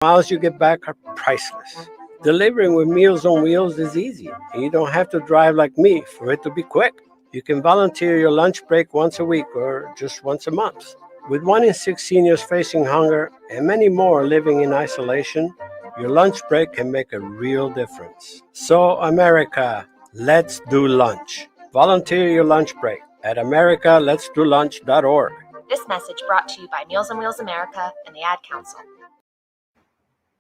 miles you get back are priceless. Delivering with Meals on Wheels is easy, and you don't have to drive like me for it to be quick. You can volunteer your lunch break once a week or just once a month. With 1 in 6 seniors facing hunger and many more living in isolation, your lunch break can make a real difference. So, America, let's do lunch. Volunteer your lunch break at americaletsdolunch.org. This message brought to you by Meals on Wheels America and the Ad Council.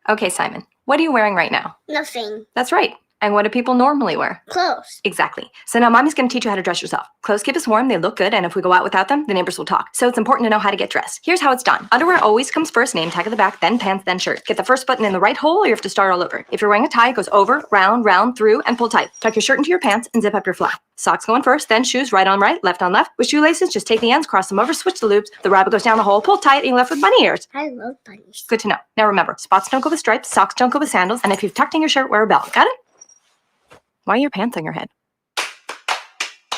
Okay, Simon, what are you wearing right now? Nothing. That's right. And what do people normally wear? Clothes. Exactly. So now Mommy's going to teach you how to dress yourself. Clothes keep us warm, they look good, and if we go out without them, the neighbors will talk. So it's important to know how to get dressed. Here's how it's done. Underwear always comes first, name tag at the back, then pants, then shirt. Get the first button in the right hole or you have to start all over. If you're wearing a tie, it goes over, round, through, and pull tight. Tuck your shirt into your pants and zip up your flap. Socks going first, then shoes right on right, left on left. With shoelaces, just take the ends, cross them over, switch the loops. The rabbit goes down the hole, pull tight, and you're left with bunny ears. I love bunnies. Good to know. Now remember, spots don't go with stripes, socks don't go with sandals, and if you've tucked in your shirt, wear a belt. Got it? Why are your pants on your head?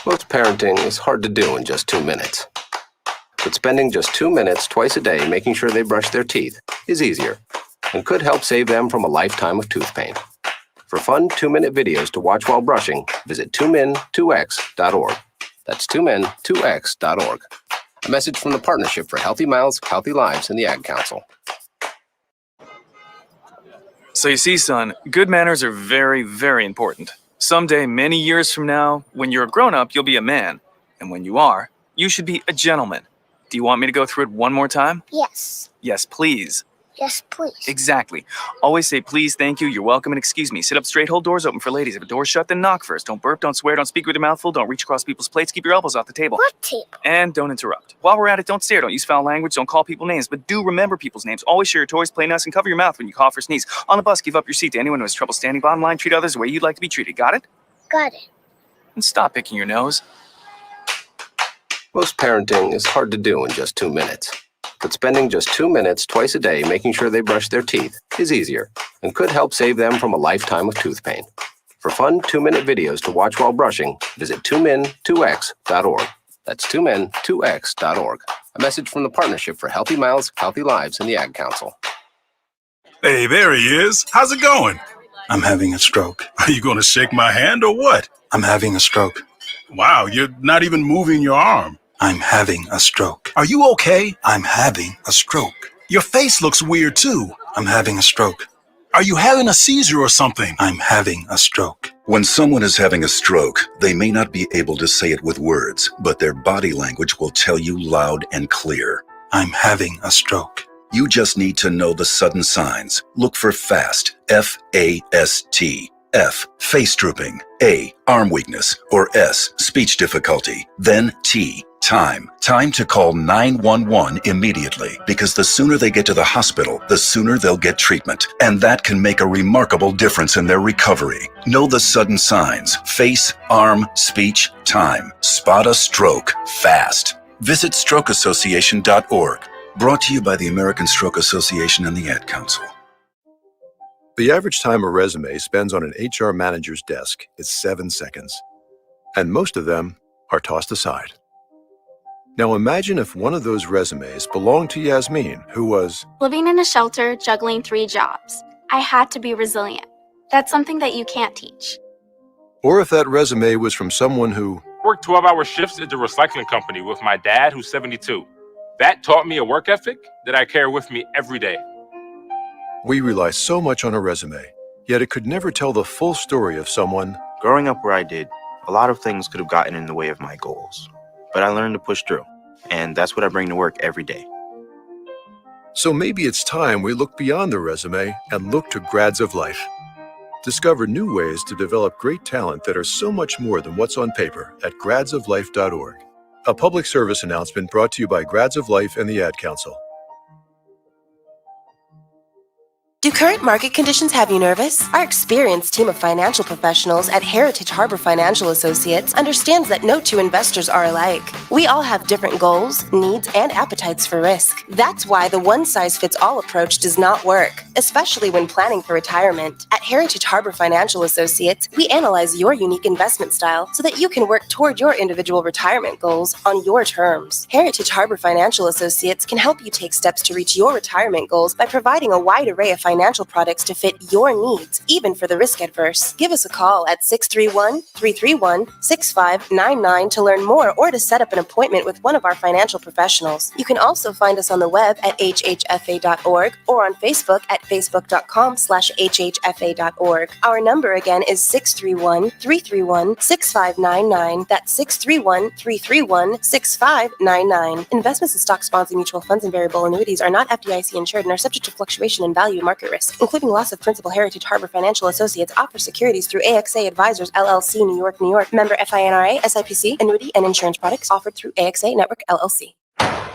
Most parenting is hard to do in just 2 minutes. But spending just 2 minutes twice a day making sure they brush their teeth is easier and could help save them from a lifetime of tooth pain. For fun 2-minute videos to watch while brushing, visit 2min2x.org. That's 2min2x.org. A message from the Partnership for Healthy Mouths, Healthy Lives, and the Ad Council. So you see, son, good manners are very, very important. Someday, many years from now, when you're a grown-up, you'll be a man. And when you are, you should be a gentleman. Do you want me to go through it one more time? Yes. Yes, please. Yes, please. Exactly. Always say please, thank you, you're welcome, and excuse me. Sit up straight, hold doors open for ladies. If a door's shut, then knock first. Don't burp, don't swear, don't speak with your mouth full, don't reach across people's plates, keep your elbows off the table. What table? And don't interrupt. While we're at it, don't stare, don't use foul language, don't call people names, but do remember people's names. Always share your toys, play nice, and cover your mouth when you cough or sneeze. On the bus, give up your seat to anyone who has trouble standing. Bottom line, treat others the way you'd like to be treated. Got it? Got it. And stop picking your nose. Most parenting is hard to do in just 2 minutes. But spending just 2 minutes twice a day making sure they brush their teeth is easier and could help save them from a lifetime of tooth pain. For fun 2-minute videos to watch while brushing, visit 2min2x.org. That's 2min2x.org. A message from the Partnership for Healthy Mouths, Healthy Lives, and the Ad Council. Hey, there he is. How's it going? I'm having a stroke. Are you going to shake my hand or what? I'm having a stroke. Wow, you're not even moving your arm. I'm having a stroke. Are you okay? I'm having a stroke. Your face looks weird too. I'm having a stroke. Are you having a seizure or something? I'm having a stroke. When someone is having a stroke, they may not be able to say it with words, but their body language will tell you loud and clear. I'm having a stroke. You just need to know the sudden signs. Look for FAST, F-A-S-T. F, face drooping. A, arm weakness. Or S, speech difficulty. Then T, time. Time to call 911 immediately, because the sooner they get to the hospital, the sooner they'll get treatment. And that can make a remarkable difference in their recovery. Know the sudden signs. Face, arm, speech, time. Spot a stroke fast. Visit strokeassociation.org. Brought to you by the American Stroke Association and the Ad Council. The average time a resume spends on an HR manager's desk is 7 seconds. And most of them are tossed aside. Now imagine if one of those resumes belonged to Yasmin, who was living in a shelter, juggling 3 jobs. I had to be resilient. That's something that you can't teach. Or if that resume was from someone who worked 12-hour shifts at the recycling company with my dad, who's 72. That taught me a work ethic that I carry with me every day. We rely so much on a resume, yet it could never tell the full story of someone. Growing up where I did, a lot of things could have gotten in the way of my goals. But I learned to push through, and that's what I bring to work every day. So maybe it's time we look beyond the resume and look to Grads of Life. Discover new ways to develop great talent that are so much more than what's on paper at gradsoflife.org. A public service announcement brought to you by Grads of Life and the Ad Council. Do current market conditions have you nervous? Our experienced team of financial professionals at Heritage Harbor Financial Associates understands that no two investors are alike. We all have different goals, needs, and appetites for risk. That's why the one-size-fits-all approach does not work. especially when planning for retirement. At Heritage Harbor Financial Associates, we analyze your unique investment style so that you can work toward your individual retirement goals on your terms. Heritage Harbor Financial Associates can help you take steps to reach your retirement goals by providing a wide array of financial products to fit your needs, even for the risk adverse. Give us a call at 631-331-6599 to learn more or to set up an appointment with one of our financial professionals. You can also find us on the web at hhfa.org or on Facebook at facebook.com/hhfa.org. Our number again is 631-331-6599. That's 631-331-6599. Investments in stock, bonds, and mutual funds and variable annuities are not FDIC insured and are subject to fluctuation in value and market risk, including loss of principal. Heritage Harbor Financial Associates offers securities through AXA Advisors LLC, New York, New York. Member FINRA, SIPC. Annuity and insurance products offered through AXA Network LLC.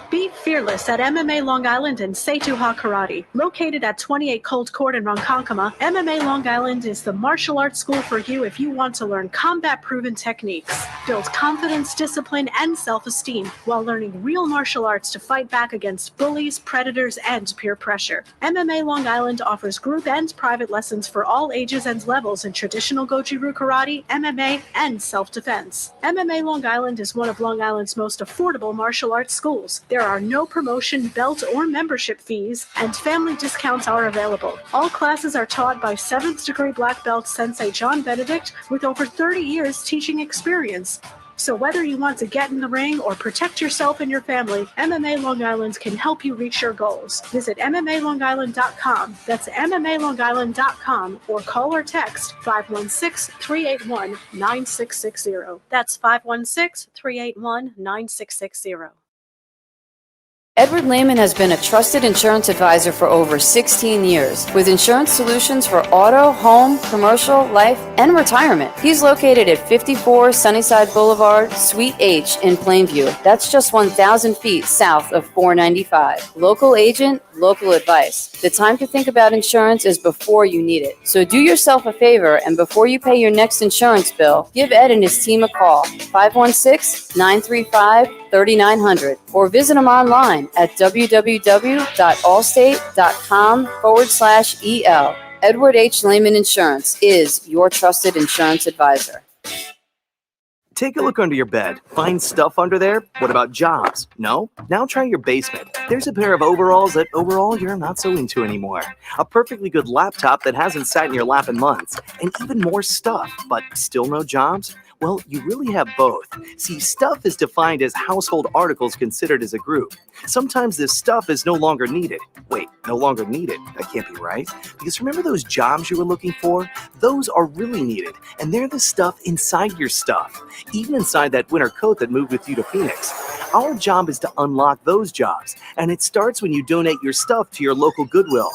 Be fearless at MMA Long Island and Seituha Karate. Located at 28 Cold Court in Ronkonkoma, MMA Long Island is the martial arts school for you if you want to learn combat-proven techniques, build confidence, discipline, and self-esteem while learning real martial arts to fight back against bullies, predators, and peer pressure. MMA Long Island offers group and private lessons for all ages and levels in traditional Goju-Ryu Karate, MMA, and self-defense. MMA Long Island is one of Long Island's most affordable martial arts schools. There are no promotion, belt, or membership fees, and family discounts are available. All classes are taught by 7th degree black belt Sensei John Benedict with over 30 years teaching experience. So whether you want to get in the ring or protect yourself and your family, MMA Long Island can help you reach your goals. Visit MMALongIsland.com. That's MMALongIsland.com or call or text 516-381-9660. That's 516-381-9660. Edward Lehman has been a trusted insurance advisor for over 16 years with insurance solutions for auto, home, commercial, life, and retirement. He's located at 54 Sunnyside Boulevard, Suite H in Plainview. That's just 1,000 feet south of 495. Local agent, local advice. The time to think about insurance is before you need it. So do yourself a favor and before you pay your next insurance bill, give Ed and his team a call, 516-935-3900, or visit them online at www.allstate.com/EL. Edward H. Lehman Insurance is your trusted insurance advisor. Take a look under your bed. Find stuff under there? What about jobs? No? Now try your basement. There's a pair of overalls that overall you're not so into anymore. A perfectly good laptop that hasn't sat in your lap in months. And even more stuff, but still no jobs? Well, you really have both. See, stuff is defined as household articles considered as a group. Sometimes this stuff is no longer needed. Wait, no longer needed? That can't be right. Because remember those jobs you were looking for? Those are really needed, and they're the stuff inside your stuff. Even inside that winter coat that moved with you to Phoenix. Our job is to unlock those jobs, and it starts when you donate your stuff to your local Goodwill.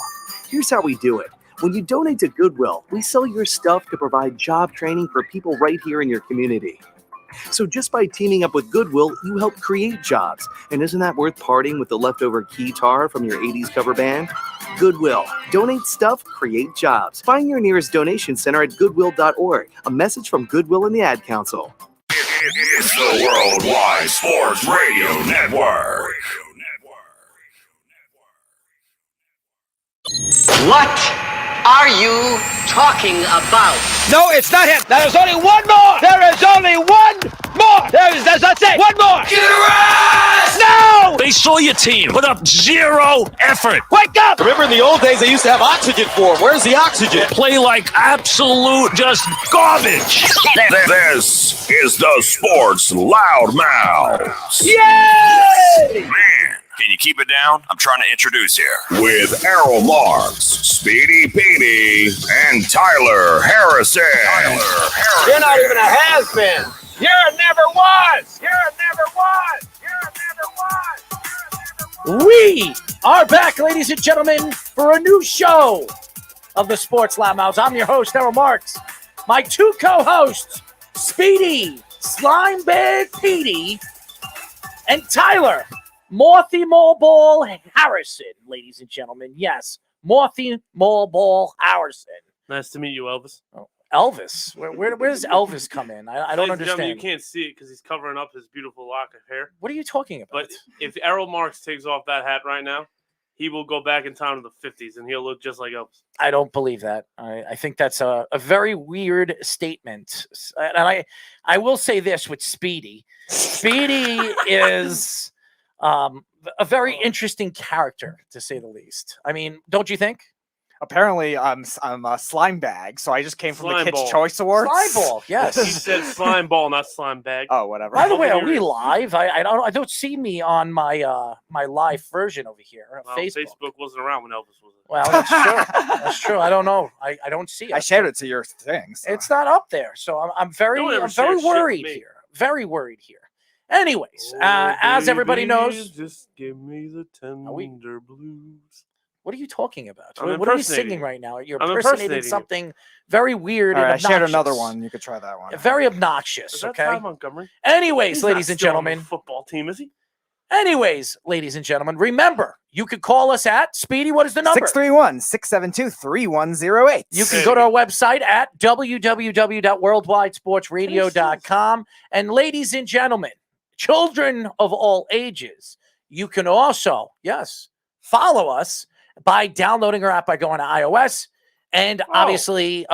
Here's how we do it. When you donate to Goodwill, we sell your stuff to provide job training for people right here in your community. So just by teaming up with Goodwill, you help create jobs. And isn't that worth parting with the leftover guitar from your 80s cover band? Goodwill. Donate stuff, create jobs. Find your nearest donation center at goodwill.org. A message from Goodwill and the Ad Council. It's the Worldwide Sports Radio Network. What are you talking about? No, it's not him. There is only one more. There is only one more. That's it. One more. Get a rest! No! They saw your team put up zero effort. Wake up! Remember in the old days they used to have oxygen for them. Where's the oxygen? Play like absolute just garbage. This is the Sports Loudmouths. Yay! Man, can you keep it down? I'm trying to introduce here. With Errol Marks, Speedy Petey, and Tyler Harrison. You're not even a has-been. You're a never was. You're a never was. You're a never was. We are back, ladies and gentlemen, for a new show of the Sports Loudmouths. I'm your host, Errol Marks. My two co-hosts, Speedy, Slimebag Petey, and Tyler, Morthy Moreball Harrison, ladies and gentlemen. Yes, Morthy Moreball Harrison. Nice to meet you, Elvis. Oh, Elvis? Where does Elvis come in? I don't understand. You can't see it because he's covering up his beautiful lock of hair. What are you talking about? But if Errol Marks takes off that hat right now, he will go back in time to the 50s and he'll look just like Elvis. I don't believe that. I think that's a very weird statement. And I will say this with Speedy. Speedy is a very interesting character, to say the least. I mean, don't you think? Apparently, I'm a slime bag, so I just came from Slime the Kids' ball. Choice Awards. Slime ball, yes. He said slime ball, not slime bag. Oh, whatever. By the way, are we live? I don't see me on my my live version over here on Well, Facebook. Facebook wasn't around when Elvis was. Well, that's true. That's true. I don't know. I don't see it. I shared it to your thing. So. It's not up there, so I'm very Don't ever share shit with worried me. here. Very worried here. Anyways, as everybody knows, just give me the tender blues. what are you talking about? I'm What are you impersonating singing you. right now? You're I'm impersonating impersonating you. something very weird All right, I and shared obnoxious. another one. You could try that one. Very obnoxious. Is that Okay. Ty Montgomery? Anyways, He's ladies not and still on the gentlemen. football team, is he? Anyways, ladies and gentlemen, remember, you could call us at Speedy. What is the number? 631-672-3108. You can go to our website at www.worldwidesportsradio.com. And ladies and gentlemen, children of all ages, you can also, yes, follow us by downloading our app by going to iOS and obviously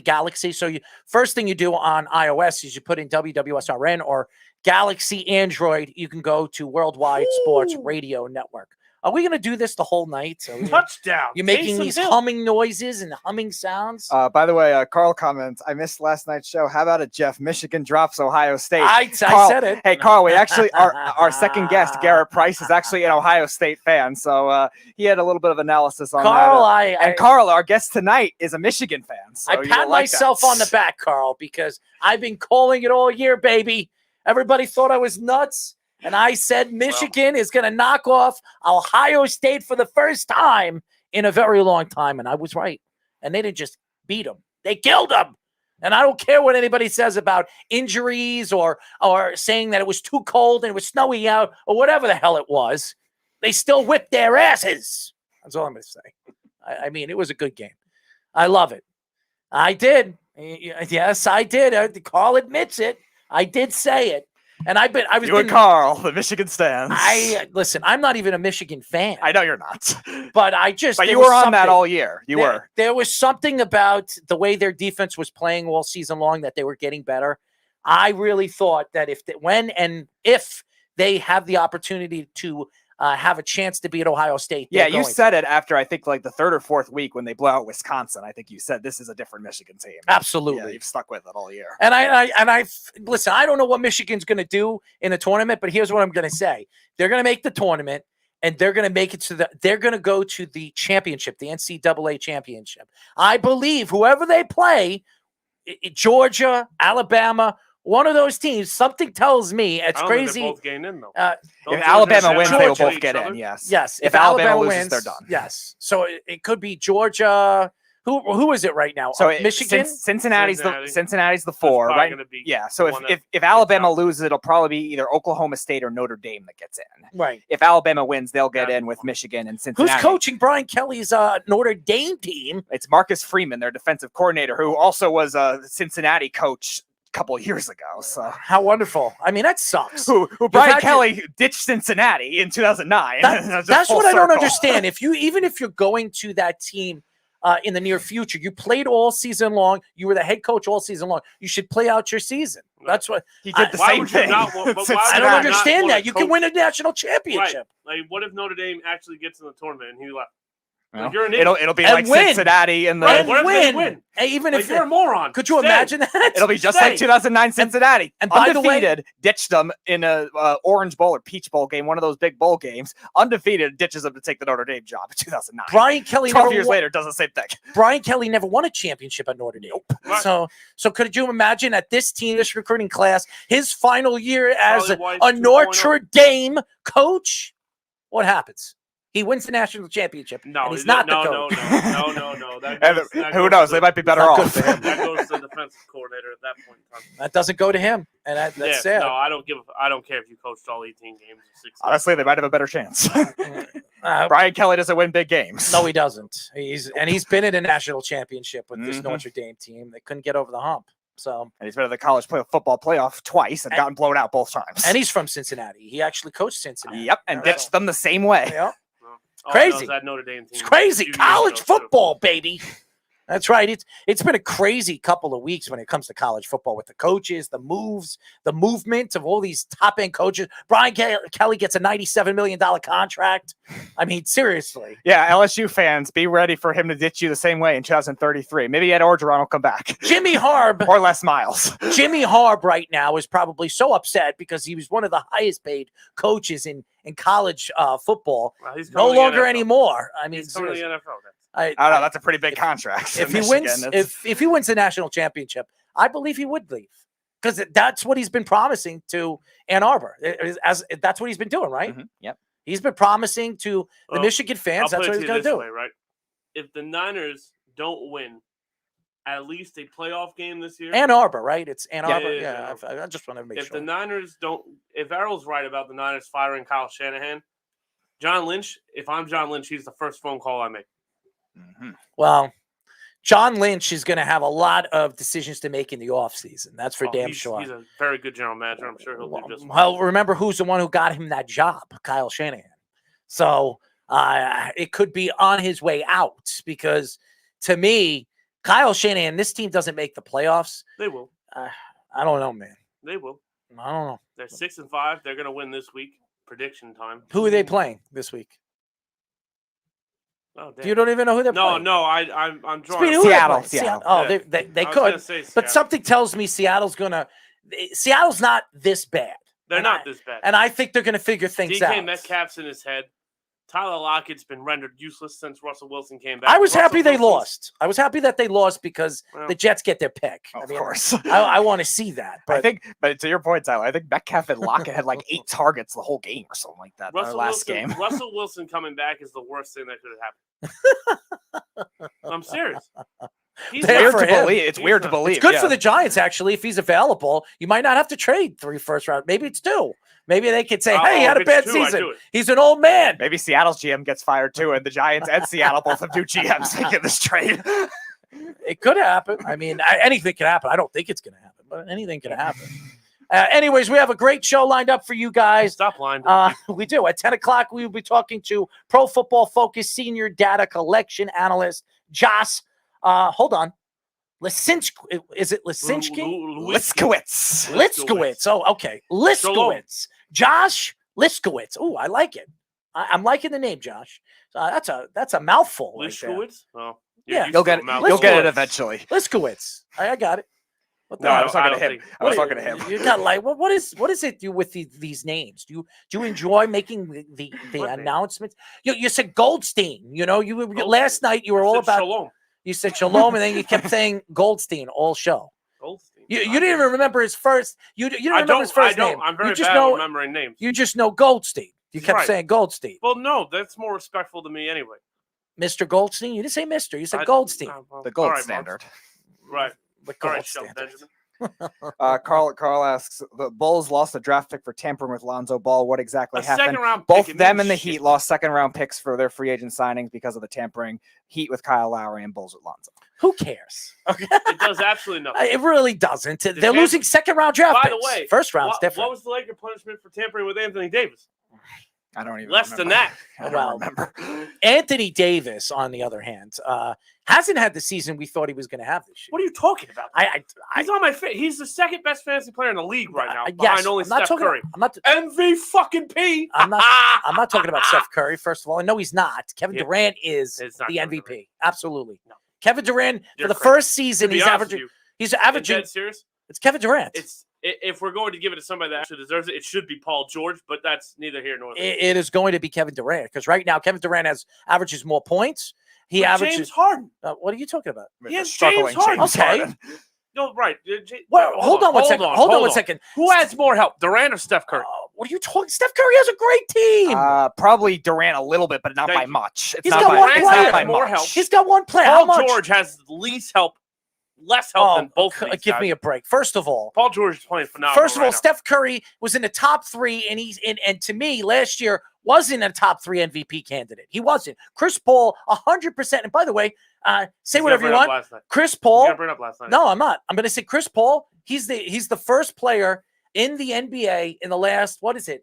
Galaxy. So first thing you do on iOS is you put in WWSRN, or Galaxy Android, you can go to Worldwide Sports Radio Network. Are we going to do this the whole night? Touchdown. You're making Taysom these Hill. humming noises and humming sounds? By the way, Carl comments, I missed last night's show. How about it, Jeff? Michigan drops Ohio State. I Carl, said it. Hey, Carl, we actually, our second guest, Garrett Price, is actually an Ohio State fan. So he had a little bit of analysis on Carl, that. Carl, our guest tonight, is a Michigan fan. So I pat myself on the back, Carl, because I've been calling it all year, baby. Everybody thought I was nuts. And I said Michigan is going to knock off Ohio State for the first time in a very long time. And I was right. And they didn't just beat them. They killed them. And I don't care what anybody says about injuries or saying that it was too cold and it was snowy out or whatever the hell it was. They still whipped their asses. That's all I'm going to say. I mean, it was a good game. I love it. I did. Yes, I did. Carl admits it. I did say it. And You and Carl, the Michigan stands. Listen, I'm not even a Michigan fan. I know you're not. But But you were on that all year. You were. There was something about the way their defense was playing all season long that they were getting better. I really thought that if they have the opportunity to have a chance to beat Ohio State. Yeah, you said it after, I think, like the third or fourth week when they blow out Wisconsin. I think you said this is a different Michigan team. Absolutely. Yeah, you've stuck with it all year. And I listen, I don't know what Michigan's going to do in the tournament, but here's what I'm going to say. They're going to make the tournament, and they're going to make it they're going to go to the championship, the NCAA championship. I believe whoever they play, Georgia, Alabama, one of those teams, something tells me it's crazy. They're both getting in, though. If Alabama wins, they will both get in. Yes. Yes. If Alabama wins, loses, they're done. Yes. So it could be Georgia. Who is it right now? So Michigan, Cincinnati's the 4, right? Yeah. So if Alabama loses, it'll probably be either Oklahoma State or Notre Dame that gets in. Right. If Alabama wins, they'll get in with Michigan and Cincinnati. Who's coaching Brian Kelly's Notre Dame team? It's Marcus Freeman, their defensive coordinator, who also was a Cincinnati coach couple of years ago. So how wonderful. I mean, that sucks. Who Brian Kelly ditched Cincinnati in 2009. That's what I don't understand. Even if you're going to that team in the near future, you played all season long, you were the head coach all season long, you should play out your season. That's what he did. The same thing. I don't understand that. You can win a national championship. Right. Like, what if Notre Dame actually gets in the tournament and he left? Well, you're an idiot. it'll be like win. Cincinnati and the Right, what if they win? Even Like, if you're a moron. Could you imagine that? It'll be just like 2009 Cincinnati. And by the way, undefeated, ditched them in a Orange Bowl or Peach Bowl game, one of those big bowl games. Undefeated, ditches them to take the Notre Dame job in 2009. Brian Kelly 12 years later does the same thing. Brian Kelly never won a championship at Notre Dame. Nope. So could you imagine at this team, this recruiting class, his final year as Charlie White a 2.0. Notre Dame coach? What happens? He wins the national championship. No, and he's not the coach. No. Who knows? They might be better off. That goes to the defensive coordinator at that point in time. That doesn't go to him, and that's sad. No, I don't care if you coached all 18 games in 6 Honestly, they might have a better chance. Brian Kelly doesn't win big games. No, he doesn't. He's been in a national championship with this Notre Dame team. They couldn't get over the hump. So, and he's been in the college football playoff twice and gotten blown out both times. And he's from Cincinnati. He actually coached Cincinnati. Yep, and ditched them the same way. Yep. Crazy. That Notre Dame team It's crazy. College football, baby. That's right. It's been a crazy couple of weeks when it comes to college football with the coaches, the moves, the movement of all these top-end coaches. Brian Kelly gets a $97 million contract. I mean, seriously. Yeah, LSU fans, be ready for him to ditch you the same way in 2033. Maybe Ed Orgeron will come back. Jimmy Harb. Or Les Miles. Jimmy Harb right now is probably so upset because he was one of the highest-paid coaches in college football. Well, he's no coming to the longer NFL. anymore. I mean, He's coming to the seriously. NFL. I don't know. That's a pretty big contract. If he wins, if he wins the national championship, I believe he would leave because that's what he's been promising to Ann Arbor. As that's what he's been doing, right? Mm-hmm. Yep. He's been promising to the Michigan fans. I'll That's put what it he's to going you to this do. way, right? If the Niners don't win at least a playoff game this year, Ann Arbor, right? It's Ann Arbor. Yeah. I just want to make if sure. the Niners don't, if Errol's right about the Niners firing Kyle Shanahan, John Lynch, if I'm John Lynch, he's the first phone call I make. Mm-hmm. Well, John Lynch is going to have a lot of decisions to make in the offseason. That's for damn sure. He's a very good general manager. I'm sure he'll do just Well, remember who's the one who got him that job? Kyle Shanahan. So it could be on his way out because to me, Kyle Shanahan, this team doesn't make the playoffs. They will. I don't know, man. They will. I don't know. They're 6-5. They're going to win this week. Prediction time. Who are they playing this week? Oh, damn. You don't even know who they're playing. No, I'm drawing. Speedy, who are they Seattle. playing? Oh, Yeah. they I was could. gonna say But Seattle. something tells me Seattle's not this bad. They're not this bad. And I think they're going to figure things DK out. Metcalf's in his head. Tyler Lockett's been rendered useless since Russell Wilson came back. I was happy they Wilson's- lost. I was happy that they lost because the Jets get their pick. Of course. I want to see that. But but to your point, Tyler, I think Metcalf and Lockett had like 8 targets the whole game or something like that. Their last game. Russell Wilson coming back is the worst thing that could have happened. I'm serious. It's weird to believe. It's weird to believe. It's good for the Giants, actually. If he's available, you might not have to trade 3 first round. Maybe it's 2. Maybe they could say, hey, he had a bad season. He's an old man. Maybe Seattle's GM gets fired too, and the Giants and Seattle both have new GMs making this trade. It could happen. I mean, anything can happen. I don't think it's going to happen, but anything can happen. Anyways, we have a great show lined up for you guys. Stop lying. We do. At 10 o'clock, we will be talking to Pro Football Focus Senior Data Collection Analyst, Josh. Hold on. Is it Lisinski? Liskiewitz. Liskiewitz. Oh, okay. Liskiewitz. Josh Liskiewitz. Oh, I like it. I'm liking the name, Josh. That's a mouthful. Liskiewitz? Right yeah. You'll get it. You'll get it eventually. Liskiewitz. I got it. What No, I was talking to him. I was talking to him. You got like what is it with these names? Do you enjoy making the announcements? You said Goldstein. Last night you were all about Shalom. You said Shalom, and then you kept saying Goldstein all show. Goldstein. You didn't even remember his first. You didn't remember his first name. I'm very you just bad know, at remembering names. You just know Goldstein. You kept Right. saying Goldstein. Well, no, that's more respectful to me anyway. Mr. Goldstein? You didn't say Mr. You said Goldstein. The gold all right, standard. Right. The All gold right, Shelton standard. Benjamin. Carl asks, the Bulls lost a draft pick for tampering with Lonzo Ball. What exactly A happened? second-round pick, Both it them means and the shit. Heat lost second-round picks for their free agent signings because of the tampering. Heat with Kyle Lowry and Bulls with Lonzo. Who cares? It does absolutely nothing. It really doesn't. They're Tamp- losing second-round draft By picks. the way, First round's what different. was the Laker punishment for tampering with Anthony Davis? I don't even Less than that. I don't remember. Anthony Davis, on the other hand, hasn't had the season we thought he was going to have this year. What are you talking about? He's on my face. He's the second best fantasy player in the league right now, yes, behind only I'm not Steph talking- Curry. I'm not- MVP. I'm not talking about Steph Curry, first of all. I know he's not. Kevin Yeah. Durant is It's not the Kevin MVP. Absolutely. No. Kevin Durant, You're for the crazy. first season, To be he's honest averaging. with you, He's Is averaging. that serious? It's Kevin Durant. If we're going to give it to somebody that actually deserves it, it should be Paul George, but that's neither here nor there. It is going to be Kevin Durant because right now Kevin Durant averages more points. He But averages. James Harden. What are you talking about? He has struggling James Harden. James Okay. Harden. No, right. Well, hold on one second. Hold on one second. Who has more help, Durant or Steph Curry? What are you talking? Steph Curry has a great team. Probably Durant a little bit, but not Thank by you. much. It's He's not got by, one it's player. not by More much. help. He's got one player. How Paul much? George has least help, less help than both of these Give guys. me a break. First of all, Paul George is playing phenomenal. First of all, right now. Steph Curry was in the top 3, and he's in. And to me, last year wasn't a top 3 MVP candidate. He wasn't. Chris Paul, 100%. And by the way, say He's whatever gonna you bring want. up last night. Chris He's Paul. gonna bring up last night. No, I'm not. I'm going to say Chris Paul. He's the first player in the NBA in the last 10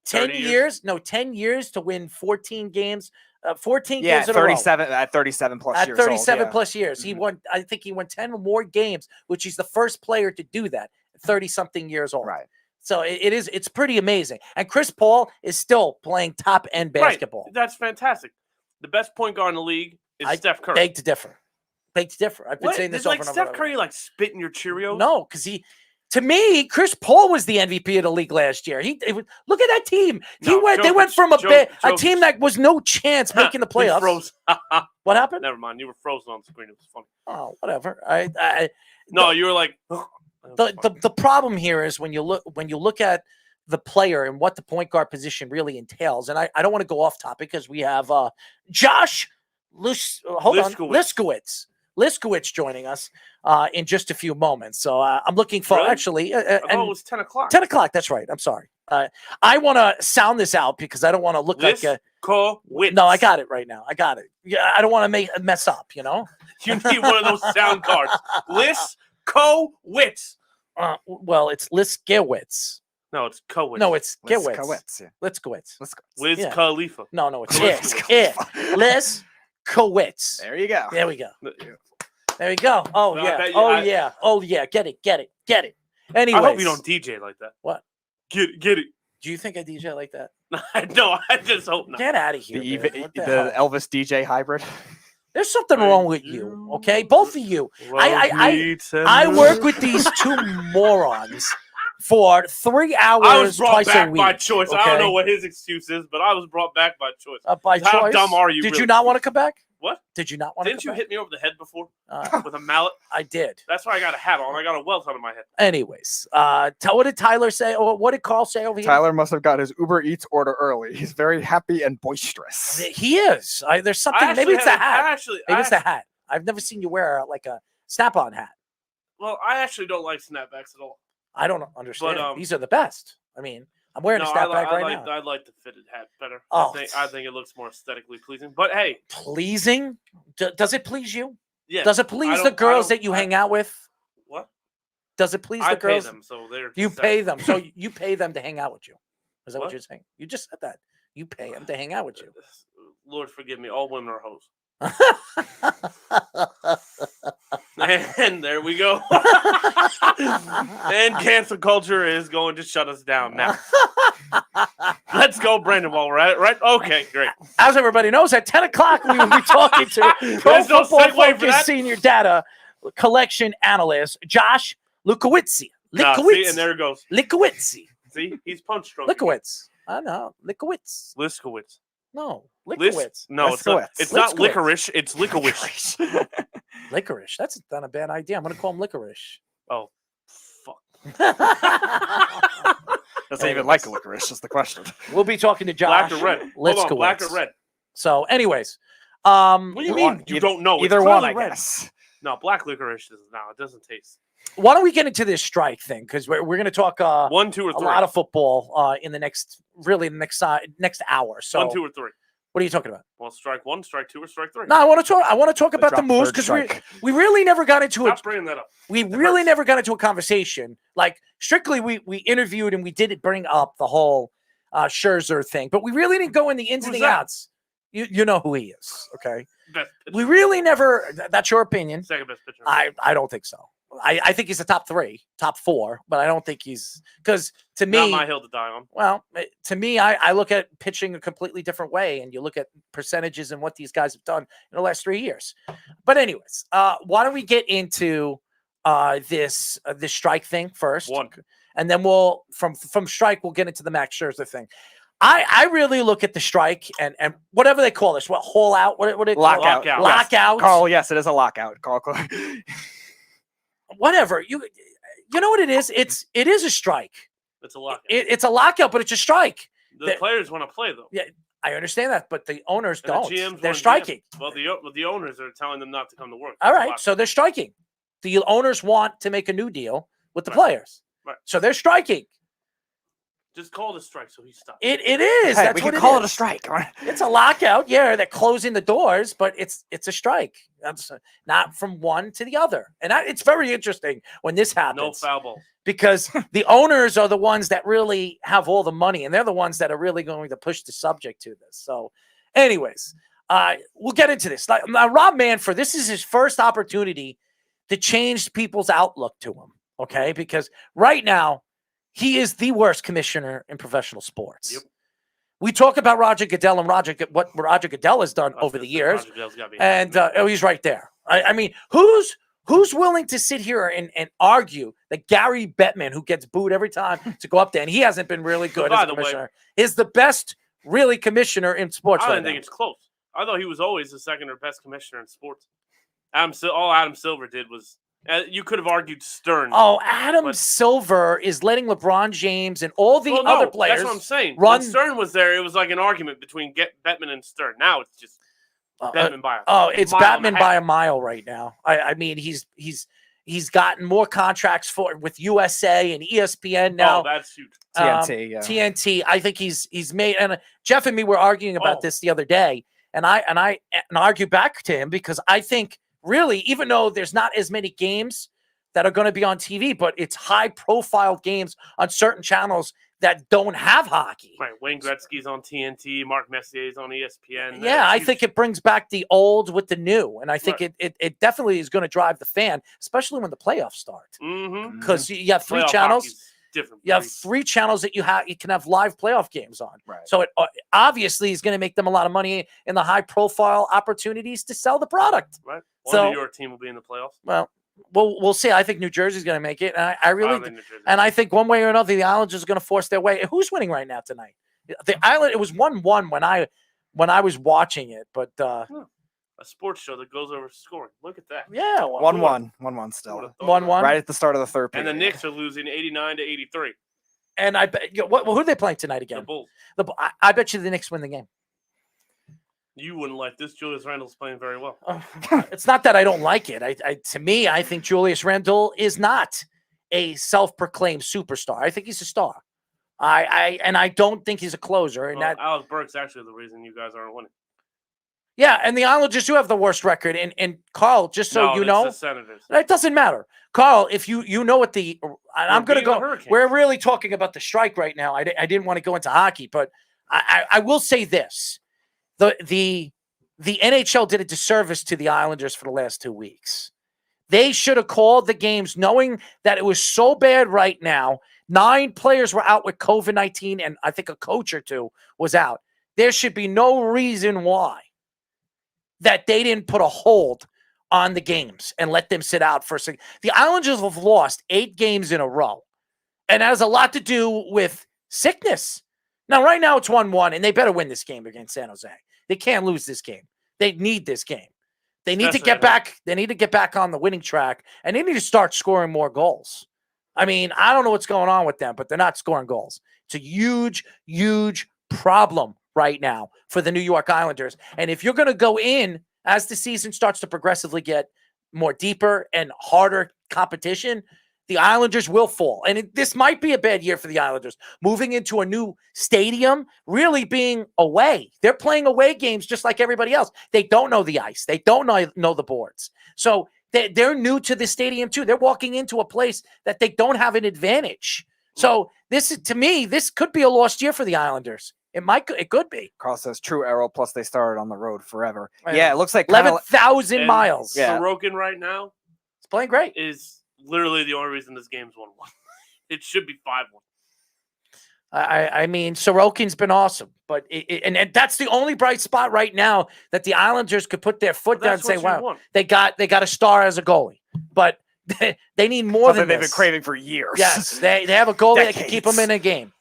30 years? No, 10 years to win 14 games 14 Yeah, games in a row. 37 at 37 plus At years 37 old, yeah. plus years. He won, I think he won 10 more games, which he's the first player to do that at 30-something years old. Right. So it's pretty amazing. And Chris Paul is still playing top-end basketball. Right. That's fantastic. The best point guard in the league is Steph Curry. Beg to differ. I've been saying this over like and over. Steph Curry like spitting your Cheerios? No, because to me, Chris Paul was the MVP of the league last year. Look at that team. They went from a team that was no chance making the playoffs. Froze. What happened? Never mind. You were frozen on the screen. It was funny. Oh, whatever. You were like. The problem here is when you look at the player and what the point guard position really entails. And I don't want to go off topic because we have Josh Liskiewitz joining us in just a few moments. So I'm looking for Really? actually. I thought it was 10 o'clock. 10 o'clock. That's right. I'm sorry. I want to sound this out because I don't want to look like a. No, I got it right now. I got it. Yeah, I don't want to mess up. You know. You need one of those sound cards. Liskiewitz. Well, it's Liskiewitz. No, it's Kowitz. No, it's Giwitz. Liskiewitz, yeah. Liskiewitz. Wiz Khalifa. No, it's Liskiewitz. There you go. There we go. There we go. Oh, No, yeah. I bet you- Get it. Anyways. I hope you don't DJ like that. What? Get it. Do you think I DJ like that? No, I just hope not. Get out of here. The man. What the hell? Elvis DJ hybrid. There's something wrong with you, okay? Both of you. I work with these two morons for 3 hours I was brought twice a back week. by choice. I okay? don't know what his excuse is, but I was brought back by choice. By How choice? dumb are you? Did really? you not want to come back? What? Did you not want to Didn't come you back? hit me over the head before with a mallet? I did. That's why I got a hat on. I got a welt on my head. Anyways, what did Tyler say? Or what did Carl say over here? Tyler must have got his Uber Eats order early. He's very happy and boisterous. He is. There's something. Maybe it's the hat. Maybe it's the hat. I've never seen you wear like a snap-on hat. Well, I actually don't like snapbacks at all. I don't understand. But, These are the best. I mean, I'm wearing a snapback right now. I like the fitted hat better. Oh. I think it looks more aesthetically pleasing. But hey, Pleasing? Does it please you? yeah. Does it please the girls that you hang out with? What? Does it please I the girls? pay them, so they're. You pay them, so you pay them to hang out with you. Is that what What? you're saying? You just said that. You pay them to hang out with you. Lord forgive me, all women are hoes. And there we go. And cancel culture is going to shut us down now. Let's go, Brandon, while we're at it, right? Okay, great. As everybody knows, at 10 o'clock, we will be talking to Pro There's no Football segue for Focus that. Senior Data Collection Analyst, Josh Liskiewitz. See, and there it goes. Liskiewitz. See, he's punch drunk. Liskiewitz. I know. Liskiewitz. Liskiewitz. No. Liskiewitz. No, it's not. It's not licorice. It's licorice. Licorice. That's not a bad idea. I'm going to call him licorice. Oh, fuck. Doesn't even like licorice, is the question. We'll be talking to Josh. Black or red? Hold on, black or red? So, anyways. What do you mean you don't know? Either It's one, clearly I red. guess. No, black licorice is no. It doesn't taste. Why don't we get into this strike thing? Because we're going to talk 1, 2, or 3. a lot of football in the next hour. So 1, 2, or 3. What are you talking about? Well, strike 1, strike 2, or strike 3. No, I want to talk about the drop moves third because strike. we really never got into it. Stop bringing that up. We really never got into a conversation. Like strictly, we interviewed and we did bring up the whole Scherzer thing, but we really didn't go in the ins and Who's the that? outs. You know who he is, okay? Best pitcher. We really never. That's your opinion. Second best pitcher. I don't think so. I think he's a top 3, top 4, but I don't think he's because to me, Not my hill to die on. well, to me, I look at pitching a completely different way, and you look at percentages and what these guys have done in the last 3 years. But anyways, why don't we get into this strike thing first, and then we'll from strike we'll get into the Max Scherzer thing. I really look at the strike and whatever they call this, what hole out, what they call it? Lockout. Lockout. Yes. Carl, yes, it is a lockout. Carl. Whatever you know what it is. It is a strike. It's a lockout. It's a lockout, but it's a strike. The players want to play though. Yeah, I understand that, but the owners And don't. the GMs They're want striking. GMs. Well, the owners are telling them not to come to work. All It's a right, lockout. so they're striking. The owners want to make a new deal with the players, Right. so they're striking. Just call it a strike so he stops. It is. Hey, That's we what can call it a is. strike. It's a lockout. Yeah, they're closing the doors, but it's a strike. That's not from one to the other, and it's very interesting when this happens. No foul ball. Because the owners are the ones that really have all the money, and they're the ones that are really going to push the subject to this. So, anyways, We'll get into this. Now, Rob Manfred, this is his first opportunity to change people's outlook to him, okay? Because right now, he is the worst commissioner in professional sports. Yep. We talk about Roger Goodell and what Roger Goodell has done over the years. And he's right there. I mean, who's willing to sit here and argue that Gary Bettman, who gets booed every time to go up there, and he hasn't been really good as a commissioner, is the best really commissioner in sports I don't think it's close. I thought he was always the second or best commissioner in sports. All Adam Silver did was you could have argued Stern. Oh, Adam Silver is letting LeBron James and all the other players. That's what I'm saying. When Stern was there, it was like an argument between Bettman and Stern. Now it's just Bettman by a mile. It's Bettman by a mile right now. I mean, he's gotten more contracts with USA and ESPN now. Oh, that's huge. TNT, yeah. TNT. I think he's made. And Jeff and me were arguing about this the other day, and I argued back to him because I think really, even though there's not as many games that are going to be on TV, but it's high-profile games on certain channels that don't have hockey. Right, Wayne Gretzky's on TNT, Mark Messier's on ESPN. Yeah, I think it brings back the old with the new, and I think it definitely is going to drive the fan, especially when the playoffs start. Because you have three channels. Different. You have three channels that you can have live playoff games on. Right. So it obviously is going to make them a lot of money in the high-profile opportunities to sell the product. Right. So New York team will be in the playoffs. Well, we'll see. I think New Jersey's going to make it, and I really do. And I think one way or another, the Islanders are going to force their way. Who's winning right now tonight? The Island. It was 1-1 when I was watching it, but a sports show that goes over scoring. Look at that. Yeah, 1-1 still. 1-1 right at the start of the third period. And the Knicks are losing 89-83. And I bet who are they playing tonight again? The Bulls. I bet you the Knicks win the game. You wouldn't like this. Julius Randle's playing very well. It's not that I don't like it. To me, I think Julius Randle is not a self-proclaimed superstar. I think he's a star. I don't think he's a closer. And Alex Burke's actually the reason you guys aren't winning. Yeah, and the Islanders do have the worst record. And Carl, just so you know, the Senators. It doesn't matter. Carl, if you know what I'm going to go. We're really talking about the strike right now. I didn't want to go into hockey, but I will say this. The NHL did a disservice to the Islanders for the last 2 weeks. They should have called the games knowing that it was so bad right now. 9 players were out with COVID-19, and I think a coach or two was out. There should be no reason why that they didn't put a hold on the games and let them sit out for a second. The Islanders have lost 8 games in a row, and that has a lot to do with sickness. Now, right now it's 1-1, and they better win this game against San Jose. They can't lose this game. They need this game. They need to get back. They need to get back on the winning track, and they need to start scoring more goals. I mean, I don't know what's going on with them, but they're not scoring goals. It's a huge, huge problem right now for the New York Islanders. And if you're going to go in as the season starts to progressively get more deeper and harder competition, the Islanders will fall. And this might be a bad year for the Islanders. Moving into a new stadium, really being away. They're playing away games just like everybody else. They don't know the ice. They don't know the boards. So they're new to the stadium too. They're walking into a place that they don't have an advantage. So to me, this could be a lost year for the Islanders. It could be. Carl says true arrow. Plus they started on the road forever. Yeah, it looks like 11,000 miles. Yeah. Sorokin right now, it's playing great. Is literally the only reason this game's 1-1. It should be 5-1. I mean, Sorokin's been awesome, but and that's the only bright spot right now that the Islanders could put their foot down and say, "Wow, they got a star as a goalie." But they need more than they've been craving for years. Yes, they have a goalie that can keep them in a game,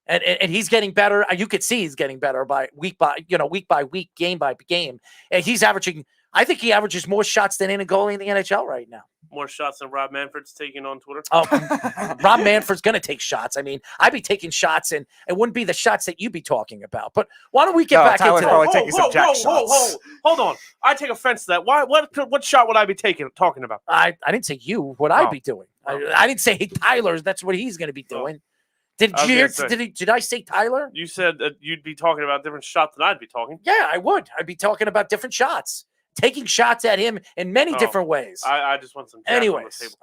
and he's getting better. You could see he's getting better week by week, game by game, and he's averaging. I think he averages more shots than any goalie in the NHL right now. More shots than Rob Manfred's taking on Twitter. Oh, Rob Manfred's going to take shots. I mean, I'd be taking shots, and it wouldn't be the shots that you'd be talking about. But why don't we get back into that? Hold on. I take offense to that. Why? What shot would I be talking about? I didn't say you. What I'd be doing. I didn't say, hey, Tyler, that's what he's going to be doing. Did you hear? Did I say Tyler? You said that you'd be talking about different shots than I'd be talking. Yeah, I would. I'd be talking about different shots. taking shots at him in many different ways. I just want some. Anyways,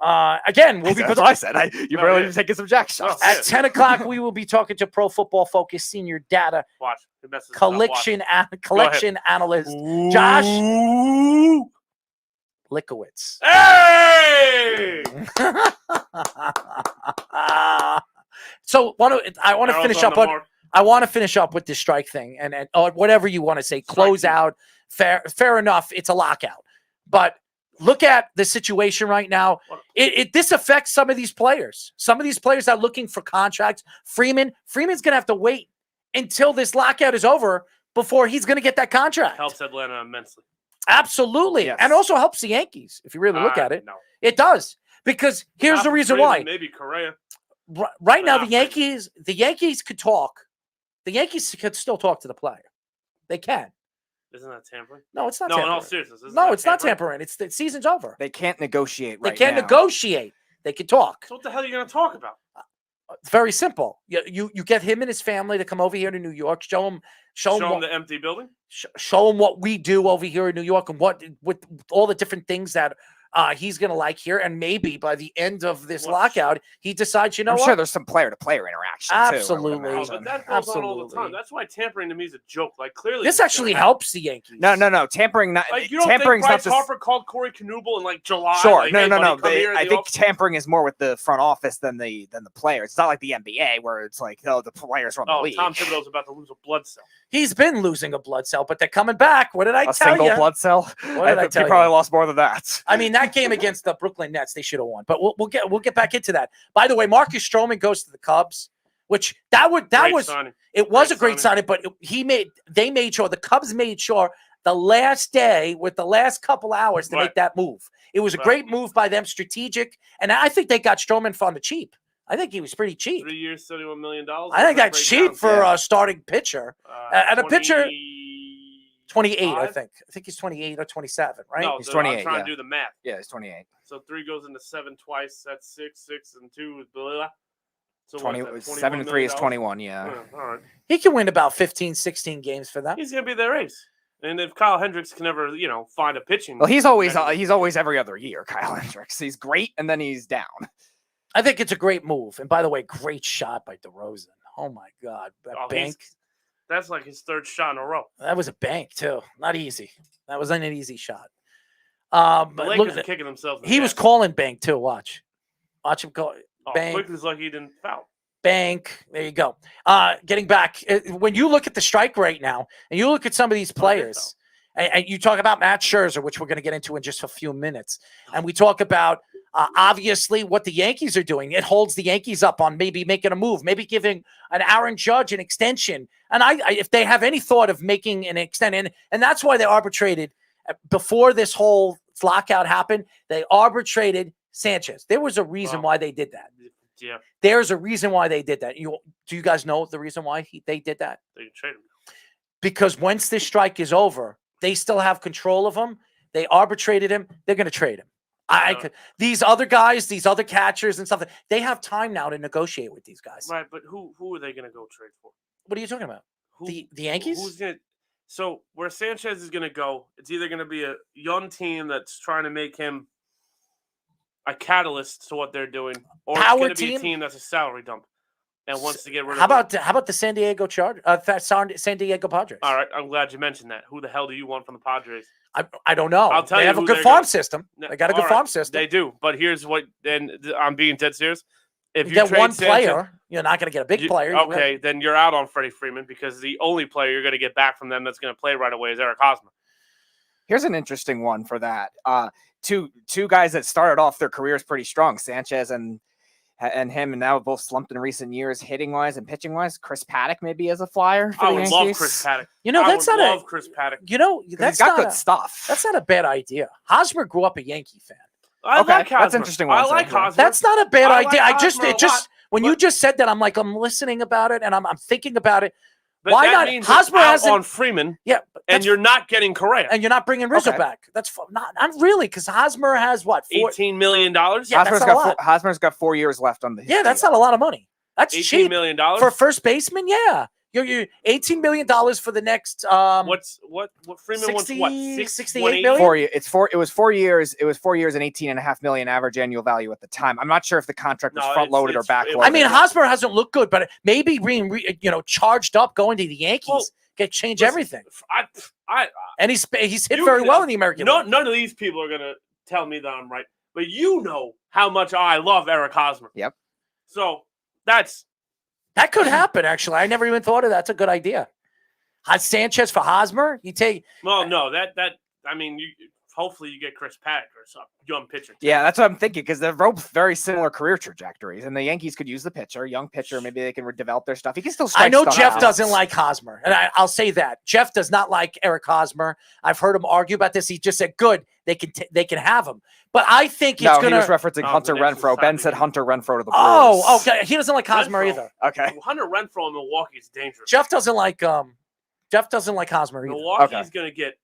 again, we'll be. That's what I said. You barely even taking some jack shots. At 10 o'clock, we will be talking to Pro Football Focus senior data collection analyst Josh Liskiewitz. Hey! So I want to finish up on. I want to finish up with this strike thing and or whatever you want to say. Close out. Fair enough. It's a lockout, but look at the situation right now. This affects some of these players. Some of these players are looking for contracts. Freeman's going to have to wait until this lockout is over before he's going to get that contract. Helps Atlanta immensely. Absolutely, yes. And also helps the Yankees if you really look at it. No. It does, because here's the reason why. Maybe Correa. Right now, the Yankees could talk. The Yankees could still talk to the player. They can. Isn't that tampering? No, it's not tampering. No, in all seriousness. No, it's not tampering. The season's over. They can't negotiate They can't negotiate. They can talk. So what the hell are you going to talk about? It's very simple. You get him and his family to come over here to New York. Show him the empty building. Show him what we do over here in New York and what with all the different things that he's going to like here. And maybe by the end of this lockout, he decides, I'm sure there's some player-to-player interaction, absolutely. too. But that goes on all the time. That's why tampering to me is a joke. Like, clearly, this actually helps the Yankees. No. Tampering not. Like, you don't tampering's think Bryce not Harper called Corey Knebel in like July? Sure. Like, No. I think tampering is more with the front office than the players. It's not like the NBA where it's like, the players run the league. Tom Thibodeau's about to lose a blood cell. He's been losing a blood cell, but they're coming back. What did I tell you? A single blood cell? What did I tell you? He probably lost more than that. I mean, that game against the Brooklyn Nets, they should have won. But we'll get back into that. By the way, Marcus Stroman goes to the Cubs, which was a great signing. But they made sure, the Cubs made sure the last day with the last couple hours to make that move. It was a great move by them, strategic, and I think they got Stroman for the cheap. I think he was pretty cheap. 3 years, $71 million. I think that's cheap for a starting pitcher. And a pitcher, 28, I think. I think he's 28 or 27, right? No, he's 28. I'm trying to do the math. Yeah, he's 28. So 3 goes into 7 twice. That's 6. 6 and 2 is blah. So 7 and 3 is 21, yeah. All right. He can win about 15, 16 games for them. He's going to be their ace. And if Kyle Hendricks can ever, find a pitching. Well, he's always every other year, Kyle Hendricks. He's great, and then he's down. I think it's a great move. And by the way, great shot by DeRozan. Oh, my God. That bank. That's like his 3rd shot in a row. That was a bank, too. Not easy. That wasn't an easy shot. The Lakers are kicking themselves. He was calling bank, too. Watch him call bank. Quickly's like he didn't foul. Bank. There you go. Getting back, when you look at the strike right now, and you look at some of these players, and you talk about Matt Scherzer, which we're going to get into in just a few minutes, and we talk about obviously what the Yankees are doing. It holds the Yankees up on maybe making a move, maybe giving an Aaron Judge an extension. And if they have any thought of making an extension, and that's why they arbitrated before this whole lockout happened, they arbitrated Sanchez. There was a reason why they did that. Yeah. There's a reason why they did that. Do you guys know the reason why they did that? They trade him. Because once this strike is over, they still have control of him. They arbitrated him. They're going to trade him. These other guys, these other catchers and stuff, they have time now to negotiate with these guys. Right, but who are they going to go trade for? What are you talking about? The Yankees? So where Sanchez is going to go, it's either going to be a young team that's trying to make him a catalyst to what they're doing, or it's going to be a team that's a salary dump and wants to get rid of. How about the San Diego San Diego Padres? All right, I'm glad you mentioned that. Who the hell do you want from the Padres? I don't know. I'll tell you. They have a good farm system. They got a good farm system. They do, but here's what. And I'm being dead serious. If you get trade one Sanchez, player, you're not going to get a big player. Okay, then you're out on Freddie Freeman, because the only player you're going to get back from them that's going to play right away is Eric Hosmer. Here's an interesting one for that. Two guys that started off their careers pretty strong, Sanchez and him, and now both slumped in recent years, hitting wise and pitching wise. Chris Paddock maybe as a flyer for I the would Yankees. love Chris Paddock. Chris Paddock. That's got good stuff. That's not a bad idea. Hosmer grew up a Yankee fan. I like Hosmer. That's interesting. I like Hosmer. That's not a bad idea. Hosmer When you just said that, I'm listening about it and I'm thinking about it. But why that not? means Hosmer out hasn't on Freeman. Yeah, and you're not getting Correa, and you're not bringing Rizzo back. That's not really, because Hosmer has what, $18 million. Yeah, Hosmer's got 4 years left on the. Yeah, that's not a lot of money. That's $18 cheap million for a first baseman. Yeah, You're $18 million for the next. What Freeman wants? What 68 million? 4 years. It was 4 years. It was 4 years and $18.5 million average annual value at the time. I'm not sure if the contract was front loaded or back loaded. I mean, Hosmer hasn't looked good, but maybe being charged up going to the Yankees can change everything. And he's hit very well in the American League. None of these people are gonna tell me that I'm right, but you know how much I love Eric Hosmer. Yep. So that could happen. Actually, I never even thought of that. That's a good idea. Sanchez for Hosmer. You take. Well, no, that I mean, hopefully you get Chris Paddock or some young pitcher. Yeah, that's what I'm thinking because they're both very similar career trajectories, and the Yankees could use the pitcher, young pitcher. Maybe they can develop their stuff. He can still strike. I know stuff Jeff out. doesn't like Hosmer, and I'll say that Jeff does not like Eric Hosmer. I've heard him argue about this. He just said, "Good, they can have him." But I think it's he was referencing Hunter Renfroe. Ben said Hunter Renfroe to the Brewers. Oh, okay. He doesn't like Hosmer either. Okay. Hunter Renfroe in Milwaukee is dangerous. Jeff doesn't like Hosmer either. Milwaukee's gonna get.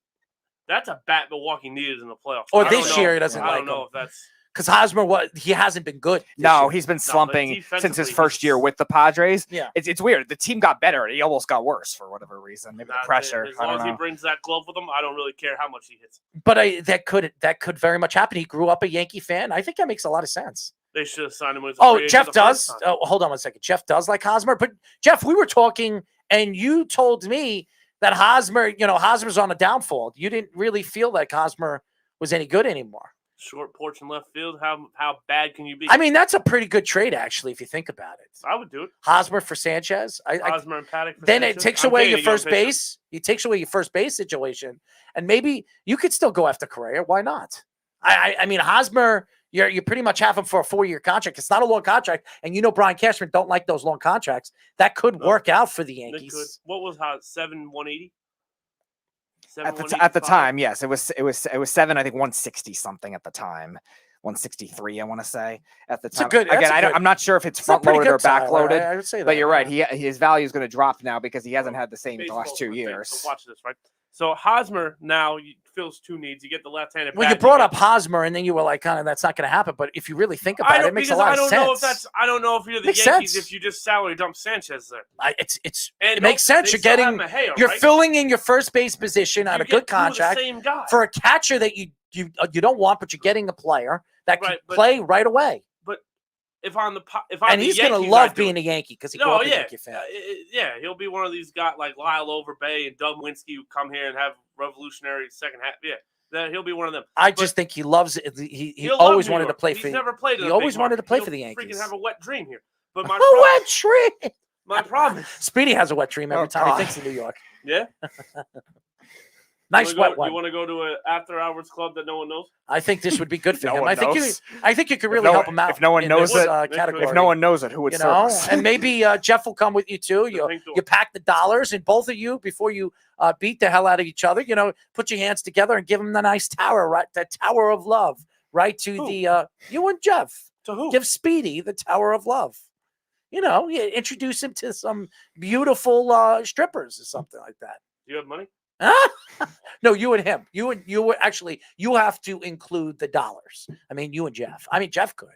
That's a bat Milwaukee needed in the playoffs. Or this year he doesn't like him. I don't know if that's because Hosmer he hasn't been good. No, he's been slumping since his first year with the Padres. Yeah, it's weird. The team got better. He almost got worse for whatever reason. Maybe the pressure. As long as he brings that glove with him, I don't really care how much he hits. But that could very much happen. He grew up a Yankee fan. I think that makes a lot of sense. They should have signed him as Jeff does. Oh, hold on one second. Jeff does like Hosmer, but Jeff, we were talking, and you told me that Hosmer's on a downfall. You didn't really feel like Hosmer was any good anymore. Short porch in left field. How bad can you be? I mean, that's a pretty good trade, actually, if you think about it. I would do it. Hosmer for Sanchez. Hosmer and Paddock. Then it takes away your first base. It takes away your first base situation, and maybe you could still go after Correa. Why not? I mean, Hosmer. You pretty much have him for a 4-year contract. It's not a long contract, and Brian Cashman don't like those long contracts. That could work out for the Yankees. What was 7-180? At the time, yes, it was 7. I think 160 something at the time. 163, I want to say at the time. I'm not sure if it's front loaded or back loaded. I would say that, but you're right. His value is going to drop now because he hasn't had the same the last 2 years. So watch this, right? So Hosmer now fills two needs. You get the left-handed. Well, you brought up Hosmer, and then you were like, "Kind of, that's not going to happen." But if you really think about it, it makes a lot of sense. I don't know if you're the Makes Yankees sense. if you just salary dump Sanchez there. It makes sense. You're filling in your first base position on a good contract for a catcher that you don't want, but you're getting a player that can play right away. And he's going to love being a Yankee because he grew up a Yankee fan. He'll be one of these guys like Lyle Overbay and Doug Winsky who come here and have revolutionary second half. Yeah, he'll be one of them. I just think he loves it. He always wanted to play for. He's never played. He always wanted to play for the Yankees. Freaking have a wet dream here. But wet dream. My problem. Speedy has a wet dream every time he thinks of New York. Yeah. Nice wet one. You want to go to an after-hours club that no one knows? I think this would be good for him. I think you could really no, help him out. If no one knows it, category. if no one knows it, who would service? And maybe Jeff will come with you too. You pack the dollars, and both of you before you beat the hell out of each other. Put your hands together and give him the nice tower, right? The Tower of Love, right to the you and Jeff. To who? Give Speedy the Tower of Love. Introduce him to some beautiful strippers or something like that. Do you have money? No, you and him. You actually have to include the dollars. I mean, you and Jeff. I mean, Jeff could.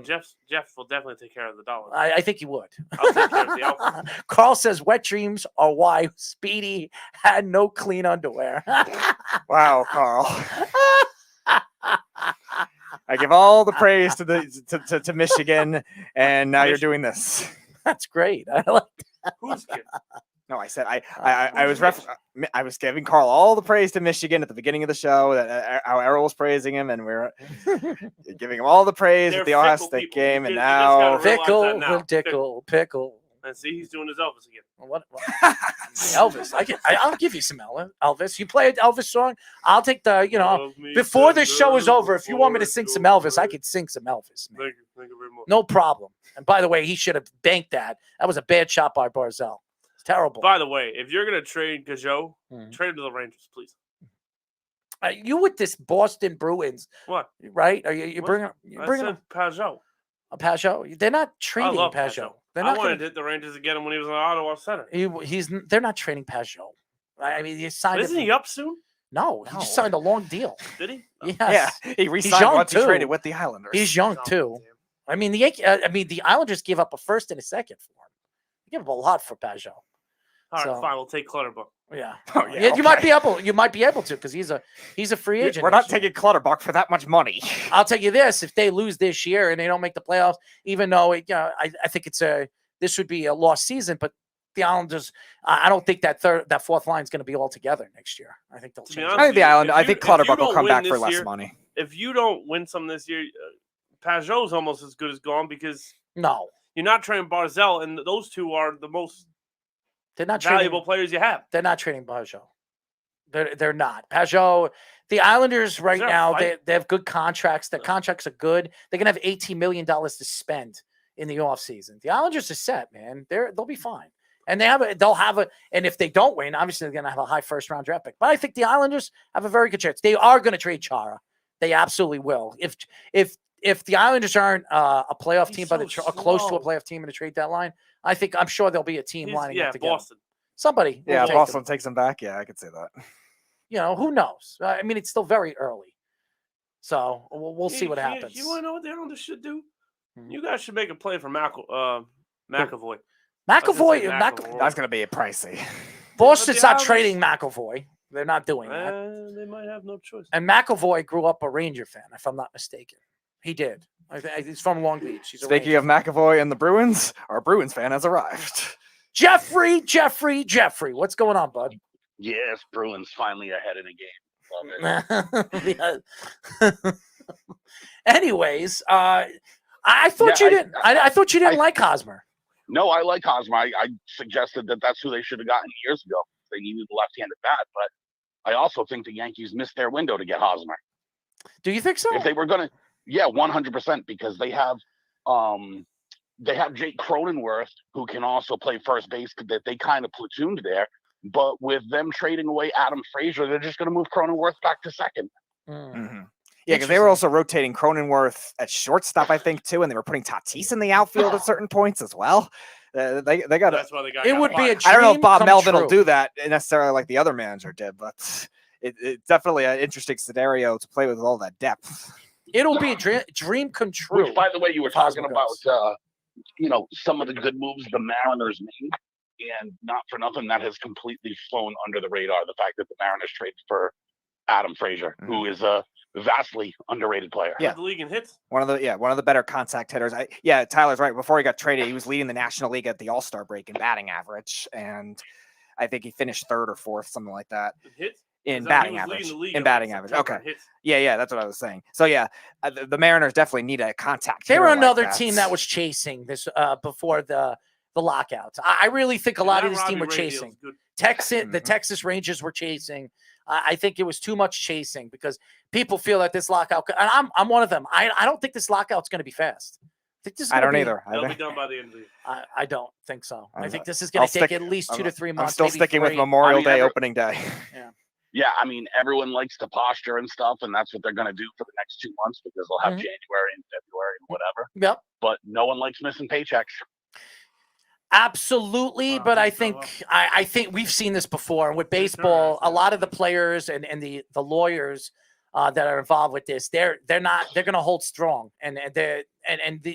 Jeff will definitely take care of the dollars. I think he would. I'll take care of the outfit. Carl says wet dreams are why Speedy had no clean underwear. Wow, Carl. I give all the praise to Michigan, and now you're doing this. That's great. I like that. Who's kid? No, I said I was giving Carl all the praise to Michigan at the beginning of the show. That how Errol was praising him, and we're giving him all the praise at the Ohio State game, and now pickle. And see, he's doing his Elvis again. What? Elvis. I'll give you some Elvis. You play an Elvis song, I'll take the. Before the show is over, if you want me to sing some Elvis, I could sing some Elvis. Man. Thank you very much. No problem. And by the way, he should have banked that. That was a bad shot by Barzell. Terrible. By the way, if you're going to trade Gajot, trade him to the Rangers, please. You with this Boston Bruins. What? Right? Are you bringing up Pajot. Pajot. They're not trading Pajot. I wanted to hit the Rangers again when he was on Ottawa Center. They're not trading Pajot. I mean, he signed. Isn't he up soon? No, he just signed a long deal. Did he? Yes. Yeah, he re-signed once he traded with the Islanders. He's young too. I mean, the Islanders gave up a first and a second for him. They gave up a lot for Pajot. All right, So- fine. We'll take Clutterbuck. Yeah. Oh, Yeah, you might be able. You might be able to because he's a free agent. We're not next year. taking Clutterbuck for that much money. I'll tell you this: if they lose this year and they don't make the playoffs, even though I think this would be a lost season, but the Islanders, I don't think that fourth line is going to be all together next year. I think they'll To be change. honest I think with the you, Island. if I you- think if you Clutterbuck will don't come win back for this less year- money. If you don't win some this year, Pajot's almost as good as gone because No, you're not trading Barzell, and those two are the most they're not valuable trading. players you have. They're not trading Pajot. They're not. Pajot, the Islanders right there a now, fight? they have good contracts. Their contracts are good. They're going to have $18 million to spend in the offseason. The Islanders are set, man. They'll be fine. And and if they don't win, obviously they're going to have a high first round draft pick. But I think the Islanders have a very good chance. They are going to trade Chara. They absolutely will. If the Islanders aren't a playoff team by close to a playoff team in the trade deadline, I'm sure there'll be a team lining up to get him. Boston. Somebody. will Yeah, take Boston him. takes him back. Yeah, I could say that. Who knows? I mean, it's still very early. So we'll see what happens. You want to know what the Islanders should do? Hmm. You guys should make a play for McAvoy. McAvoy. That's going to be pricey. Boston's the not Islanders- trading McAvoy. They're not doing that. They might have no choice. And McAvoy grew up a Ranger fan, if I'm not mistaken. He did. He's from Long Beach. He's a Speaking Ranger of McAvoy and the Bruins, our Bruins fan has arrived. Jeffrey, what's going on, bud? Yes, Bruins finally ahead in the game. Love it. Anyways, I thought you didn't. I thought you didn't like Hosmer. No, I like Hosmer. I suggested that's who they should have gotten years ago. They needed a left-handed bat, but I also think the Yankees missed their window to get Hosmer. Do you think so? If they were gonna, 100%, because they have Jake Cronenworth, who can also play first base, that they kind of platooned there. But with them trading away Adam Frazier, they're just going to move Cronenworth back to second. Mm-hmm. Yeah, because they were also rotating Cronenworth at shortstop, I think, too, and they were putting Tatis in the outfield at certain points as well. They got. That's why they got. It would be a I don't know if Bob dream come Melvin will true. do that necessarily like the other manager did, but it's definitely an interesting scenario to play with all that depth. It'll be a dream come true. Which, by the way, you were talking Hosmer about, goes. some of the good moves the Mariners made, and not for nothing, that has completely flown under the radar. The fact that the Mariners traded for Adam Frazier, who is a vastly underrated player. Yeah. The league in hits. One of the better contact hitters. Tyler's right. Before he got traded, he was leading the National League at the All-Star break in batting average, and I think he finished third or fourth, something like that. Hits? In Is that batting he was average. leading the league In in batting like average. September Okay. hits. Yeah, that's what I was saying. So the Mariners definitely need a contact. They were hitter like another that. team that was chasing this before the lockout. I really think a lot that of this team were Robbie Ray deal chasing. is good. The Texas Rangers were chasing. I think it was too much chasing because people feel that this lockout, and I'm one of them. I don't think this lockout's going to be fast. I don't either. They'll be done by the end of the year. I don't think so. I I'm think not- this is going I'll to take stick- at least 2 to 3 I'm months. still maybe sticking with 3. Memorial Day opening day. Yeah, I mean, everyone likes to posture and stuff, and that's what they're going to do for the next 2 months because they'll have Mhm. January and February and whatever. Yep. But no one likes missing paychecks. Absolutely, but I think I think we've seen this before. And with baseball, a lot of the players and the lawyers that are involved with this, they're going to hold strong, and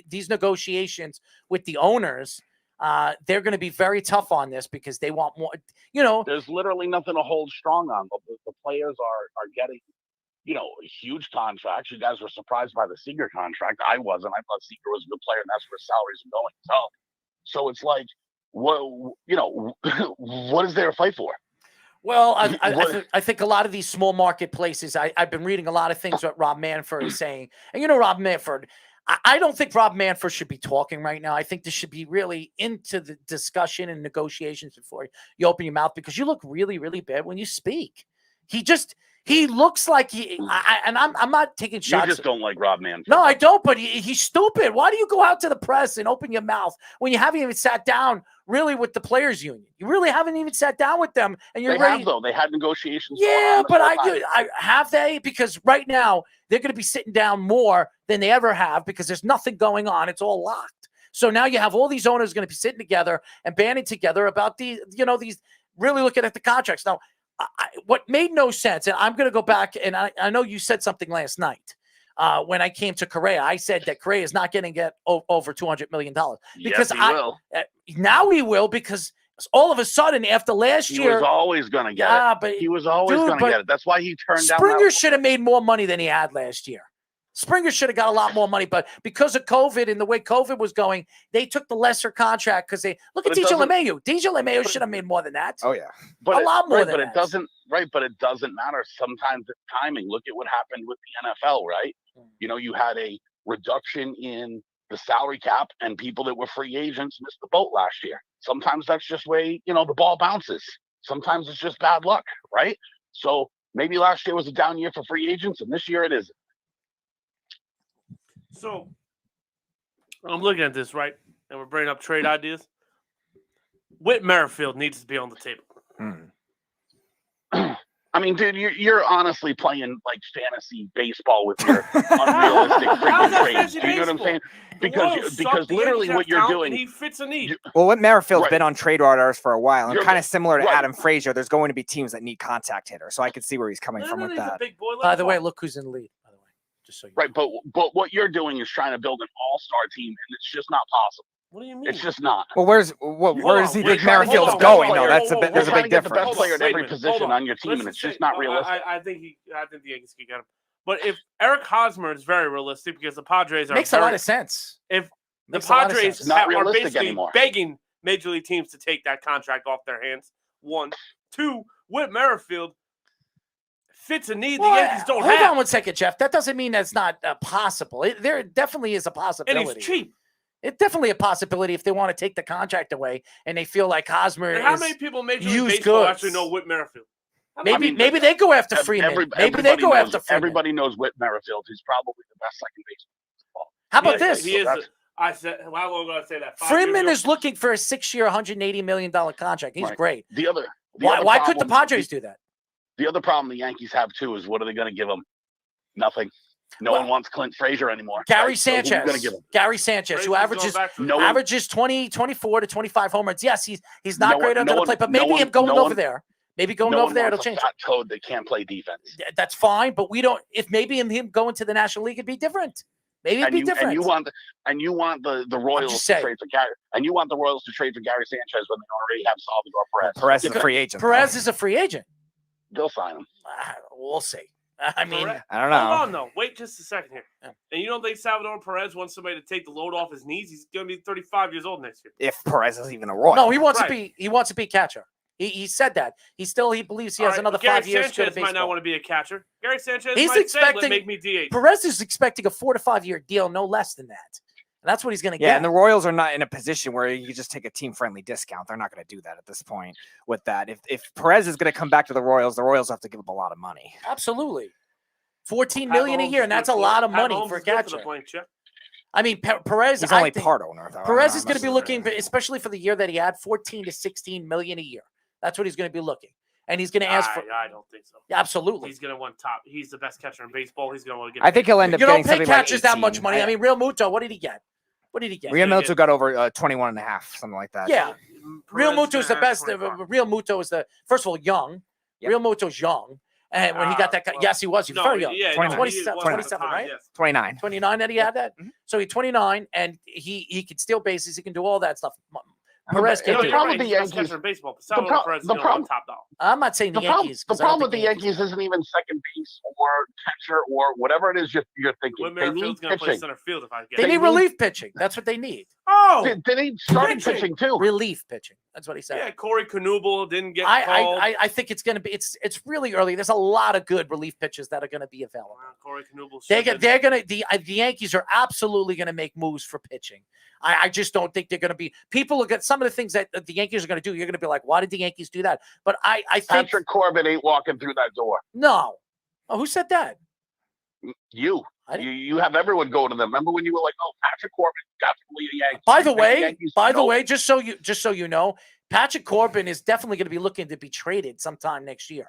these negotiations with the owners, they're going to be very tough on this because they want more. There's literally nothing to hold strong on. The players are getting, huge contracts. You guys were surprised by the Seager contract. I wasn't. I thought Seager was a good player, and that's where salaries are going. So it's like, what is there to fight for? Well, I think a lot of these small marketplaces, I've been reading a lot of things that Rob Manfred is saying. And Rob Manfred, I don't think Rob Manfred should be talking right now. I think this should be really into the discussion and negotiations before you open your mouth because you look really, really bad when you speak. He looks like I'm not taking shots. You just don't like Rob Manfred. No, I don't, but he's stupid. Why do you go out to the press and open your mouth when you haven't even sat down really with the players union? You really haven't even sat down with them, and you're They ready. have, though. They had negotiations. Yeah, but going on this whole time. I have they? Because right now they're going to be sitting down more than they ever have because there's nothing going on. It's all locked. So now you have all these owners going to be sitting together and banding together about these really looking at the contracts. Now, what made no sense, and I'm going to go back, and I know you said something last night when I came to Correa. I said that Correa is not going to get over $200 million because Yes, he will. Now he will because all of a sudden, after last He year, was always going to get Yeah, it. but- He was always dude, going to but get it. That's why he turned down. Springer should have made more money than he had last year. Springer should have got a lot more money, but because of COVID and the way COVID was going, they took the lesser contract because they look But at it DJ doesn't- LeMahieu. DJ LeMahieu should have made more than that. Oh yeah, a lot more right, than but that. it doesn't. Right, but it doesn't matter. Sometimes it's timing. Look at what happened with the NFL. Right, you know, you had a reduction in the salary cap, and people that were free agents missed the boat last year. Sometimes that's just way the ball bounces. Sometimes it's just bad luck. Right. So maybe last year was a down year for free agents, and this year it isn't. So I'm looking at this, right? And we're bringing up trade ideas. Whit Merrifield needs to be on the table. I mean, dude, you're honestly playing like fantasy baseball with your unrealistic freaking trades. Do you know what I'm saying? Because literally what you're doing, he fits a need. Well, Whit Merrifield's been on trade radars for a while, and You're kind of similar to right. Adam Frazier. There's going to be teams that need contact hitters, so I could see where he's coming from with that. By the way, look who's in the lead. By the way, just so you right? But what you're doing is trying to build an all-star team, and it's just not possible. What do you mean? It's just not. Well, where does he think Merrifield's hold going? on, though, that's a bit. There's a trying big to get the difference. best player at Wait a every minute, position hold on your team, and Let's it's just just not say- realistic. I think the Yankees could get him. But if Eric Hosmer is very realistic because the Padres are makes a lot of sense. If the Makes a lot of Padres sense. Not are realistic basically anymore. begging major league teams to take that contract off their hands. 1, 2, Whit Merrifield fits a need Well, the Yankees don't hold have. on one second, Jeff. That doesn't mean that's not possible. There definitely is a And possibility. he's cheap. It's definitely a possibility if they want to take the contract away and they feel like Hosmer And how is many people in Major League used Baseball goods. actually know Whit Merrifield? Maybe they go after Freeman. Maybe they go after Freeman. Everybody knows Whit Merrifield. He's probably the best second baseman. How about this? He is. I said, how long ago did I say that? 5 Freeman years is looking for a 6-year, $180 million contract. He's Right. great. The other Why couldn't the problem- Padres do that? The other problem the Yankees have too is what are they going to give him? Nothing. No one wants Clint Frazier anymore. Gary right? So who are you Sanchez. gonna give him? Gary Sanchez, who Frazier's averages 24 to 25 home runs. Yes, he's not No great one- under no the one- plate, but no maybe one- him going no over one- there. Maybe going no over one there, it'll wants a change. fat toad that can't play defense. That's fine, but we don't. If maybe him going to the National League, it'd be different. Maybe it'd be different. And you want the Royals to saying. trade for Gary, and you want the Royals to trade for Gary Sanchez when they already have Salvador Perez. Perez is a free agent. Perez is a free agent. They'll sign him. We'll see. I mean, I don't know. Hold on, though. Wait just a second here. And you don't think Salvador Perez wants somebody to take the load off his knees? He's going to be 35 years old next year. If Perez is even a Royal. no, he wants Right. to be. He wants to be catcher. He said that. He believes he has another Gary 5 years to go to Sanchez might not baseball. want to be a catcher. Gary Sanchez He's might say, expecting make me DH. Perez is expecting a 4 to 5 year deal, no less than that. And that's what he's going to Yeah, get. and the Royals are not in a position where you just take a team-friendly discount. They're not going to do that at this point with that. If Perez is going to come back to the Royals have to give up a lot of money. Absolutely. $14 million a year, and that's a lot of money for a catcher. I mean, Perez. He's only I think part owner, though. Perez is going to be looking, especially for the year that he had, 14 to 16 million a year. That's what he's going to be looking, and he's going to ask for. I don't think so. Yeah, absolutely. He's going to want top. He's the best catcher in baseball. He's going to want to get. I think he'll end up You getting don't pay something like catchers that 18. much money. I mean, Real Muto, what did he get? What did he get? Real Muto got over 21 and a half, something like that. Yeah, Real Perez Muto is the gonna best. have 25. Real Muto is the first of all young. Yep. Real Muto's young, and when he got that, yes, he was. He was very young. Yeah, 27, 27, right? Yes. 29. 29 that he had that. So he's 29, and he can steal bases. He can do all that stuff. Perez can The do problem it. with the Yankees. Baseball. The problem. I'm not saying the Yankees. The 'cause I don't problem with think the Yankees isn't even second base or catcher or whatever it is you're thinking. Whit They need Merrifield's going to play pitching. center field if I get They it. need relief pitching. That's what they need. Oh, They need starting pitching too. Relief pitching. That's what he said. Yeah, Corey Knuble didn't get called. I think it's going to be. It's really early. There's a lot of good relief pitches that are going to be available. Corey Knuble. They're going to the Yankees are absolutely going to make moves for pitching. I just don't think they're going to be. People look at some of the things that the Yankees are going to do. You're going to be like, why did the Yankees do that? But I think Patrick Corbin ain't walking through that door. no. Oh, who said that? You have everyone go to them. Remember when you were like, "Oh, Patrick Corbin definitely a Yankee." By the The way, Yankees, by just so you know, Patrick Corbin is definitely going to be looking to be traded sometime next year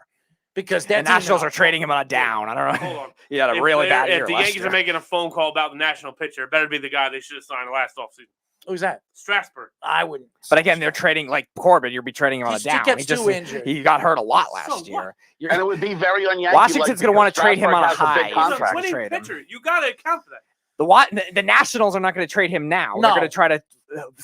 because The Nationals are trading him on a down. I don't know. Hold on. He had a really bad year If the last Yankees year. are making a phone call about the national pitcher, it better be the guy they should have signed last offseason. Who's that? Strasburg. I wouldn't. But again, they're trading like Corbin. You'll be trading him on a He down. gets He just too injured. he got hurt a lot So last what? year. And it would be very un-Yankee. Washington's going to want to trade him on a high. He's Try a to winning trade him. pitcher. You got to account for that. The Nationals are not going to trade him now. No. They're going to try to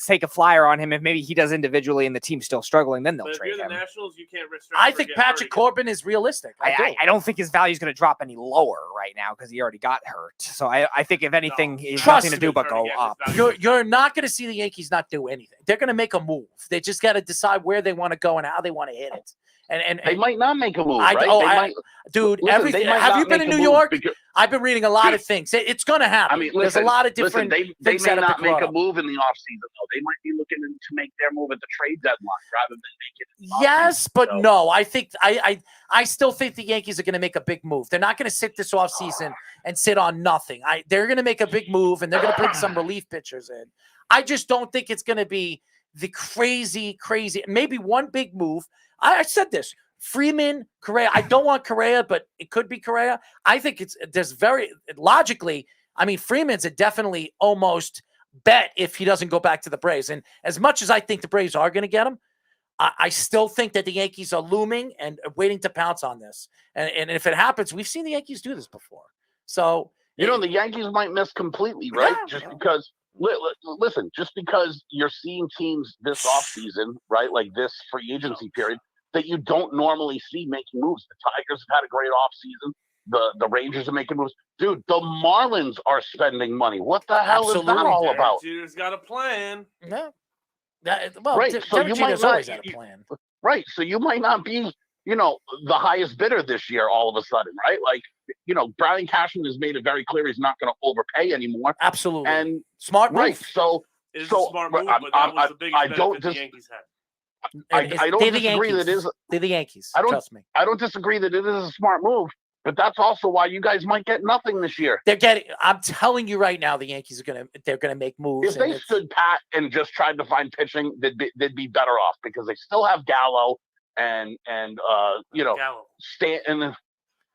take a flyer on him if maybe he does individually and the team's still struggling. Then they'll But if trade you're the him. Nationals, you can't risk. I think Patrick Corbin is realistic. I don't think his value is going to drop any lower right now because he already got hurt. So I think if anything, he's nothing to do but go up. You're not going to see the Yankees not do anything. They're going to make a move. They just got to decide where they want to go and how they want to hit it. And they might not make a move, right? Dude, listen, everything. Have you been in New York? I've been reading a lot of things. It's going to happen. I mean, there's a lot of different. They may not make a move in the offseason, though. They might be looking to make their move at the trade deadline rather than make it. In the yes, but no. I think I still think the Yankees are going to make a big move. They're not going to sit this offseason and sit on nothing. They're going to make a big move and they're going to bring some relief pitchers in. I just don't think it's going to be the crazy. Maybe one big move. I said this. Freeman, Correa. I don't want Correa, but it could be Correa. I think there's very logically. I mean, Freeman's a definitely almost bet if he doesn't go back to the Braves. And as much as I think the Braves are going to get him, I still think that the Yankees are looming and waiting to pounce on this. And if it happens, we've seen the Yankees do this before. So the Yankees might miss completely, right? Because listen, just because you're seeing teams this offseason, right, like this free agency period, that you don't normally see making moves. The Tigers have had a great offseason. The Rangers are making moves. Dude, the Marlins are spending money. What the hell is that all about? Jeter's got a plan. No. Right. So you might not had a plan. Right. So you might not be, the highest bidder this year all of a sudden, right? Like, Brian Cashman has made it very clear he's not going to overpay anymore. Absolutely. And smart move. Right. So it is a smart move, but that was the biggest benefit the Yankees had. I don't disagree that it is. They're the Yankees. Trust me. I don't disagree that it is a smart move, but that's also why you guys might get nothing this year. I'm telling you right now, the Yankees they're gonna make moves. If they stood pat and just tried to find pitching, they'd be better off because they still have Gallo and Stanton.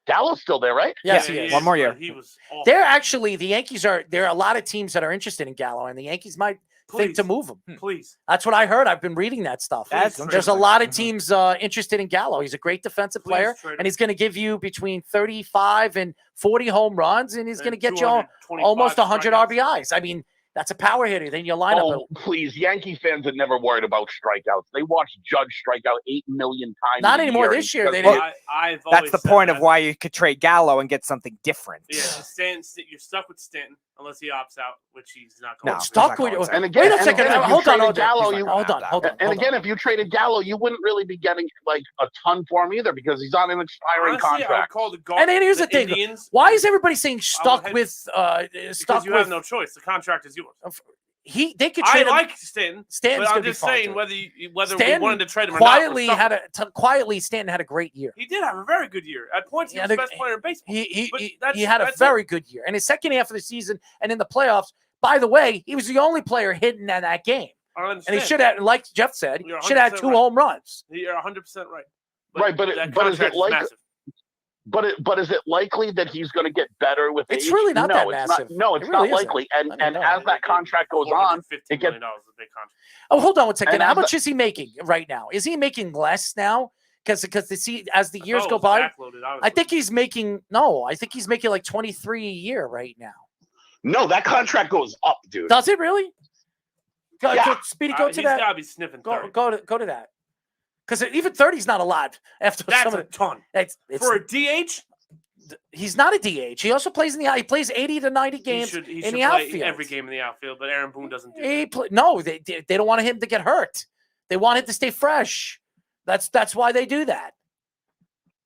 Gallo's still there, right? Yes, he is. One more year. He was awful. They're actually the Yankees are. There are a lot of teams that are interested in Gallo, and the Yankees might think to move him. Please. That's what I heard. I've been reading that stuff. There's a lot of teams interested in Gallo. He's a great defensive player, and he's going to give you between 35 and 40 home runs, and he's going to get you almost 100 RBIs. I mean, that's a power hitter. Then you line up. Please, Yankee fans are never worried about strikeouts. They watch Judge strike out 8 million times. Not anymore this year. That's the point of why you could trade Gallo and get something different. Yeah, you're stuck with Stanton unless he opts out, which he's not going to. Stuck with you. And again, wait a second. Hold on. Hold on. And again, if you traded Gallo, you wouldn't really be getting like a ton for him either because he's on an expiring contract. And then here's the thing: why is everybody saying stuck with? Because you have no choice. The contract is yours. They could trade him. I like Stanton. Stanton's but I'm gonna just be fine, saying too. whether Stanton we wanted to trade him or quietly not. Quietly, Stanton had a great year. He did have a very good year. At points, he was the best player in baseball. He had a very good year. And his second half of the season and in the playoffs, by the way, he was the only player hitting in that game. And he should have, like Jeff said, should have had 2 home runs. You're 100% right. But is it like? But is it likely that he's going to get better with age? It's really not that massive. It's really not likely. And as that contract goes on, it gets. Oh, hold on one second. How much is he making right now? Is he making less now? Because as the years go by, I think he's making like 23 a year right now. No, that contract goes up, dude. Does it really? Speedy, go to he's that. Gotta be sniffing 30. Go to that. Because even 30 is not a lot. After that's a ton. It's for a DH. He's not a DH. He also plays in the. He plays 80 to 90 games in the outfield. Every game in the outfield, but Aaron Boone doesn't do that. No, they don't want him to get hurt. They want him to stay fresh. That's why they do that.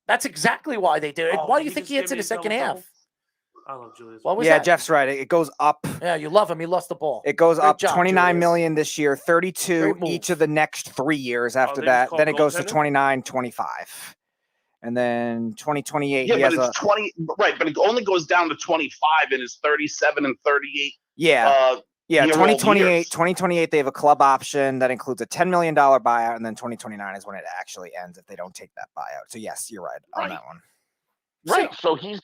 That's exactly why they do it. Why do you think he hits in the second half? I love Julius. What was that? Jeff's right. It goes up. Yeah, you love him. He lost the ball. It goes Great up job, 29 Julius. million this year, 32 each of the next 3 years after that. Then it goes to 29, 25. And then 2028. Yeah, but it's 20. Right, but it only goes down to 25 in his 37 and 38. Yeah. 2028. 2028, they have a club option that includes a $10 million buyout. And then 2029 is when it actually ends if they don't take that buyout. So, yes, you're right on that one. Right, so his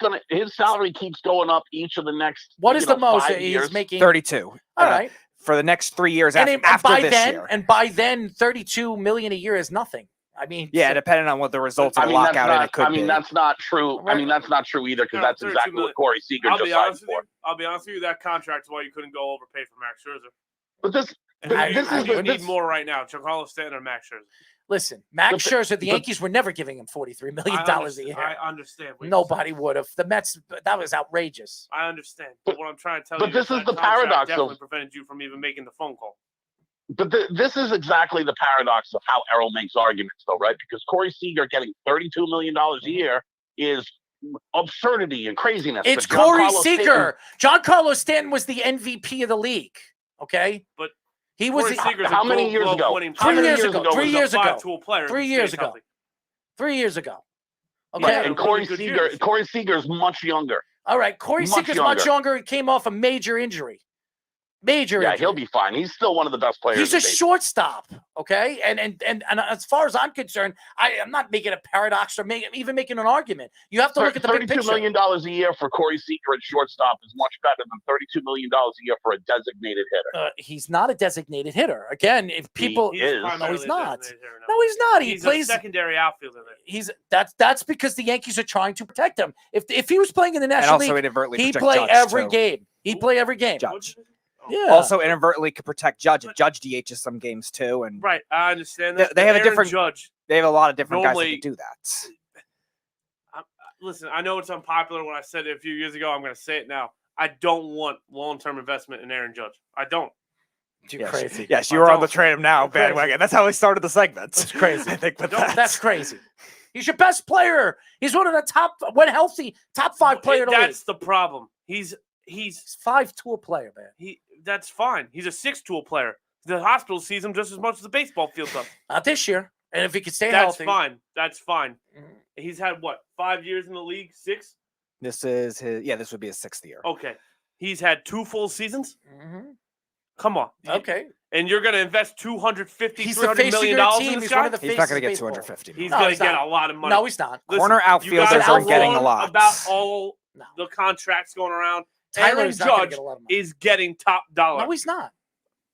salary keeps going up each of the next. What is the most 5 years? he's making? 32. All right. For the next 3 years after this year. And by then, 32 million a year is nothing. I mean, depending on what the results of the lockout and it could be. That's not true. I mean, that's not true either because that's exactly what Corey Seager just signed for. I'll be honest with you. That contract is why you couldn't go overpay for Max Scherzer. But You need more right now. Giancarlo Stanton or Max Scherzer. Listen, Max Scherzer, the Yankees were never giving him $43 million a year. I understand. Nobody would have. The Mets, that was outrageous. I understand. But what I'm trying to tell but you this is that the contract paradox definitely of- prevented you from even making the phone call. But this is exactly the paradox of how Errol makes arguments, though, right? Because Corey Seager getting $32 million a year is absurdity and craziness. It's But Corey Giancarlo Seager. Giancarlo Stanton was the MVP of the league. Okay? But he was Corey Seager's how a many Gold years Glove ago? winning How many player. years ago was 3 he? years ago. Five-tool player. 3 who years stays ago. healthy. 3 years ago. Okay. Yeah, and Corey Really good Seager. years. Corey Seager's much younger. All right. Corey Much Seager's much younger. He came off a major injury. Major Yeah, injury. he'll be fine. He's still one of the best players. He's in a baseball. shortstop, okay? And as far as I'm concerned, I'm not making a paradox or even making an argument. You have to look at the big $32 picture. million a year for Corey Seager at shortstop is much better than $32 million a year for a designated hitter. He's not a designated hitter. Again, if people, He is. no, Primarily he's a not. designated hitter now. No, he's not. He He's plays. a secondary outfielder there. That's because the Yankees are trying to protect him. If he was playing in the National also League, inadvertently he'd protect play Judge, every too. game. He'd play every game. Judge. Yeah. Also inadvertently could protect Judge. Judge DHs some games too, and Right, I understand that. They have a Aaron different Judge. They have a lot of different guys Normally- that can do that. Listen, I know it's unpopular when I said it a few years ago. I'm going to say it now. I don't want long-term investment in Aaron Judge. I don't. You're crazy. Yes, you were on the don't. trade him now Crazy. bandwagon. That's how we started the segment. That's crazy. I think with Don't- that. That's crazy. He's your best player. He's one of the top, when healthy, top 5 player in the league. That's the problem. He's 5-tool player, man. That's fine. He's a 6-tool player. The hospital sees him just as much as the baseball field does. Not this year. And if he can stay That's healthy. fine. That's fine. He's had what, 5 years in the league? 6? This is his. Yeah, this would be his 6th year. Okay. He's had 2 full seasons. Mhm. Come on. Okay. And you're going to invest $250, He's the $300 face of million your in team. this He's guy? one of the He's not going to get baseball. 250. He's No, going to he's get not. a lot of money. No, he's not. Corner you outfielders guys aren't getting a wrong lot. about all the contracts going around. Aaron Tyler's not gonna Judge get a lot of money. is getting top dollar. No, he's not.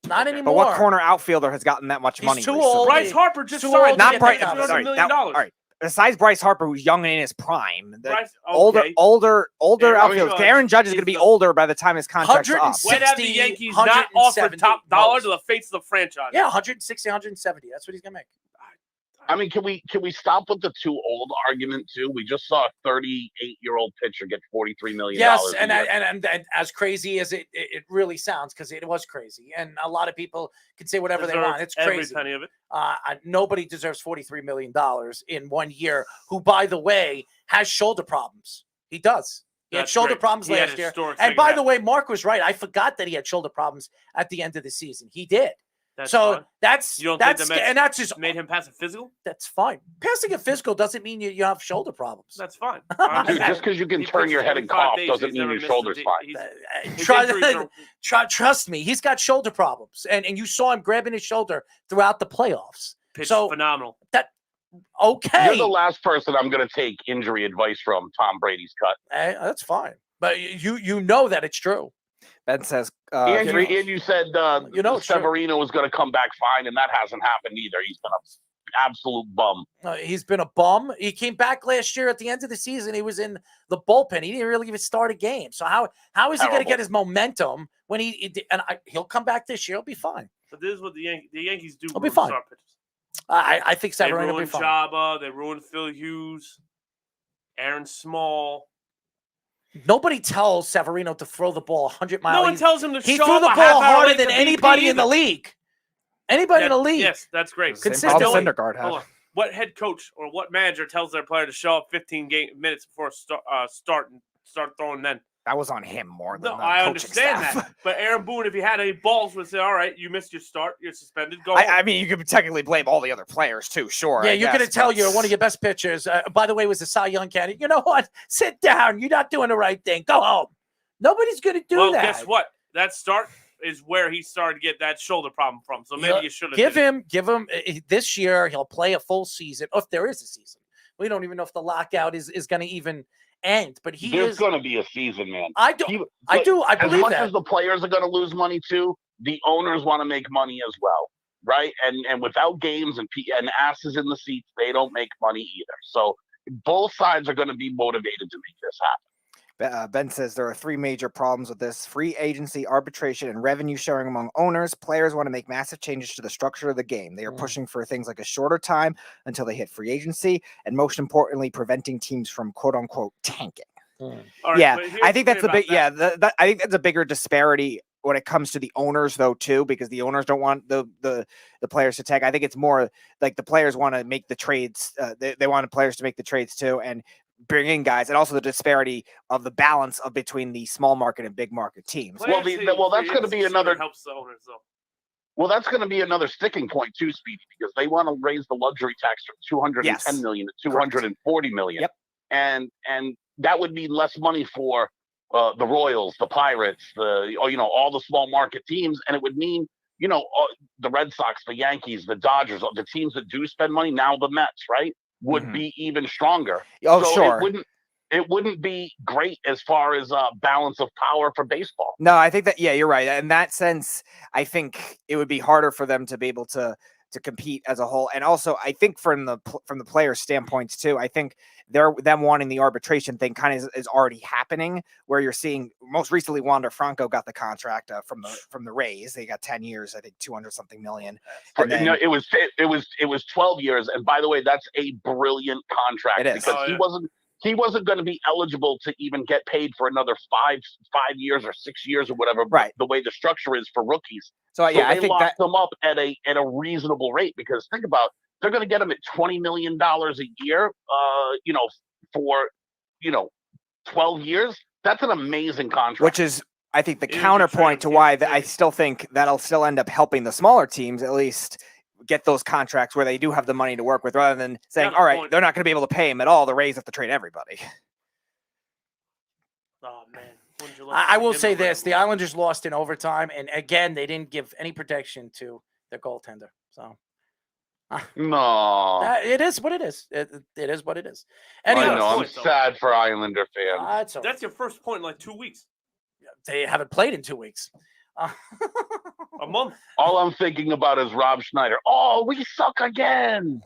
Not anymore. But what corner outfielder has gotten that much He's money? too recently? old. Bryce Harper just Too signed. old Not to Bryce. get that $300 Sorry, million. all right. Besides Bryce Harper, who's young and in his prime, the Bryce, older okay. older Aaron outfielders. Judge Aaron Judge is is going to be the- older by the time his contract's up. 160. When have the Yankees not offered 170 top dollar most. to the face of the franchise? Yeah, 160, 170. That's what he's going to make. I mean, can we stop with the too old argument too? We just saw a 38-year-old pitcher get $43 million. Yes, a and year. and as crazy as it really sounds, because it was crazy, and a lot of people can say whatever they want. It's every crazy. penny of it. Nobody deserves $43 million in 1 year. Who, by the way, has shoulder problems. He does. He had That's shoulder great. problems He had last year. historic And by second the half. way, Mark was right. I forgot that he had shoulder problems at the end of the season. He did. That's So fine. that's You don't think that's the Mets and that's just made him pass a physical? that's fine. Passing a physical doesn't mean you have shoulder problems. That's fine. Dude, just because you can He turn your pitches head and 25 cough days, doesn't he's mean never your missed shoulder's a- fine. His injuries are- Trust me, he's got shoulder problems, and you saw him grabbing his shoulder throughout the playoffs. pitched So phenomenal. okay, You're the last person I'm going to take injury advice from. Tom Brady's cut. That's fine, but you know that it's true. Ben says, And you said You know it's true. Severino was going to come back fine, and that hasn't happened either. He's been an absolute bum. He's been a bum. He came back last year at the end of the season. He was in the bullpen. He didn't really even start a game. So how is he going to Terrible. get his momentum when he'll come back this year? He'll be fine. But this is what the Yankees do. He'll be ruin fine. star pitchers. I think They Severino will be ruined fine. Jabba. They ruined Phil Hughes. Aaron Small. Nobody tells Severino to throw the ball 100 miles. No one tells him to He show threw up the a ball half hour harder late than to BP anybody in the either. league. Anybody in the league. Yes, that's great. Same Consistently. problem Syndergaard had. Hold on. What head coach or what manager tells their player to show up 15 minutes before start and start throwing then? That was on him more than No, the I coaching understand staff. that. But Aaron Boone, if he had any balls, would say, all right, you missed your start. You're suspended. Go I home. mean, you could technically blame all the other players too. Sure. Yeah, I you're going to guess, tell but- you're one of your best pitchers. By the way, was the Cy Young candidate. You know what? Sit down. You're not doing the right thing. Go home. Nobody's going to do well, that. guess what? That start is where he started to get that shoulder problem from. So maybe you should have give him this year. He'll play a full season, if there is a season. We don't even know if the lockout is going to even end. But There's going to be a season, man. I do. I believe as much that. as the players are going to lose money too, the owners want to make money as well, right? And without games and asses in the seats, they don't make money either. So both sides are going to be motivated to make this happen. Ben says there are 3 major problems with this: free agency, arbitration, and revenue sharing among owners. Players want to make massive changes to the structure of the game. They are pushing for things like a shorter time until they hit free agency, and most importantly, preventing teams from quote unquote tanking. Yeah, I think that's the big. Yeah, I think that's a bigger disparity when it comes to the owners, though, too, because the owners don't want the players to tank. I think it's more like the players want to make the trades. They want the players to make the trades too, and bring in guys, and also the disparity of the balance of between the small market and big market teams. Well, that's going to be another. Helps the owners, though. Well, that's going to be another sticking point too, Speedy, because they want to raise the luxury tax from 210 million to 240 million. Yep. And that would mean less money for the Royals, the Pirates, all the small market teams, and it would mean the Red Sox, the Yankees, the Dodgers, the teams that do spend money now, the Mets, right, would be even stronger. Oh, so sure. It wouldn't be great as far as balance of power for baseball. No, I think that, yeah, you're right. In that sense, I think it would be harder for them to be able to compete as a whole. And also, I think from the players' standpoints too, I think them wanting the arbitration thing kind of is already happening, where you're seeing most recently Wander Franco got the contract from the Rays. They got 10 years, I think 200 something million. And then, it was 12 years. And by the way, that's a brilliant contract because he wasn't going to be eligible to even get paid for another 5 years or 6 years or whatever. Right. The way the structure is for rookies. So I think locked them up at a reasonable rate, because think about, they're going to get him at $20 million a year, for 12 years. That's an amazing contract. which is, I think, the counterpoint to why I still think that'll still end up helping the smaller teams at least get those contracts where they do have the money to work with, rather than saying, all right, they're not going to be able to pay him at all. The Rays have to trade everybody. Oh, man. I will say this: the Islanders lost in overtime, and again, they didn't give any protection to their goaltender. So, no, it is what it is. It is what it is. Anyway, I know. I'm sad for Islander fans. That's your first point in like 2 weeks. They haven't played in 2 weeks. A month. All I'm thinking about is Rob Schneider. Oh, we suck again.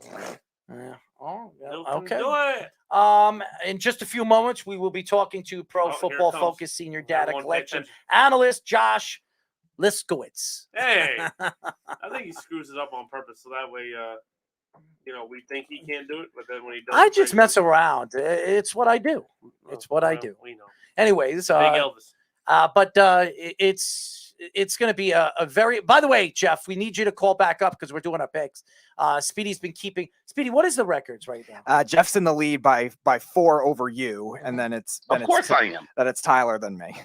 Yeah. Oh, okay. In just a few moments, we will be talking to Pro Football Focus Senior Data Collection Analyst Josh Liskiewitz. Hey, I think he screws it up on purpose, so that way, we think he can't do it, but then when he does, I just mess around. It's what I do. It's what I do. We know. Anyways, Big Elvis. But it's going to be a very. By the way, Jeff, we need you to call back up because we're doing our picks. Speedy's been keeping. Speedy, what is the records right now? Jeff's in the lead by 4 over you, and then it's. Of course I am. That it's Tyler than me.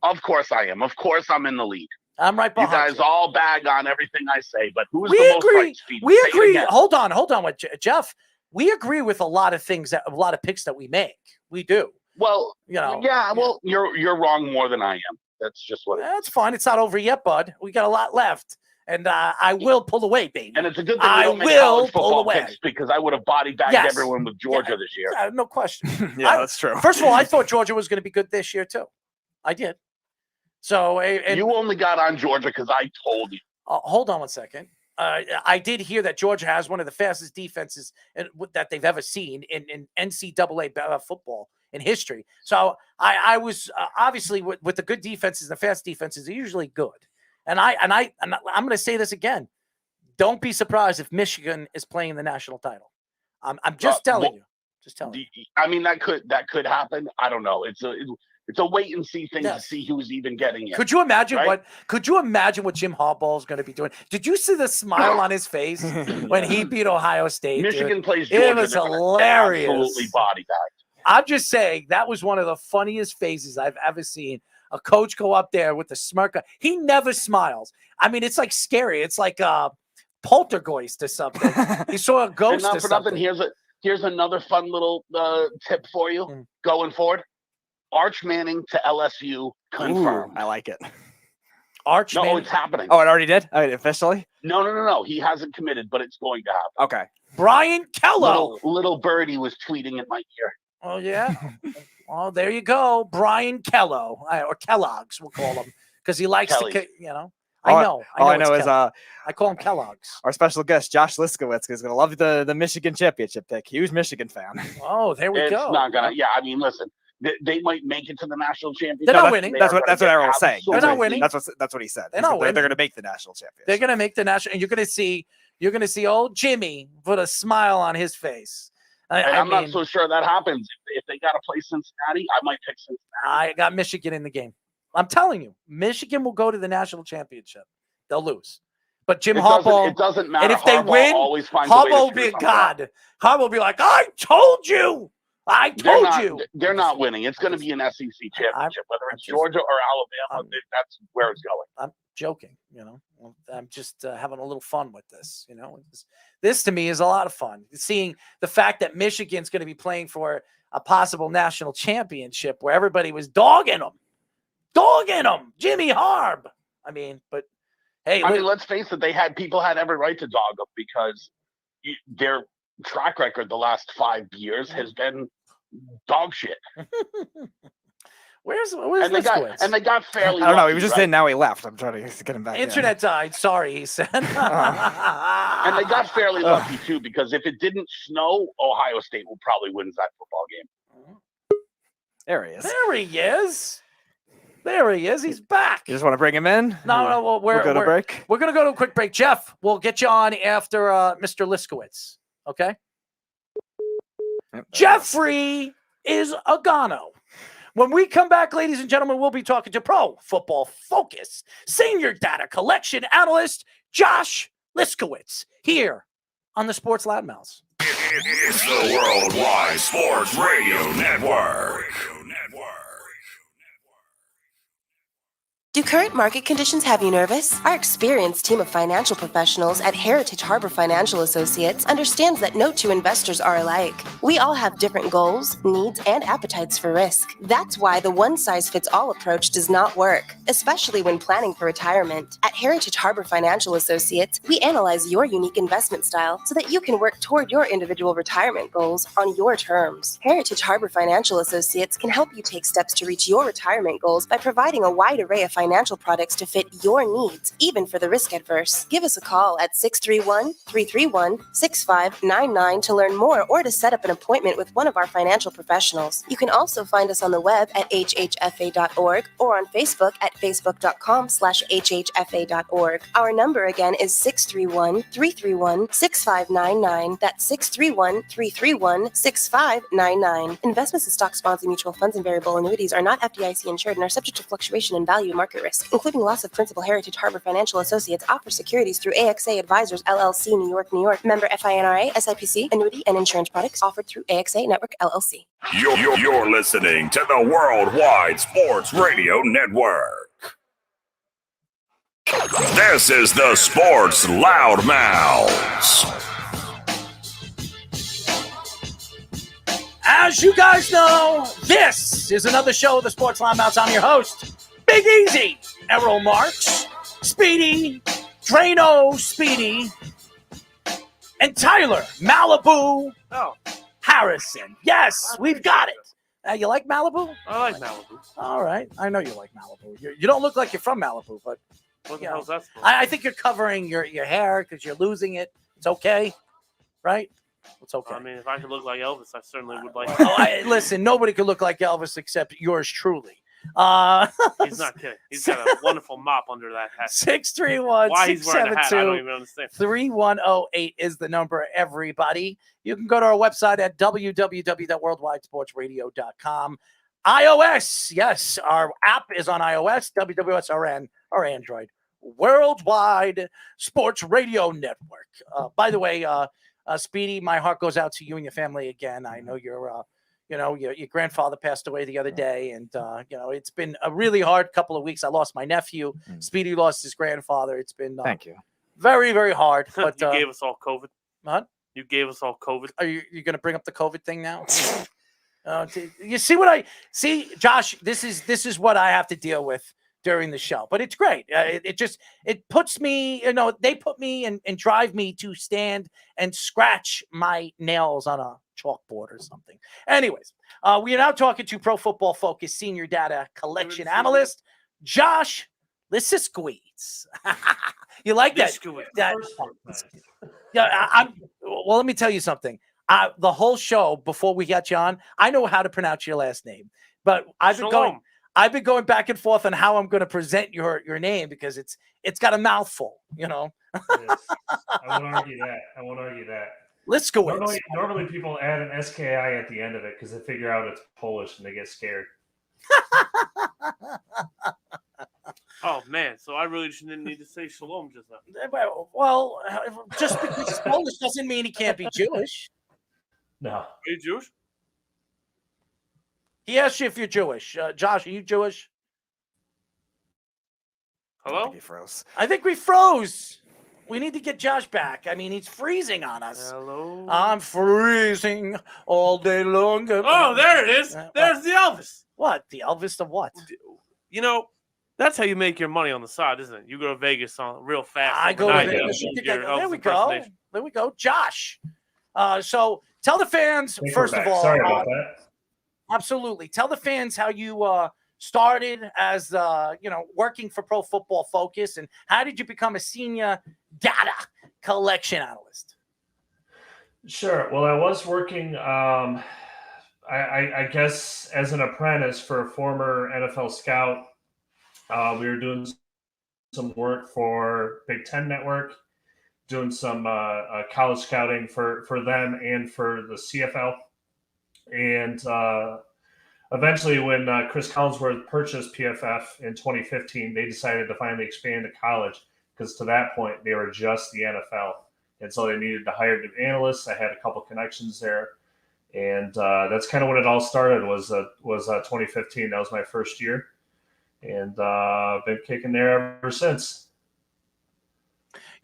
Of course I am. Of course I'm in the lead. I'm right behind you. Guys all bag on everything I say, but who's we the agree. most right, Speedy? We agree. Hold on with Jeff. We agree with a lot of things, a lot of picks that we make. We do. Well, well, you're wrong more than I am. That's just what it is. That's fine. It's not over yet, bud. We got a lot left. And I will pull away, baby. And it's a good thing we don't make college football picks, because I would have body bagged everyone with Georgia this year. No question. That's true. First of all, I thought Georgia was going to be good this year, too. I did. So you only got on Georgia because I told you. Hold on one second. I did hear that Georgia has one of the fastest defenses that they've ever seen in NCAA football in history. So I was obviously with the good defenses and the fast defenses are usually good. And I'm going to say this again. Don't be surprised if Michigan is playing the national title. I'm just telling you. Just telling you. I mean, that could happen. I don't know. It's a wait and see thing to see who's even getting it. Could you imagine what Jim Harbaugh is going to be doing? Did you see the smile on his face when he beat Ohio State? Michigan plays Georgia. It was hilarious. Absolutely body bagged. I'm just saying that was one of the funniest faces I've ever seen. A coach go up there with a smirk. He never smiles. I mean, it's like scary. It's like a poltergeist or something. He saw a ghost or something. Here's another fun little tip for you going forward. Arch Manning to LSU confirmed. Ooh, I like it. Arch Manning? No, it's happening. Oh, it already did? Officially? No. He hasn't committed, but it's going to happen. Okay. Brian Kello. Little birdie was tweeting in my ear. Oh, yeah? Oh, there you go. Brian Kello. Or Kellogg's, we'll call him. Because he likes to, I know is I call him Kellogg's. Our special guest, Josh Liskiewitz, is going to love the Michigan championship pick. Huge Michigan fan. Oh, there we go. It's not going to. Yeah, I mean, listen. They might make it to the national championship. They're not winning. That's what Errol was saying. They're not winning. That's what he said. They're not winning. They're going to make the national championship. They're going to make the national, and you're going to see old Jimmy put a smile on his face. I'm not so sure that happens. If they got to play Cincinnati, I might pick Cincinnati. I got Michigan in the game. I'm telling you, Michigan will go to the national championship. They'll lose. But Jim Harbaugh, it doesn't matter. And if they win, Harbaugh will be a god. Harbaugh will be like, I told you. I told you. They're not winning. It's going to be an SEC championship, whether it's Georgia or Alabama. That's where it's going. I'm joking. I'm just having a little fun with this. This to me is a lot of fun. Seeing the fact that Michigan's going to be playing for a possible national championship where everybody was dogging them. Jimmy Harb. But hey, let's face it. People had every right to dog them because their track record the last 5 years has been dog shit. Where's Liskiewitz? And they got fairly. I don't know. He was just in. Now he left. I'm trying to get him back. Internet died. Sorry, he said. And they got fairly lucky too, because if it didn't snow, Ohio State will probably wins that football game. There he is. There he is. He's back. You just want to bring him in? No. Well, we're going to break. We're going to go to a quick break. Jeff, we'll get you on after Mr. Liskiewitz. Okay. Yep, Jeffrey is Agano. When we come back, ladies and gentlemen, we'll be talking to Pro Football Focus Senior Data Collection Analyst Josh Liskiewitz here on the Sports Loudmouths. It's the Worldwide Sports Radio Network. Do current market conditions have you nervous? Our experienced team of financial professionals at Heritage Harbor Financial Associates understands that no two investors are alike. We all have different goals, needs, and appetites for risk. That's why the one-size-fits-all approach does not work, especially when planning for retirement. At Heritage Harbor Financial Associates, we analyze your unique investment style so that you can work toward your individual retirement goals on your terms. Heritage Harbor Financial Associates can help you take steps to reach your retirement goals by providing a wide array of financial products to fit your needs, even for the risk adverse. Give us a call at 631-331-6599 to learn more or to set up an appointment with one of our financial professionals. You can also find us on the web at hhfa.org or on Facebook at facebook.com/hhfa.org. Our number again is 631-331-6599. That's 631-331-6599. Investments in stock, bonds, and mutual funds and variable annuities are not FDIC insured and are subject to fluctuation in value and market risk, including loss of principal. Heritage Harbor Financial Associates offers securities through AXA Advisors LLC, New York, New York. Member FINRA, SIPC. Annuity and insurance products offered through AXA Network LLC. You're listening to the Worldwide Sports Radio Network. This is the Sports Loudmouths. As you guys know, this is another show of the Sports Loudmouths. I'm your host, Big Easy, Errol Marks, Speedy, Drano Speedy, and Tyler Malibu Harrison. Yes, we've got it. You like Malibu? I like Malibu. All right. I know you like Malibu. You don't look like you're from Malibu, but What the hell's that? I think you're covering your hair because you're losing it. It's okay, right? It's okay. I mean, if I could look like Elvis, I certainly would like. Listen, nobody could look like Elvis except yours truly. He's not kidding. He's got a wonderful mop under that hat. 631-672-3108 is the number, everybody. You can go to our website at www.worldwidesportsradio.com. iOS, yes, our app is on iOS, WWSRN, or Android. Worldwide Sports Radio Network. By the way, Speedy, my heart goes out to you and your family again. I know your grandfather passed away the other day, and it's been a really hard couple of weeks. I lost my nephew. Speedy lost his grandfather. It's been thank you, very, very hard. But you gave us all COVID. What? You gave us all COVID. Are you going to bring up the COVID thing now? You see what I see, Josh? This is what I have to deal with during the show, but it's great. It puts me, they put me and drive me to stand and scratch my nails on a chalkboard or something. Anyways, we are now talking to Pro Football Focus Senior Data Collection Analyst Josh Liskiewitz. You like that? Well, let me tell you something. The whole show before we got you on, I know how to pronounce your last name. But I've Shalom. been going back and forth on how I'm going to present your name because it's got a mouthful, you know. Yes. I won't argue that. Liskiewitz. Normally people add an SKI at the end of it because they figure out it's Polish and they get scared. Oh man, so I really didn't need to say shalom just now. Well, just because he's Polish doesn't mean he can't be Jewish. No. Are you Jewish? He asked you if you're Jewish. Josh, are you Jewish? Hello? I think we froze. We need to get Josh back. I mean, he's freezing on us. Hello? I'm freezing all day long. Oh, there it is. There's the Elvis. What? The Elvis of what? You know, that's how you make your money on the side, isn't it? You go to Vegas on real fast. I go to overnight, Vegas. you get your There Elvis we go. impersonation. There we go. Josh. So tell the fans, Think first we're of back. all. Sorry about that. Absolutely. Tell the fans how you started as, working for Pro Football Focus, and how did you become a senior data collection analyst? Sure. Well, I was working, I guess, as an apprentice for a former NFL scout. We were doing some work for Big Ten Network, doing some college scouting for them and for the CFL. And eventually, when Chris Collinsworth purchased PFF in 2015, they decided to finally expand to college because to that point, they were just the NFL. And so they needed to hire new analysts. I had a couple connections there. And that's kind of when it all started was 2015. That was my first year. And been kicking there ever since.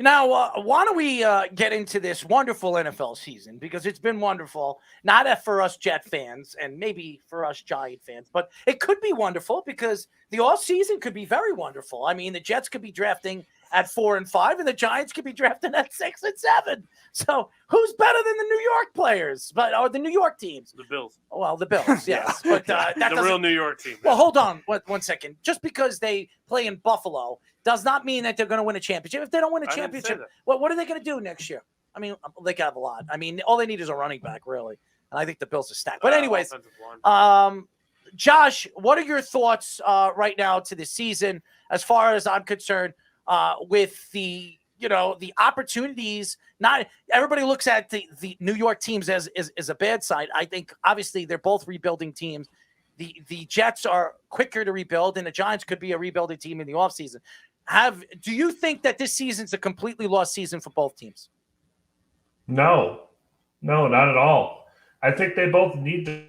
Now, why don't we get into this wonderful NFL season? Because it's been wonderful, not for us Jet fans and maybe for us Giant fans, but it could be wonderful because the off season could be very wonderful. I mean, the Jets could be drafting at 4 and 5, and the Giants could be drafting at 6 and 7. So, who's better than the New York players? Or the New York teams? The Bills. Well, the Bills, yes, but that the real New York team. Well, hold on, one second. Just because they play in Buffalo does not mean that they're going to win a championship. If they don't win a I didn't say championship, that. what are they going to do next year? I mean, they can have a lot. I mean, all they need is a running back, really. And I think the Bills are stacked. But anyways, Josh, what are your thoughts right now to the season as far as I'm concerned with the opportunities? Not everybody looks at the New York teams as a bad side. I think obviously they're both rebuilding teams. The Jets are quicker to rebuild, and the Giants could be a rebuilding team in the offseason. Do you think that this season's a completely lost season for both teams? No, not at all. I think they both need to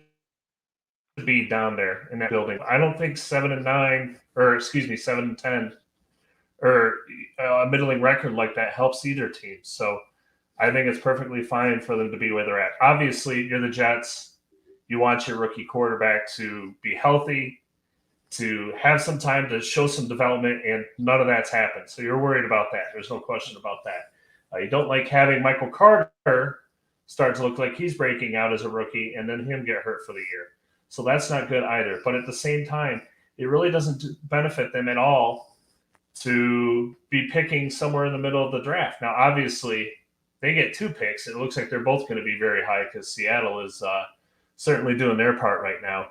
be down there in that building. I don't think 7 and 10, or a middling record like that helps either team. So I think it's perfectly fine for them to be where they're at. Obviously, you're the Jets. You want your rookie quarterback to be healthy, to have some time to show some development, and none of that's happened. So you're worried about that. There's no question about that. You don't like having Michael Carter start to look like he's breaking out as a rookie and then him get hurt for the year. So that's not good either. But at the same time, it really doesn't benefit them at all to be picking somewhere in the middle of the draft. Now, obviously, they get 2 picks. It looks like they're both going to be very high because Seattle is certainly doing their part right now.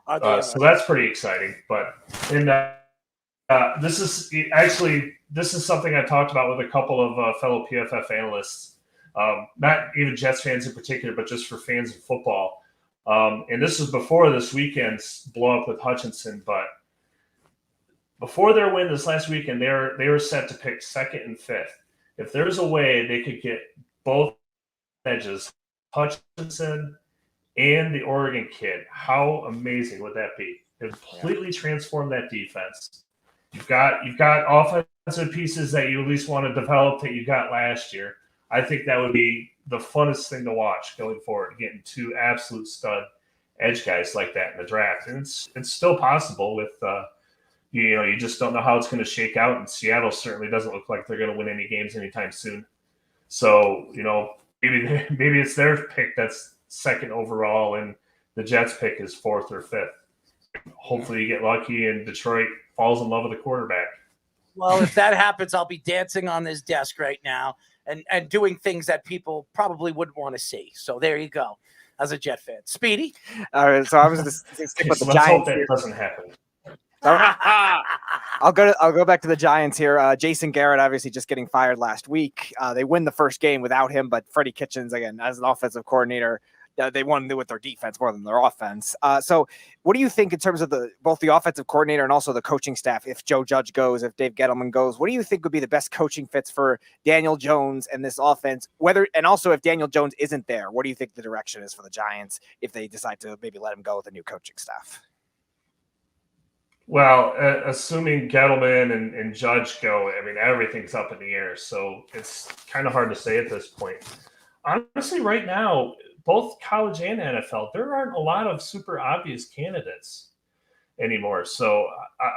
So that's pretty exciting. But this is something I talked about with a couple of fellow PFF analysts, not even Jets fans in particular, but just for fans of football. And this was before this weekend's blow up with Hutchinson. But before their win this last weekend, they were set to pick 2nd and 5th. If there's a way they could get both edges, Hutchinson and the Oregon kid, how amazing would that be? It would completely transform that defense. You've got offensive pieces that you at least want to develop that you got last year. I think that would be the funnest thing to watch going forward, getting 2 absolute stud edge guys like that in the draft. And it's still possible with you just don't know how it's going to shake out, and Seattle certainly doesn't look like they're going to win any games anytime soon. So, maybe it's their pick that's 2nd overall, and the Jets pick is 4th or 5th. Hopefully you get lucky and Detroit falls in love with the quarterback. Well, if that happens, I'll be dancing on this desk right now and doing things that people probably wouldn't want to see. So there you go. as a Jet fan. Speedy? All right, so I was just stick with the Let's hope Giants that here. doesn't happen. I'll go back to the Giants here. Jason Garrett obviously just getting fired last week. They win the first game without him, but Freddie Kitchens, again, as an offensive coordinator, they want to do with their defense more than their offense. So what do you think in terms of both the offensive coordinator and also the coaching staff? If Joe Judge goes, if Dave Gettleman goes, what do you think would be the best coaching fits for Daniel Jones and this offense? And also if Daniel Jones isn't there, what do you think the direction is for the Giants if they decide to maybe let him go with a new coaching staff? Well, assuming Gettleman and Judge go, I mean, everything's up in the air. So it's kind of hard to say at this point. Honestly, right now, both college and NFL, there aren't a lot of super obvious candidates anymore. So,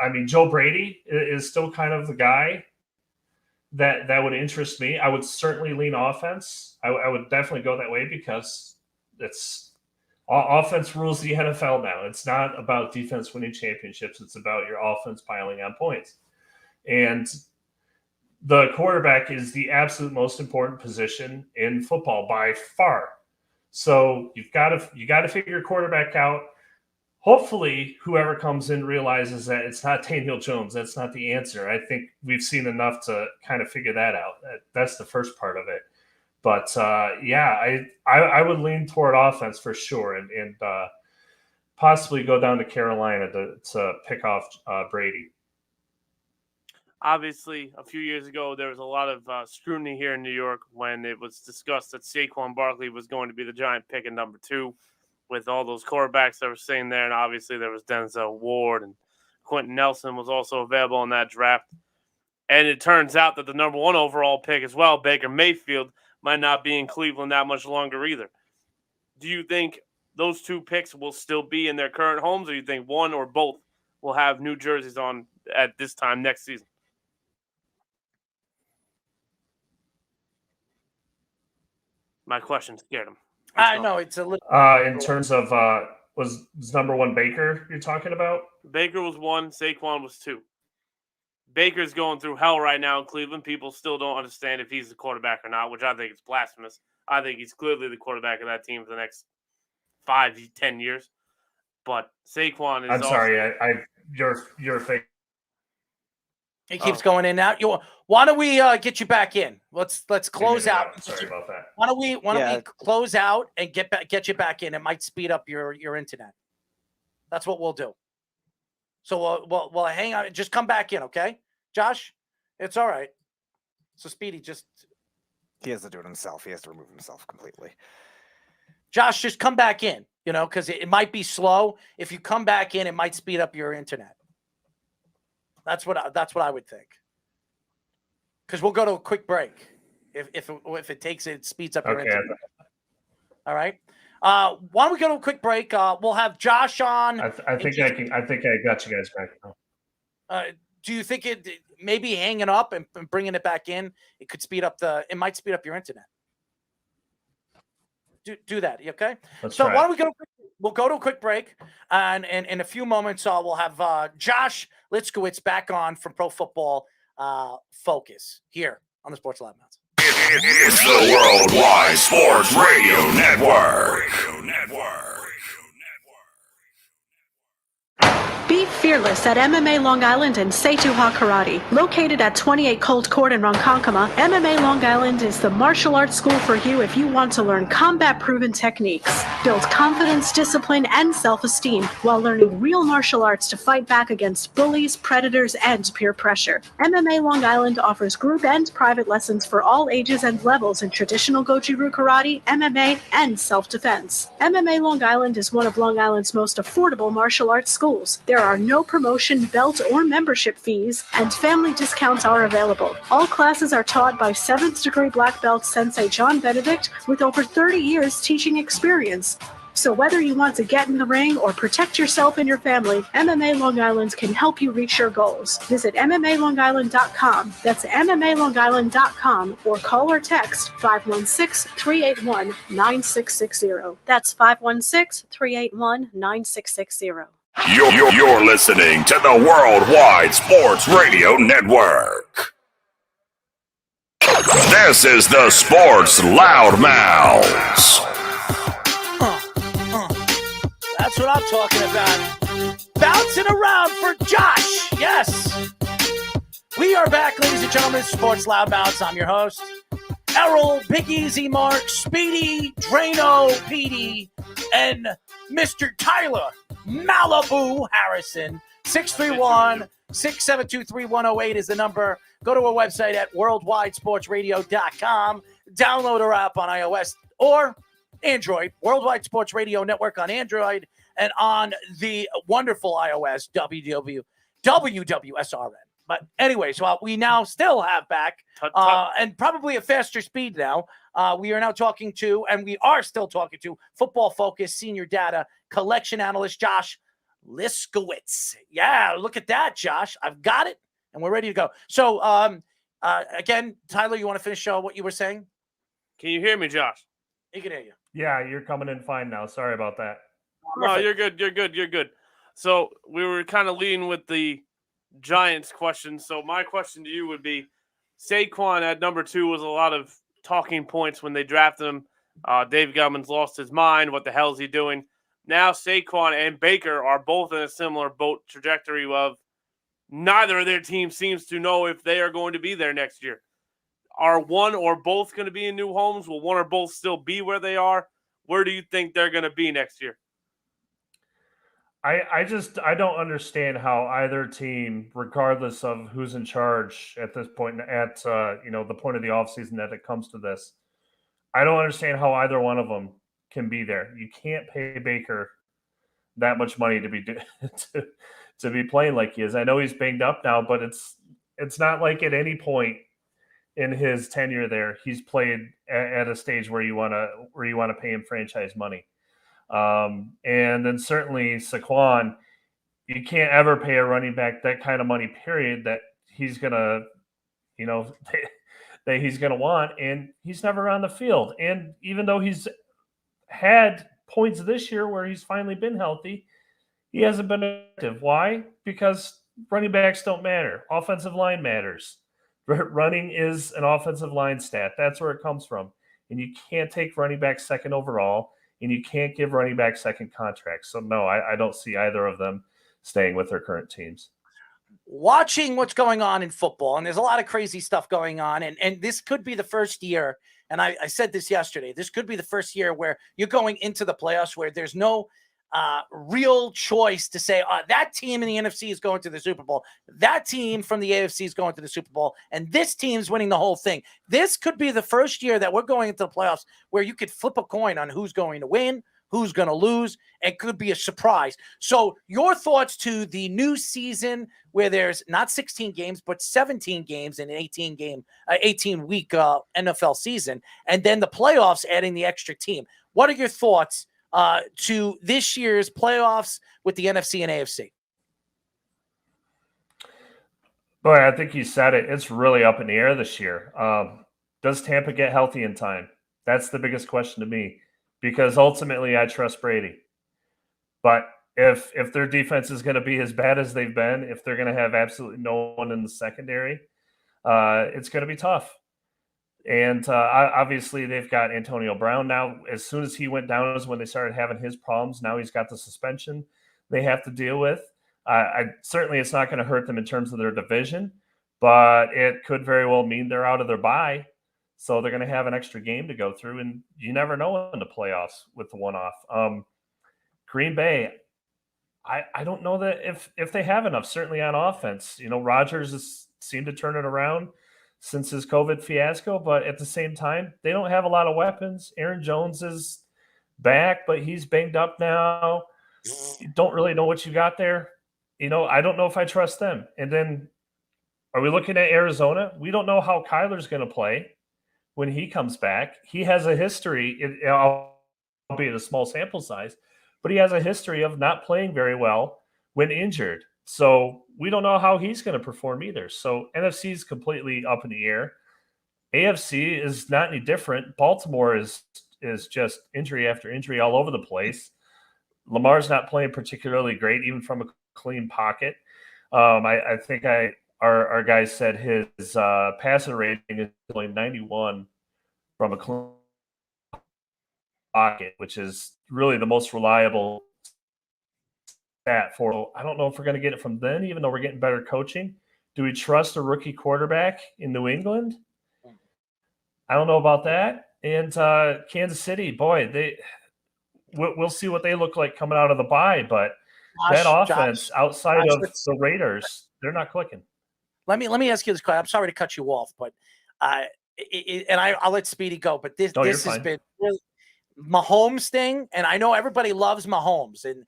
I mean, Joe Brady is still kind of the guy that would interest me. I would certainly lean offense. I would definitely go that way because offense rules the NFL now. It's not about defense winning championships. It's about your offense piling on points. And the quarterback is the absolute most important position in football by far. So you got to figure your quarterback out. Hopefully, whoever comes in realizes that it's not Daniel Jones. That's not the answer. I think we've seen enough to kind of figure that out. That's the first part of it. But I would lean toward offense for sure, and possibly go down to Carolina to pick off Brady. Obviously, a few years ago, there was a lot of scrutiny here in New York when it was discussed that Saquon Barkley was going to be the Giant pick at number 2 with all those quarterbacks that were sitting there. And obviously, there was Denzel Ward and Quentin Nelson was also available in that draft. And it turns out that the number 1 overall pick as well, Baker Mayfield, might not be in Cleveland that much longer either. Do you think those 2 picks will still be in their current homes, or do you think one or both will have new jerseys on at this time next season? My question scared him. I know it's a little. In terms of was number 1 Baker you're talking about? Baker was 1, Saquon was 2. Baker's going through hell right now in Cleveland. People still don't understand if he's the quarterback or not, which I think is blasphemous. I think he's clearly the quarterback of that team for the next 5-10 years. But Saquon is. I'm sorry, you're fake. He keeps going in and out. Why don't we get you back in? Let's close out. Sorry about that. Why don't we close out and get you back in? It might speed up your internet. That's what we'll do. So we'll hang on. Just come back in, okay, Josh? It's all right. So Speedy he has to do it himself. He has to remove himself completely. Josh, just come back in. Because it might be slow. If you come back in, it might speed up your internet. That's what I would think. Because we'll go to a quick break. If it takes it speeds up your internet. All right. Why don't we go to a quick break? We'll have Josh on. I think I got you guys back now. Do you think it maybe hanging up and bringing it back in? It could speed up it might speed up your internet. Do that, okay? Why don't we go? We'll go to a quick break, and in a few moments, we'll have Josh Liskiewitz back on from Pro Football Focus here on the Sports Loudmouths. It's the Worldwide Sports Radio Network. Be fearless at MMA Long Island and Setuha Karate. Located at 28 Colt Court in Ronkonkoma, MMA Long Island is the martial arts school for you if you want to learn combat-proven techniques, build confidence, discipline, and self-esteem while learning real martial arts to fight back against bullies, predators, and peer pressure. MMA Long Island offers group and private lessons for all ages and levels in traditional Goju-Ryu Karate, MMA, and self-defense. MMA Long Island is one of Long Island's most affordable martial arts schools. There are no promotion, belt, or membership fees, and family discounts are available. All classes are taught by 7th degree black belt Sensei John Benedict with over 30 years teaching experience. So whether you want to get in the ring or protect yourself and your family, MMA Long Island can help you reach your goals. Visit MMALongIsland.com. That's MMALongIsland.com or call or text 516-381-9660. That's 516-381-9660. You're listening to the Worldwide Sports Radio Network. This is the Sports Loudmouths. That's what I'm talking about. Bouncing around for Josh. Yes. We are back, ladies and gentlemen. Sports Loudmouths. I'm your host, Errol, Big Easy Mark, Speedy, Drano, Petey, and Mr. Tyler Malibu Harrison. 631-672-3108 is the number. Go to our website at worldwidesportsradio.com. Download our app on iOS or Android, Worldwide Sports Radio Network on Android, and on the wonderful iOS, WWSRN. But anyway, so we now still have back, and probably a faster speed now. We are now talking to, and we are still talking to, Football Focus Senior Data Collection Analyst Josh Liskiewitz. Yeah, look at that, Josh. I've got it, and we're ready to go. So, again, Tyler, you want to finish what you were saying? Can you hear me, Josh? He can hear you. Yeah, you're coming in fine now. Sorry about that. No, you're good. You're good. You're good. So we were kind of leading with the Giants question. So my question to you would be, Saquon at number 2 was a lot of talking points when they drafted him. Dave Gettleman's lost his mind. What the hell is he doing? Now Saquon and Baker are both in a similar boat trajectory of neither of their teams seems to know if they are going to be there next year. Are one or both going to be in new homes? Will one or both still be where they are? Where do you think they're going to be next year? I don't understand how either team, regardless of who's in charge at this point, at the point of the offseason that it comes to this, I don't understand how either one of them can be there. You can't pay Baker that much money to be to be playing like he is. I know he's banged up now, but it's not like at any point in his tenure there he's played at a stage where you want to pay him franchise money. And then certainly Saquon, you can't ever pay a running back that kind of money, period, that he's gonna, that he's gonna want, and he's never on the field. And even though he's had points this year where he's finally been healthy, he hasn't been active. Why? Because running backs don't matter. Offensive line matters. Running is an offensive line stat. That's where it comes from. And you can't take running back second overall, and you can't give running back second contracts. So, no, I don't see either of them staying with their current teams. Watching what's going on in football, and there's a lot of crazy stuff going on, and this could be the first year, and I said this yesterday, this could be the first year where you're going into the playoffs where there's no real choice to say that team in the NFC is going to the Super Bowl, that team from the AFC is going to the Super Bowl, and this team's winning the whole thing. This could be the first year that we're going into the playoffs where you could flip a coin on who's going to win, who's going to lose, and could be a surprise. So your thoughts to the new season where there's not 16 games, but 17 games in an 18-week NFL season, and then the playoffs adding the extra team. What are your thoughts to this year's playoffs with the NFC and AFC? Boy, I think you said it. It's really up in the air this year. Does Tampa get healthy in time? That's the biggest question to me, because ultimately I trust Brady. But if their defense is going to be as bad as they've been, if they're going to have absolutely no one in the secondary, it's going to be tough. And obviously they've got Antonio Brown now. As soon as he went down is when they started having his problems. Now he's got the suspension they have to deal with. Certainly it's not going to hurt them in terms of their division, but it could very well mean they're out of their bye. So they're going to have an extra game to go through, and you never know in the playoffs with the one-off. Green Bay, I don't know that if they have enough, certainly on offense. Rodgers has seemed to turn it around since his COVID fiasco, but at the same time, they don't have a lot of weapons. Aaron Jones is back, but he's banged up now. You don't really know what you got there. I don't know if I trust them. And then are we looking at Arizona? We don't know how Kyler's going to play when he comes back. He has a history, albeit a small sample size, but he has a history of not playing very well when injured. So we don't know how he's going to perform either. So NFC is completely up in the air. AFC is not any different. Baltimore is just injury after injury all over the place. Lamar's not playing particularly great, even from a clean pocket. I think our guy said his passer rating is only 91 from a clean pocket, which is really the most reliable that for. I don't know if we're going to get it from then, even though we're getting better coaching. Do we trust a rookie quarterback in New England? I don't know about that. And Kansas City, boy, we'll see what they look like coming out of the bye. But that offense outside of the Raiders, they're not clicking. Let me ask you this question. I'm sorry to cut you off, but I'll let Speedy go. But this has been really Mahomes thing, and I know everybody loves Mahomes, and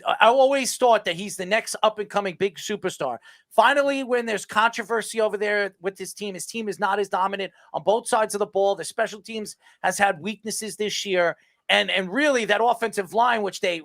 I always thought that he's the next up and coming big superstar. Finally, when there's controversy over there with his team is not as dominant on both sides of the ball. The special teams has had weaknesses this year, and really that offensive line, which they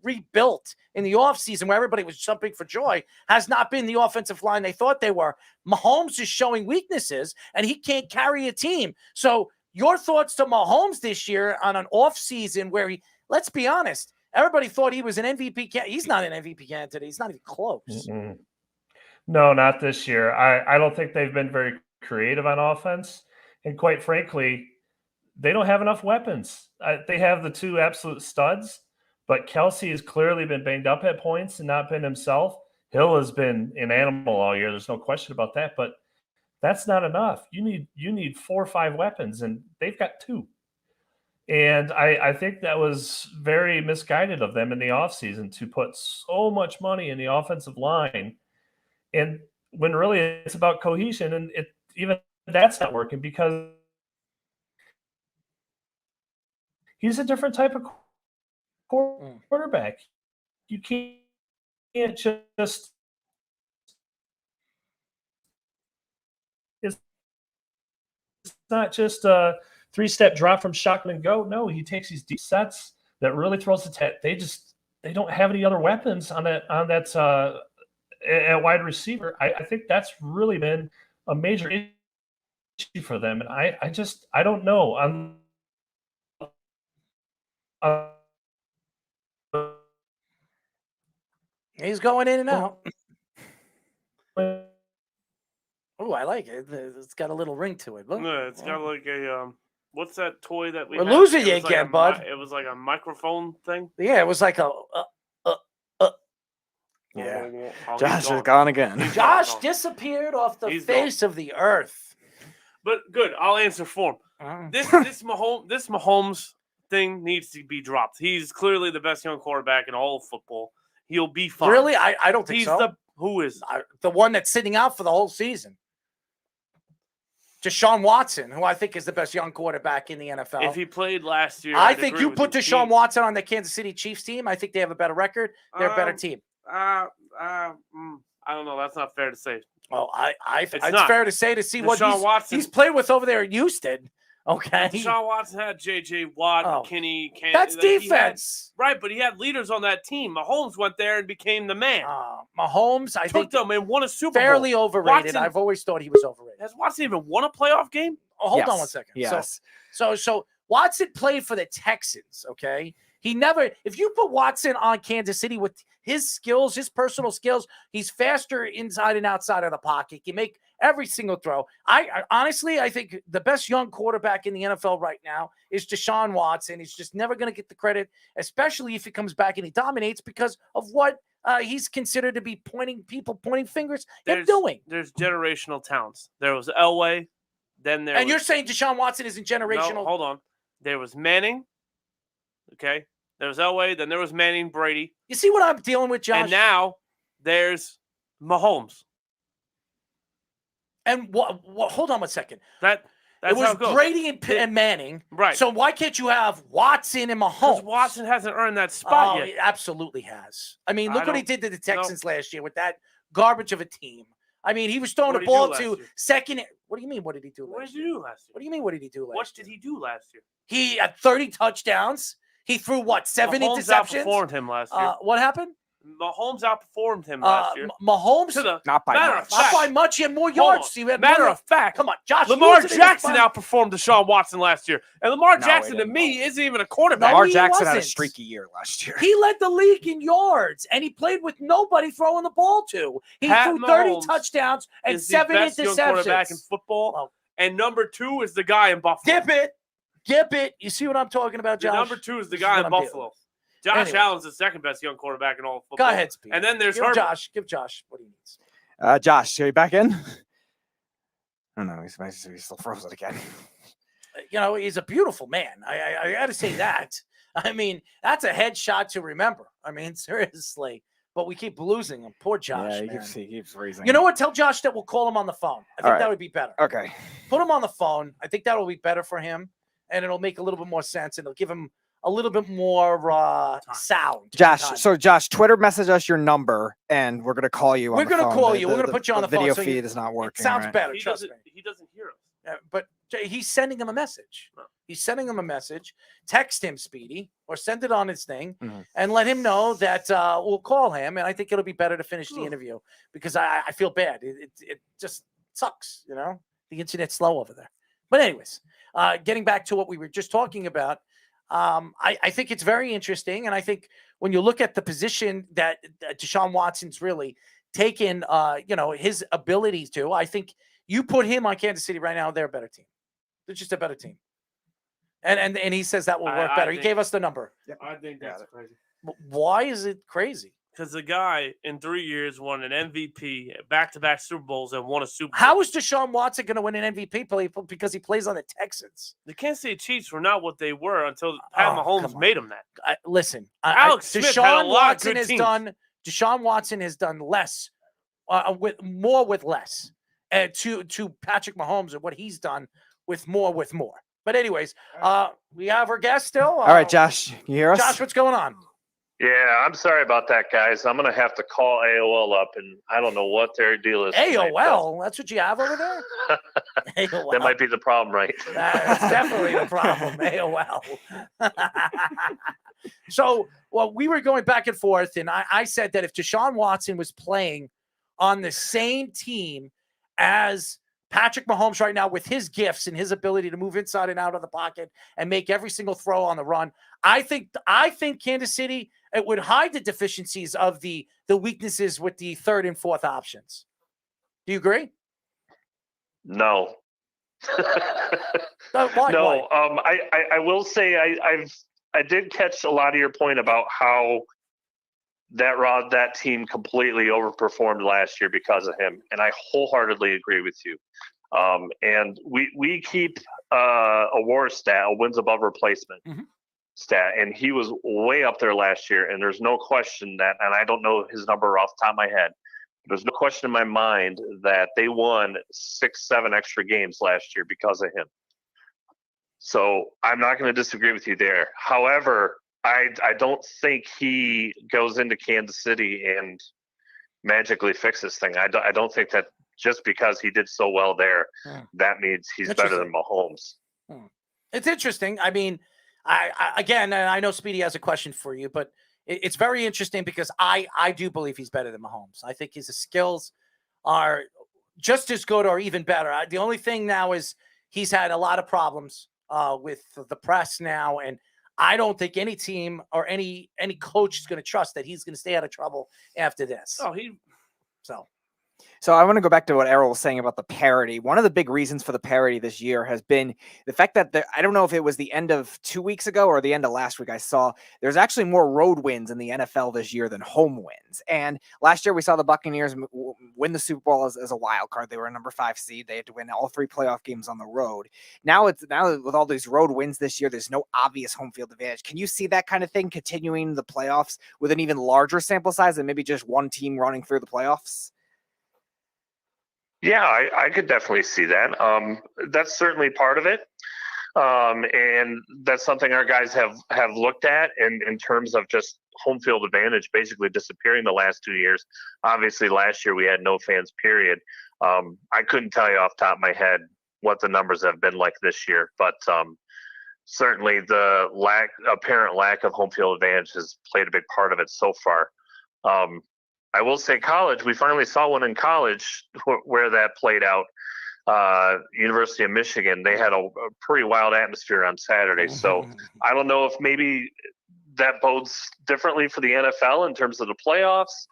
rebuilt in the offseason where everybody was jumping for joy, has not been the offensive line they thought they were. Mahomes is showing weaknesses, and he can't carry a team. So your thoughts to Mahomes this year on an offseason where let's be honest, everybody thought he was an MVP candidate. He's not an MVP candidate. He's not even close. Mm-mm. No, not this year. I don't think they've been very creative on offense. And quite frankly, they don't have enough weapons. They have the two absolute studs, but Kelsey has clearly been banged up at points and not been himself. Hill has been an animal all year. There's no question about that, but that's not enough. You need 4 or 5 weapons, and they've got 2. And I think that was very misguided of them in the offseason to put so much money in the offensive line. And when really it's about cohesion, and even that's not working because he's a different type of quarterback. You can't just it's not just a 3-step drop from shotgun and go. No, he takes these deep sets that really throws the they don't have any other weapons on that at wide receiver. I think that's really been a major issue for them, and I don't know. He's going in and out. Oh, I like it. It's got a little ring to it. Look. Yeah, it's got like a what's that toy that we? We're had? losing you It was like again, bud. It was like a microphone thing. Yeah, it was like a. Yeah, I'll Josh keep is gone again. Josh disappeared off the He's face of the earth. But good, I'll answer for him. This Mahomes thing needs to be dropped. He's clearly the best young quarterback in all of football. He'll be fine. Really, I don't think He's so. Who is the one that's sitting out for the whole season? Deshaun Watson, who I think is the best young quarterback in the NFL. If he played last year, I think you put Deshaun Watson on the Kansas City Chiefs team. I think they have a better record. They're a better team. I don't know. That's not fair to say. Well, it's not fair to say to see what Watson, he's played with over there in Houston. Okay. Deshaun Watson had J.J. Watt, McKinney. That's defense. Right, but he had leaders on that team. Mahomes went there and became the man. Mahomes, I think, took them and won a Super Bowl. Fairly overrated. I've always thought he was overrated. Has Watson even won a playoff game? Oh, hold on one second. Yes. So Watson played for the Texans, okay? He never – if you put Watson on Kansas City with his skills, his personal skills, he's faster inside and outside of the pocket. He can make every single throw. I honestly, I think the best young quarterback in the NFL right now is Deshaun Watson. He's just never going to get the credit, especially if he comes back and he dominates because of what he's considered to be pointing fingers at doing. There's generational talents. There was Elway, then there And was, you're saying Deshaun Watson isn't generational? No, hold on. There was Manning. Okay. There was Elway, then there was Manning, Brady. You see what I'm dealing with, Josh? And now there's Mahomes. And hold on one second. That's it was how it goes. Brady and Manning. Right. So why can't you have Watson and Mahomes? Because Watson hasn't earned that spot yet. He absolutely has. I mean, look what he did to the Texans No. last year with that garbage of a team. I mean, he was throwing What the did he ball do to last year? second. What do you mean? What did he do last year? What did he do last year? What do you mean? What did he do last year? What did he do last year? He had 30 touchdowns. He threw what? 7 Mahomes interceptions. outperformed him last year. What happened? Mahomes outperformed him last year. Mahomes, not by matter much. of fact. not by much. He had more yards. He had Matter more- of fact, come on, Josh. Lamar losing it is Jackson fun. outperformed Deshaun Watson last year. And Lamar No, Jackson, he to didn't. me, isn't even a quarterback. Lamar he Jackson had a wasn't. streaky year last year. He led the league in yards, and he played with nobody throwing the ball to. He Pat threw 30 Mahomes touchdowns and is 7 the best young quarterback in interceptions. football. And number 2 is the guy in Buffalo. Dip it. You see what I'm talking about, Josh? Number 2 is the This guy what in I'm dealing Buffalo. with. Josh Allen's the second best young quarterback in all of football. Go ahead, Speed. And then there's Give Herbert. Josh what he needs. Josh, are you back in? Oh no, he's still frozen again. He's a beautiful man. I got to say that. I mean, that's a headshot to remember. I mean, seriously. But we keep losing him. Poor Josh. Yeah, he keeps freezing. You know what? Tell Josh that we'll call him on the phone. I think that would be better. Okay. Put him on the phone. I think that will be better for him, and it'll make a little bit more sense, and it'll give him a little bit more sound. Josh, Twitter message us your number, and we're gonna call you. We're going to call you. We're going to put you on the phone. Video feed is not working. It sounds right? better. He Trust me. doesn't hear us. Yeah, but he's sending him a message. He's sending him a message. Text him, Speedy, or send it on his thing, and let him know that we'll call him. And I think it'll be better to finish the interview because I feel bad. It just sucks, The internet's slow over there. But anyways, getting back to what we were just talking about, I think it's very interesting. And I think when you look at the position that Deshaun Watson's really taken, his abilities to, I think you put him on Kansas City right now, they're a better team. They're just a better team. And he says that will work better. He gave us the number. I think that's crazy. Why is it crazy? Because the guy in 3 years won an MVP, back-to-back Super Bowls, and won a Super Bowl. How is Deshaun Watson going to win an MVP because he plays on the Texans? The Kansas City Chiefs were not what they were until Pat Mahomes made them that. Listen, Alex Smith had a lot of good teams. Deshaun Watson has done less, with less, to Patrick Mahomes and what he's done with more. But anyways, we have our guest still. All right, Josh, you hear us? Josh, what's going on? Yeah, I'm sorry about that, guys. I'm going to have to call AOL up, and I don't know what their deal is. AOL? That's what you have over there? AOL. That might be the problem, right? That's definitely the problem, AOL. So, we were going back and forth, and I said that if Deshaun Watson was playing on the same team as Patrick Mahomes right now with his gifts and his ability to move inside and out of the pocket and make every single throw on the run, I think Kansas City, it would hide the deficiencies of the weaknesses with the third and fourth options. Do you agree? No. Why? No. I will say I did catch a lot of your point about how that team completely overperformed last year because of him, and I wholeheartedly agree with you. And we keep a WAR stat, a wins above replacement stat, and he was way up there last year. And there's no question that, and I don't know his number off the top of my head, there's no question in my mind that they won 6-7 extra games last year because of him. So I'm not going to disagree with you there. However, I don't think he goes into Kansas City and magically fixes thing. I don't think that just because he did so well there, that means he's better than Mahomes. It's interesting. I mean, I know Speedy has a question for you, but it's very interesting because I do believe he's better than Mahomes. I think his skills are just as good or even better. The only thing now is he's had a lot of problems with the press now, and I don't think any team or any coach is going to trust that he's going to stay out of trouble after this. So I want to go back to what Errol was saying about the parity. One of the big reasons for the parity this year has been the fact that I don't know if it was the end of 2 weeks ago or the end of last week, I saw there's actually more road wins in the NFL this year than home wins. And last year we saw the Buccaneers win the Super Bowl as a wild card. They were a number 5 seed. They had to win all 3 playoff games on the road. Now with all these road wins this year, there's no obvious home field advantage. Can you see that kind of thing continuing the playoffs with an even larger sample size and maybe just one team running through the playoffs? Yeah, I could definitely see that. That's certainly part of it. And that's something our guys have looked at in terms of just home field advantage basically disappearing the last 2 years. Obviously, last year we had no fans, period. I couldn't tell you off the top of my head what the numbers have been like this year, but certainly the apparent lack of home field advantage has played a big part of it so far. I will say college, we finally saw one in college where that played out. University of Michigan, they had a pretty wild atmosphere on Saturday. So I don't know if maybe that bodes differently for the NFL in terms of the playoffs.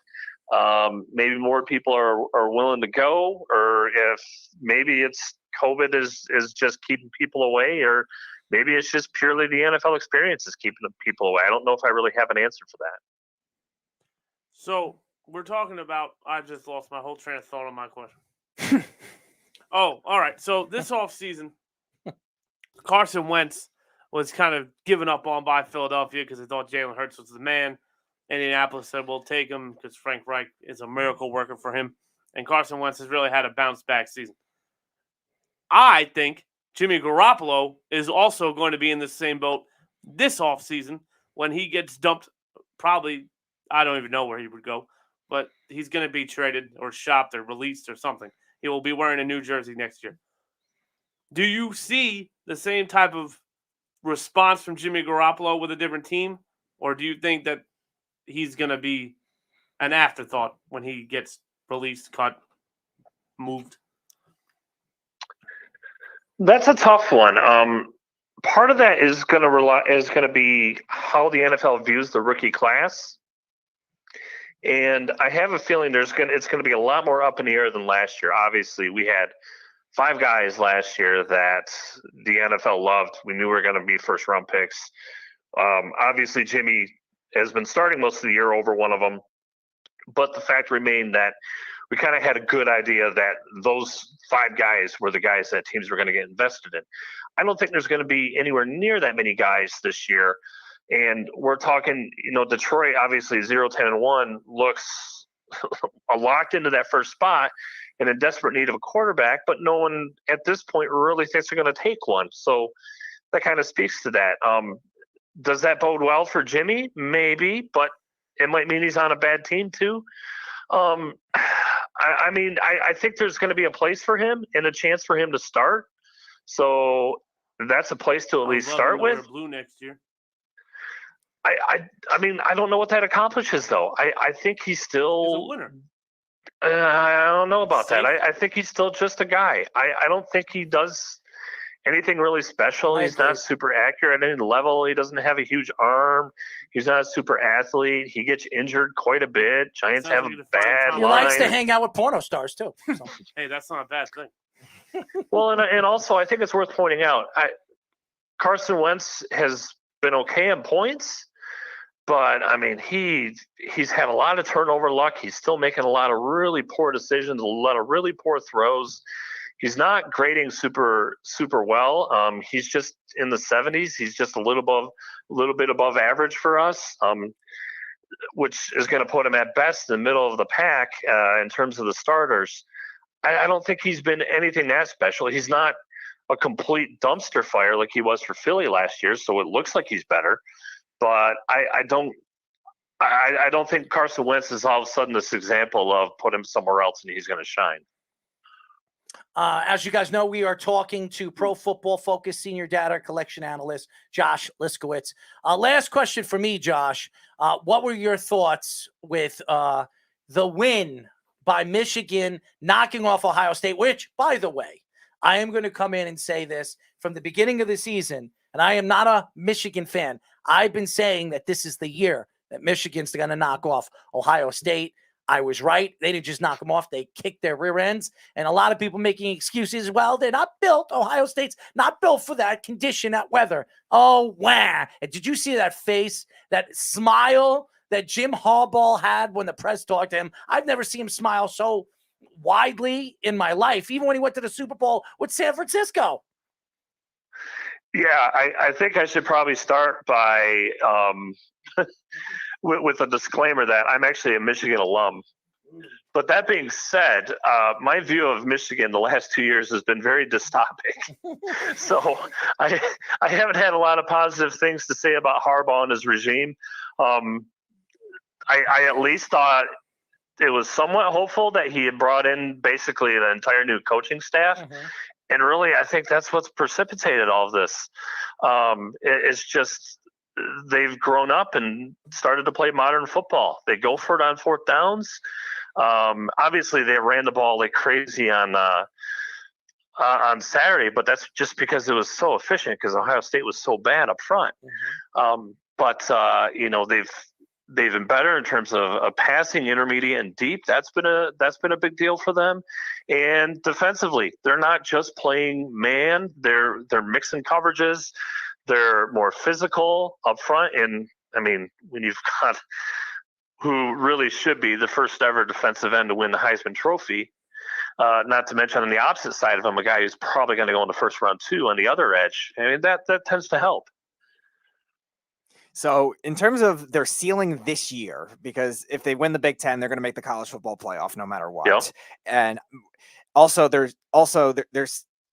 Maybe more people are willing to go, or if maybe it's COVID is just keeping people away, or maybe it's just purely the NFL experience is keeping the people away. I don't know if I really have an answer for that. So we're talking about. I just lost my whole train of thought on my question. Oh, all right. So this offseason, Carson Wentz was kind of given up on by Philadelphia because they thought Jalen Hurts was the man. Indianapolis said, we'll take him because Frank Reich is a miracle worker for him. And Carson Wentz has really had a bounce-back season. I think Jimmy Garoppolo is also going to be in the same boat this offseason when he gets dumped. Probably, I don't even know where he would go, but he's going to be traded or shopped or released or something. He will be wearing a new jersey next year. Do you see the same type of response from Jimmy Garoppolo with a different team? Or do you think that he's going to be an afterthought when he gets released, cut, moved? That's a tough one. Part of that is going to be how the NFL views the rookie class. And I have a feeling it's going to be a lot more up in the air than last year. Obviously, we had 5 guys last year that the NFL loved. We knew we were going to be first-round picks. Obviously, Jimmy has been starting most of the year over one of them. But the fact remained that we kind of had a good idea that those 5 guys were the guys that teams were going to get invested in. I don't think there's going to be anywhere near that many guys this year. And we're talking, Detroit, obviously 0-10-1 looks locked into that first spot and in desperate need of a quarterback, but no one at this point really thinks they're going to take one. So that kind of speaks to that. Does that bode well for Jimmy? Maybe, but it might mean he's on a bad team too. I think there's going to be a place for him and a chance for him to start. So that's a place to at least start with. Blue next year. I don't know what that accomplishes though. I think he's still He's a winner. I don't know about that. I think he's still just a guy. I don't think he does anything really special. He's not super accurate at any level. He doesn't have a huge arm. He's not a super athlete. He gets injured quite a bit. Giants have a bad line. He likes to hang out with porno stars too. So. Hey, that's not a bad thing. Well, and also I think it's worth pointing out, Carson Wentz has been okay in points, but I mean he's had a lot of turnover luck. He's still making a lot of really poor decisions, a lot of really poor throws. He's not grading super well. He's just in the 70s. He's just a little bit above average for us, which is going to put him at best in the middle of the pack in terms of the starters. I don't think he's been anything that special. He's not a complete dumpster fire like he was for Philly last year, so it looks like he's better. But I don't think Carson Wentz is all of a sudden this example of put him somewhere else and he's going to shine. As you guys know, we are talking to Pro Football Focus Senior Data Collection Analyst Josh Liskiewitz. Last question for me, Josh. What were your thoughts with the win by Michigan knocking off Ohio State, which, by the way, I am going to come in and say this from the beginning of the season, and I am not a Michigan fan. I've been saying that this is the year that Michigan's going to knock off Ohio State. I was right. They didn't just knock them off. They kicked their rear ends. And a lot of people making excuses. Well, they're not built. Ohio State's not built for that condition, that weather. Oh, wow. And did you see that face, that smile that Jim Harbaugh had when the press talked to him? I've never seen him smile so widely in my life, even when he went to the Super Bowl with San Francisco. Yeah, I think I should probably start by with a disclaimer that I'm actually a Michigan alum. But that being said, my view of Michigan the last 2 years has been very dystopic. So I haven't had a lot of positive things to say about Harbaugh and his regime. I at least thought it was somewhat hopeful that he had brought in basically an entire new coaching staff. Mm-hmm. And really, I think that's what's precipitated all of this. It's just they've grown up and started to play modern football. They go for it on fourth downs. Obviously, they ran the ball like crazy on Saturday, but that's just because it was so efficient because Ohio State was so bad up front. Mm-hmm. They've been better in terms of passing, intermediate and deep. That's been a big deal for them. And defensively, they're not just playing man. They're mixing coverages. They're more physical up front. And I mean, when you've got who really should be the first ever defensive end to win the Heisman Trophy, not to mention on the opposite side of him, a guy who's probably going to go in the first round too on the other edge. I mean, that tends to help. So in terms of their ceiling this year, because if they win the Big Ten, they're going to make the college football playoff no matter what. Yep. And also there's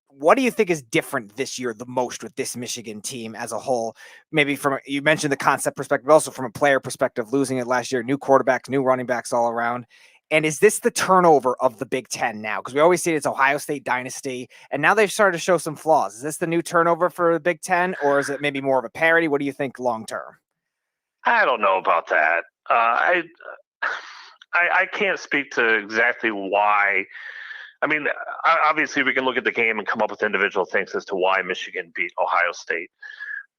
what do you think is different this year the most with this Michigan team as a whole? Maybe you mentioned the concept perspective, but also from a player perspective, losing it last year, new quarterbacks, new running backs all around. And is this the turnover of the Big Ten now? Because we always see it's Ohio State dynasty, and now they've started to show some flaws. Is this the new turnover for the Big Ten, or is it maybe more of a parity? What do you think long term? I don't know about that. I can't speak to exactly why. I mean, obviously we can look at the game and come up with individual things as to why Michigan beat Ohio State.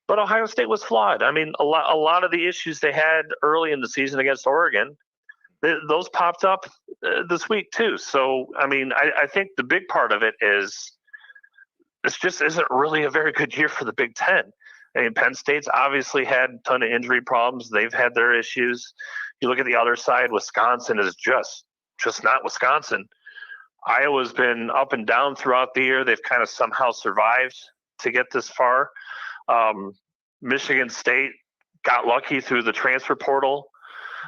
But Ohio State was flawed. I mean, a lot of the issues they had early in the season against Oregon, those popped up this week too. So, I mean, I think the big part of it is this just isn't really a very good year for the Big Ten. I mean, Penn State's obviously had a ton of injury problems. They've had their issues. You look at the other side, Wisconsin is just not Wisconsin. Iowa's been up and down throughout the year. They've kind of somehow survived to get this far. Michigan State got lucky through the transfer portal.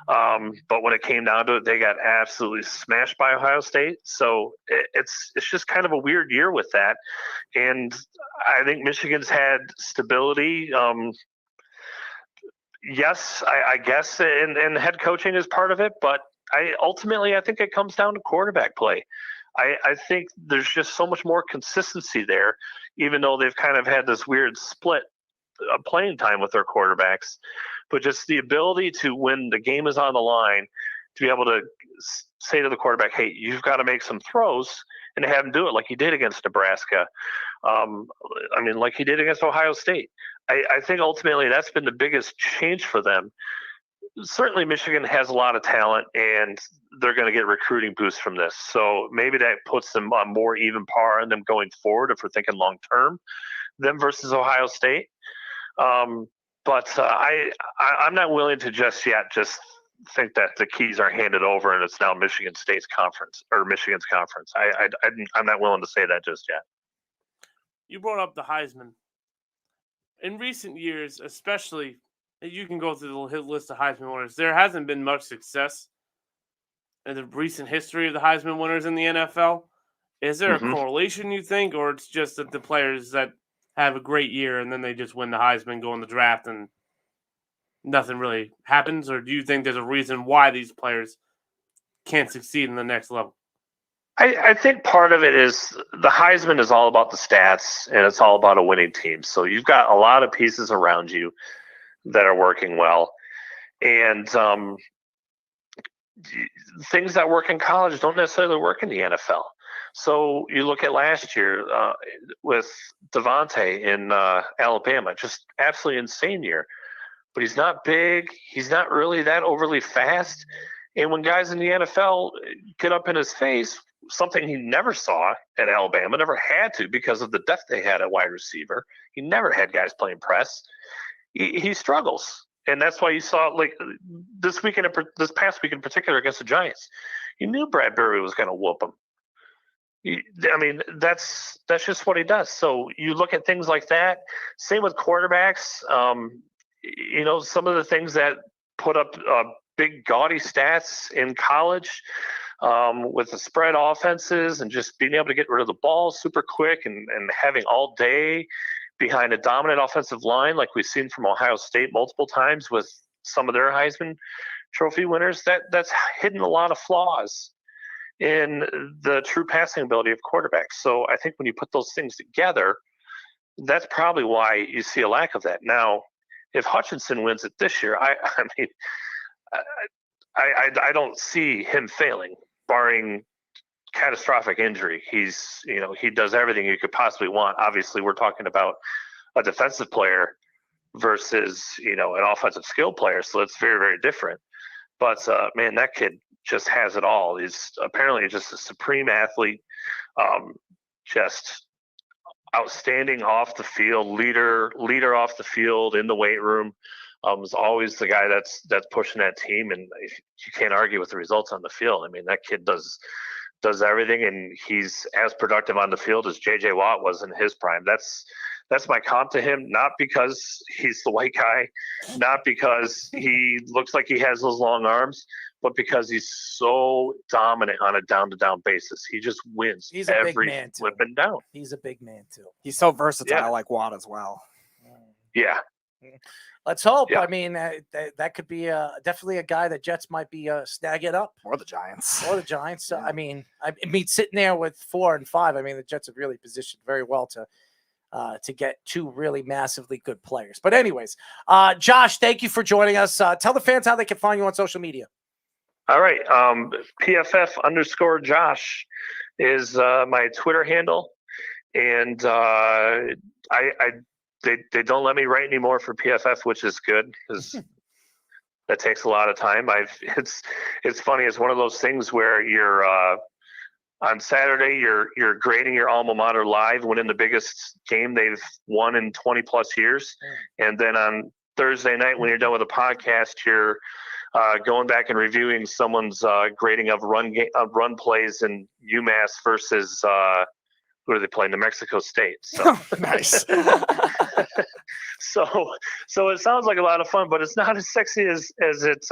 But when it came down to it, they got absolutely smashed by Ohio State. So it's just kind of a weird year with that. And I think Michigan's had stability. Yes, I guess, and head coaching is part of it. But ultimately, I think it comes down to quarterback play. I think there's just so much more consistency there, even though they've kind of had this weird split playing time with their quarterbacks. But just the ability to, when the game is on the line, to be able to say to the quarterback, hey, you've got to make some throws, and have him do it like he did against Nebraska. I mean, like he did against Ohio State. I think ultimately that's been the biggest change for them. Certainly Michigan has a lot of talent, and they're going to get recruiting boosts from this. So maybe that puts them on more even par on them going forward if we're thinking long term, them versus Ohio State. But I'm not willing to just yet just think that the keys are handed over and it's now Michigan State's conference or Michigan's conference. I'm not willing to say that just yet. You brought up the Heisman. In recent years, especially, you can go through the list of Heisman winners. There hasn't been much success in the recent history of the Heisman winners in the NFL. Is there a correlation, you think, or it's just that the players that have a great year and then they just win the Heisman, go in the draft, and nothing really happens? Or do you think there's a reason why these players can't succeed in the next level? I think part of it is the Heisman is all about the stats, and it's all about a winning team. So you've got a lot of pieces around you that are working well. And things that work in college don't necessarily work in the NFL. So you look at last year with Devontae in Alabama, just absolutely insane year. But he's not big. He's not really that overly fast. And when guys in the NFL get up in his face, something he never saw at Alabama, never had to because of the depth they had at wide receiver. He never had guys playing press. He struggles. And that's why you saw, like, this past week in particular against the Giants, you knew Bradbury was going to whoop him. I mean, that's just what he does. So you look at things like that. Same with quarterbacks. You know, some of the things that put up big gaudy stats in college with the spread offenses and just being able to get rid of the ball super quick and having all day behind a dominant offensive line like we've seen from Ohio State multiple times with some of their Heisman Trophy winners, that's hidden a lot of flaws in the true passing ability of quarterbacks. So I think when you put those things together, that's probably why you see a lack of that. Now, if Hutchinson wins it this year, I mean, I don't see him failing, barring catastrophic injury. He does everything you could possibly want. Obviously, we're talking about a defensive player versus, an offensive skill player. So it's very, very different. But, man, that kid just has it all. He's apparently just a supreme athlete, just outstanding off the field, leader off the field, in the weight room. Is always the guy that's pushing that team, and you can't argue with the results on the field. I mean, that kid does everything, and he's as productive on the field as J.J. Watt was in his prime. That's my comp to him, not because he's the white guy, not because he looks like he has those long arms, but because he's so dominant on a down-to-down basis. He just wins every flipping down. He's a big man, too. He's so versatile like Watt as well. Yeah. Let's hope. Yeah. I mean, that could be definitely a guy that Jets might be snagging up. Or the Giants. I mean, sitting there with 4 and 5, I mean, the Jets have really positioned very well to get 2 really massively good players. But anyways, Josh, thank you for joining us. Tell the fans how they can find you on social media. All right. PFF_Josh is my Twitter handle. And they don't let me write anymore for PFF, which is good because that takes a lot of time. It's funny. It's one of those things where you're on Saturday, you're grading your alma mater live, winning the biggest game they've won in 20 plus years. And then on Thursday night, when you're done with the podcast, you're going back and reviewing someone's grading of run plays in UMass versus who are they playing? New Mexico State. So nice. So it sounds like a lot of fun, but it's not as sexy as it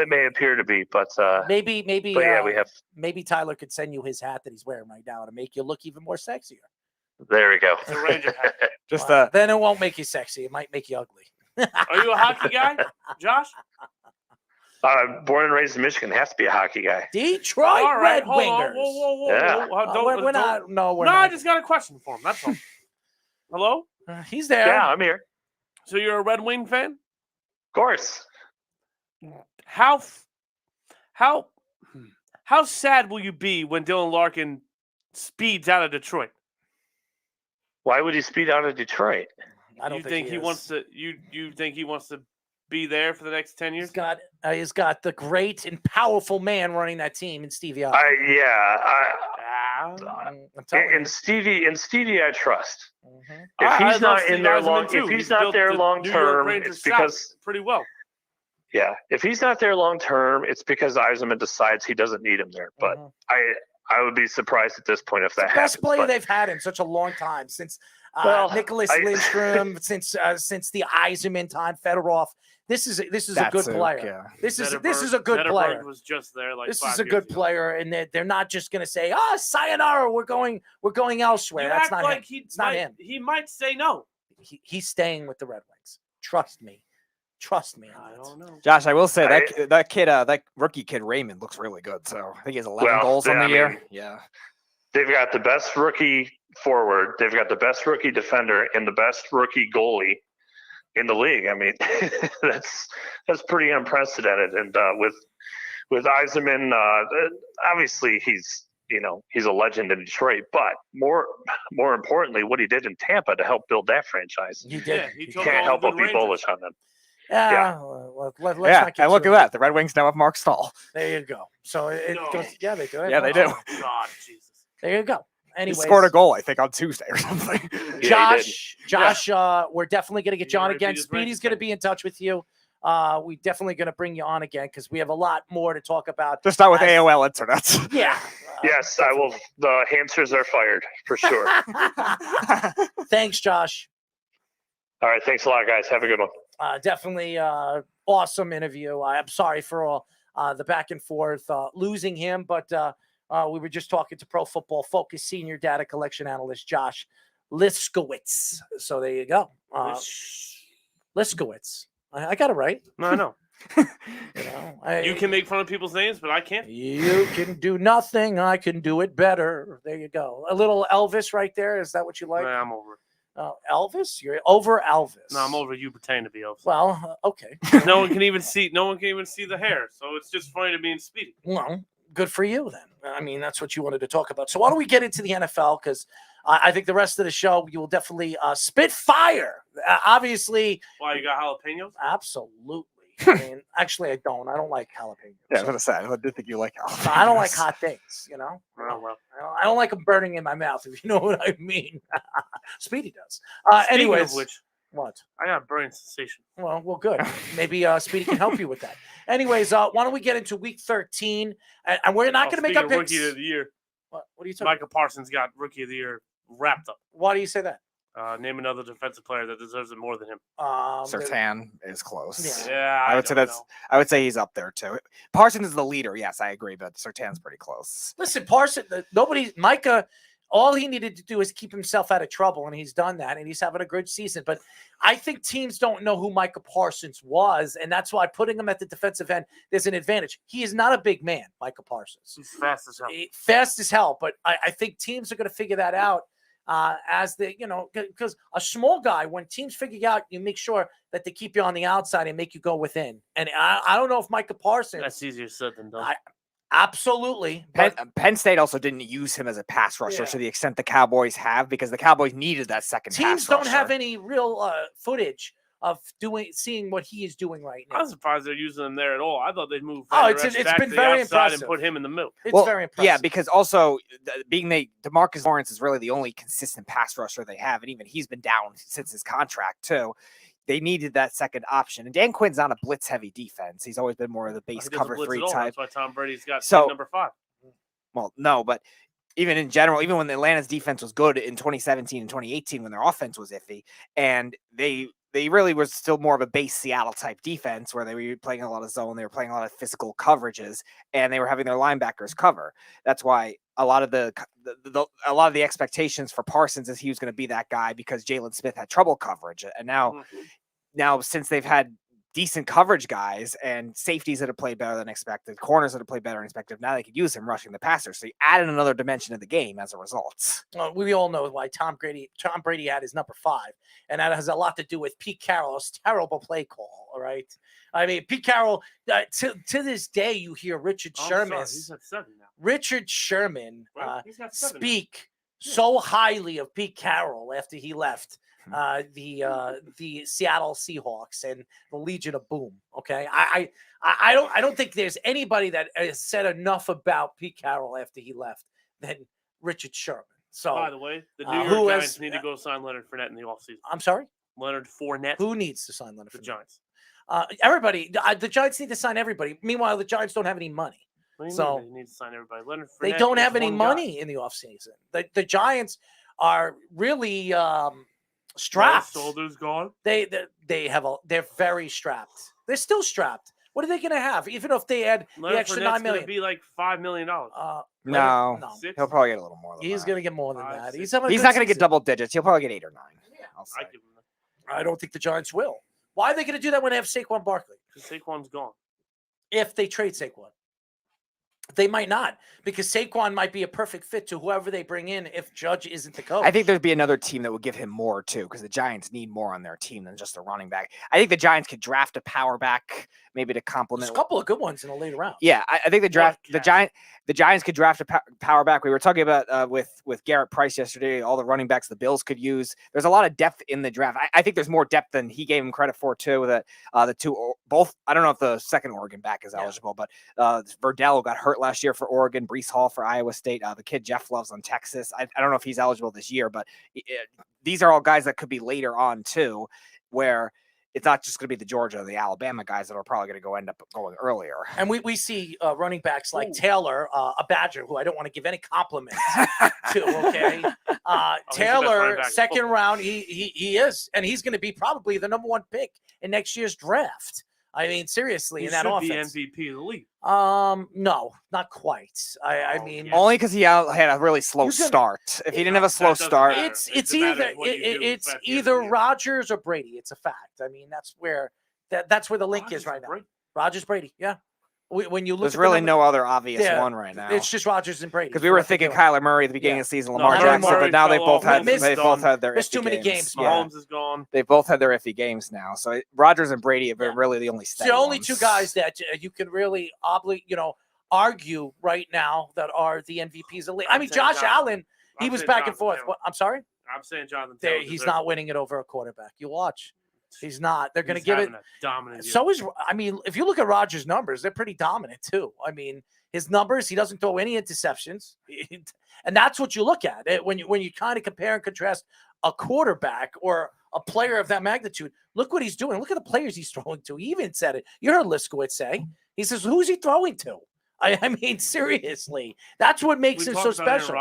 may appear to be. But maybe we have. Maybe Tyler could send you his hat that he's wearing right now to make you look even more sexier. There we go. It's a Ranger hat. Then it won't make you sexy. It might make you ugly. Are you a hockey guy, Josh? Born and raised in Michigan, has to be a hockey guy. Detroit All right, Red hold on. Wingers. Whoa. Yeah. We're not. No, I just got a question for him. That's all. Hello? He's there. Yeah, I'm here. So you're a Red Wing fan? Of course. How sad will you be when Dylan Larkin speeds out of Detroit? Why would he speed out of Detroit? I don't think he wants to. You think he wants to be there for the next 10 years? He's got the great and powerful man running that team in Stevie I. In Stevie, I trust. Mm-hmm. If he's not in there long, if he's not there long term, it's because pretty well. Yeah, if he's not there long term, it's because Yzerman decides he doesn't need him there. But I would be surprised at this point if that happens. Best player they've had in such a long time since Nicholas Lindstrom, since the Yzerman time, Fedorov. This is a good player. Yeah. This is a good player. Was just there like this 5 is a years good ago. player, and they're not just going to say, sayonara, we're going elsewhere. You That's act not like him. It's not him. He might say no. He's staying with the Red Wings. Trust me. I don't know. Josh, I will say that kid, that rookie kid Raymond looks really good. So I think he has 11 goals on the year. Yeah. They've got the best rookie forward. They've got the best rookie defender and the best rookie goalie in the league. I mean, that's pretty unprecedented. And with Yzerman, obviously he's a legend in Detroit. But more importantly, what he did in Tampa to help build that franchise. He did. You can't help but be bullish on them. Yeah. And look at that. The Red Wings now have Mark Stahl. There you go. So it goes. Yeah, they do. Yeah, they do. Oh, God, Jesus. There you go. He Anyways, scored a goal, I think, on Tuesday or something. Josh, we're definitely going to get you on again. Speedy's going to be in touch with you. We definitely going to bring you on again because we have a lot more to talk about. Just not with AOL Internet. Yeah. Yes, I will. The hamsters are fired for sure. Thanks, Josh. All right. Thanks a lot, guys. Have a good one. Definitely awesome interview. I'm sorry for all the back and forth, losing him, but we were just talking to Pro Football Focus senior data collection analyst Josh Liskiewitz. So there you go. Liskiewitz. I got it right. No, I know. You can make fun of people's names, but I can't. You can do nothing. I can do it better. There you go. A little Elvis right there. Is that what you like? Nah, I'm over it. Elvis? You're over Elvis. No, I'm over you pretending to be Elvis. Well, okay. No one can even see the hair, so it's just funny to me and Speedy. Well, Good for you, then. I mean, that's what you wanted to talk about. So why don't we get into the NFL? Because I think the rest of the show, you will definitely spit fire. Obviously. Why, you got jalapenos? Absolutely. I mean, actually, I don't. I don't like jalapenos. Yeah, I was going to say, I do think you like jalapenos. I don't like hot things, you know? Oh, well. I don't like them burning in my mouth, if you know what I mean. Speedy does. Speaking Anyways. of which, what? I got a burning sensation. Well, good. Maybe Speedy can help you with that. Anyways, why don't we get into Week 13? And we're not going to make up picks. Rookie of the Year. What are you talking Micah Parsons got Rookie of the Year wrapped up. Why do you say that? Name another defensive player that deserves it more than him. Sertan is close. Yeah, I would say he's up there too. Parsons is the leader. Yes, I agree, but Sertan's pretty close. Listen, Micah. All he needed to do is keep himself out of trouble, and he's done that, and he's having a good season. But I think teams don't know who Micah Parsons was, and that's why putting him at the defensive end, there's an advantage. He is not a big man, Micah Parsons. He's fast as hell. Fast as hell, but I think teams are going to figure that out as because a small guy, when teams figure you out, you make sure that they keep you on the outside and make you go within. And I don't know if Micah Parsons. That's easier said than done. Absolutely. Penn State also didn't use him as a pass rusher to the extent the Cowboys have, because the Cowboys needed that second teams pass don't rusher. have any real footage of seeing what he is doing right now. I'm surprised they're using him there at all. I thought they'd move. It's back been to very the outside impressive and put him in the middle. It's very impressive. Yeah, because also DeMarcus Lawrence is really the only consistent pass rusher they have, and even he's been down since his contract too. They needed that second option. And Dan Quinn's not a blitz-heavy defense. He's always been more of the base cover 3 type. That's why Tom Brady's got number 5. Well, no, but even in general, even when Atlanta's defense was good in 2017 and 2018, when their offense was iffy, and they really was still more of a base Seattle type defense where they were playing a lot of zone, they were playing a lot of physical coverages, and they were having their linebackers cover. That's why a lot of the expectations for Parsons is he was going to be that guy because Jalen Smith had trouble coverage, and now since they've had decent coverage guys and safeties that have played better than expected, corners that have played better than expected, now they could use him rushing the passer. So you added another dimension of the game as a result. We all know why Tom Brady had his number 5, and that has a lot to do with Pete Carroll's terrible play call. All right, I mean Pete Carroll. To this day, you hear Richard Sherman. He's at 7 now. Richard Sherman He's got 7 speak so highly of Pete Carroll after he left the Seattle Seahawks and the Legion of Boom. Okay, I don't think there's anybody that has said enough about Pete Carroll after he left than Richard Sherman. So, by the way, the New York Giants need to go sign Leonard Fournette in the offseason. I'm sorry, Leonard Fournette. Who needs to sign Leonard Fournette? The Giants. Everybody. The Giants need to sign everybody. Meanwhile, the Giants don't have any money. So they need to sign everybody. Leonard Fournette, they don't have any money in the offseason. The Giants are really strapped. Solder's gone. They're very strapped. They're still strapped. What are they going to have? Even if they add Leonard the extra Fournette's $9 million, going to be like $5 million. No, 6? he'll probably get a little more. He's going to get more than that. 6. He's not going to get double digits. He'll probably get 8 or 9. I don't think the Giants will. Why are they going to do that when they have Saquon Barkley? Because Saquon's gone. If they trade Saquon. They might not, because Saquon might be a perfect fit to whoever they bring in if Judge isn't the coach. I think there'd be another team that would give him more, too, because the Giants need more on their team than just a running back. I think the Giants could draft a power back, maybe to complement. There's a couple of good ones in the later round. Yeah, I think the Giants could draft a power back. We were talking about with Garrett Price yesterday, all the running backs the Bills could use. There's a lot of depth in the draft. I think there's more depth than he gave him credit for, too. That the two, both, I don't know if the second Oregon back is eligible, but Verdell got hurt last year for Oregon, Breece Hall for Iowa State, the kid Jeff Love's on Texas. I don't know if he's eligible this year, but these are all guys that could be later on, too, where it's not just going to be the Georgia or the Alabama guys that are probably going to end up going earlier. And we see running backs like Taylor, a Badger, who I don't want to give any compliments to, okay? Taylor, second round, he is. And he's going to be probably the number 1 pick in next year's draft. I mean, seriously, He in that should offense. be MVP of the league. No, not quite. I mean, only because he had a really slow start. If he didn't have a slow start, it's either Rodgers or Brady. It's a fact. I mean, that's where the link is right now. Rodgers, Brady, yeah. When you look, there's really no other obvious one right now. It's just Rodgers and Brady. Because we were thinking Kyler Murray at the beginning of the season, Lamar Jackson, but now they both had their missed iffy too many games. Mahomes is gone. They both had their iffy games now. So Rodgers and Brady have been really the only steady the only ones. two guys that you can really argue right now that are the MVPs of the league. I mean, saying Josh Allen, he I'm was saying back and Jonathan forth. Taylor. What, I'm sorry? I'm saying Jonathan There, Taylor. he's not winning it over a quarterback. You watch. He's not. They're going to give it. A dominant year. So is, I mean, if you look at Rodgers' numbers, they're pretty dominant too. I mean, his numbers, he doesn't throw any interceptions. And that's what you look at when you kind of compare and contrast a quarterback or a player of that magnitude. Look what he's doing. Look at the players he's throwing to. He even said it. You heard Liskiewitz say. He says, who's he throwing to? I mean, seriously. That's what makes him so special.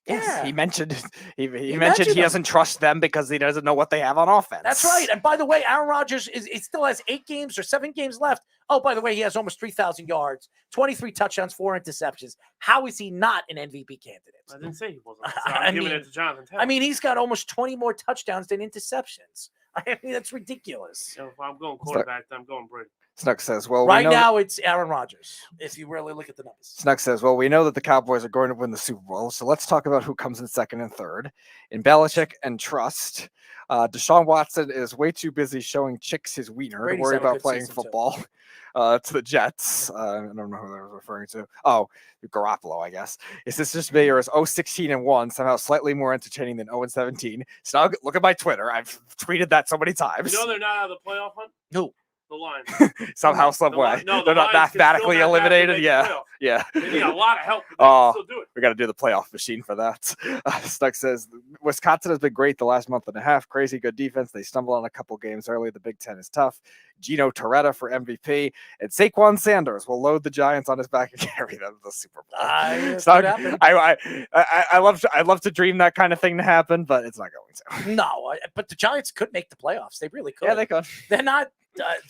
Yes, he mentioned he mentioned he doesn't trust them because he doesn't know what they have on offense. That's right. And by the way, Aaron Rodgers still has 8 games or 7 games left. Oh, by the way, he has almost 3,000 yards, 23 touchdowns, 4 interceptions. How is he not an MVP candidate? I didn't say he wasn't. So I'm giving it to Jonathan Taylor. I mean, he's got almost 20 more touchdowns than interceptions. I mean, that's ridiculous. If I'm going quarterback, then I'm going Brady. Snuck says, well, right now it's Aaron Rodgers, if you really look at the numbers. Snuck says, well, we know that the Cowboys are going to win the Super Bowl, so let's talk about who comes in second and third. In Belichick and trust, Deshaun Watson is way too busy showing chicks his wiener Brady's to worry had a about good playing season, football. To the Jets. I don't know who that was referring to. Oh, Garoppolo, I guess. Is this just me, or is 0-16-1 somehow slightly more entertaining than 0-17? Snug, look at my Twitter. I've tweeted that so many times. You know they're not out of the playoff hunt? No. The Lions. Somehow, some way. They're not mathematically eliminated. Yeah. Yeah. They need a lot of help. They can still do it. We got to do the playoff machine for that. Stuck says, Wisconsin has been great the last month and a half. Crazy good defense. They stumbled on a couple games early. The Big Ten is tough. Gino Torretta for MVP. And Saquon Sanders will load the Giants on his back and carry them to the Super Bowl. I love to dream that kind of thing to happen, but it's not going to. No, but the Giants could make the playoffs. They really could. Yeah, they could. They're not.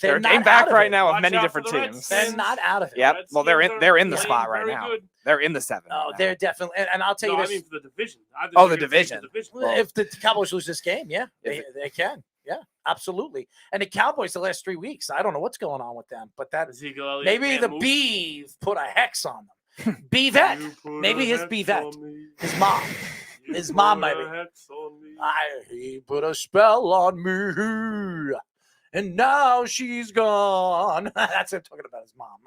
They're not game back out of right it. now of Watch many out different for the teams. They're not out of it. Yep. Well, they're in the playing spot right very now. good. They're in the 7. Oh, they're definitely. And I'll tell you No, this. I mean for the division. The division. Well, if the Cowboys lose this game, yeah, they can. Yeah, absolutely. And the Cowboys the last 3 weeks, I don't know what's going on with them, but that maybe the Beeve put a hex on them. Beavette. Maybe his Beavette. His mom. His mom, maybe. He put a spell on me. And now she's gone. That's what I'm talking about, his mom.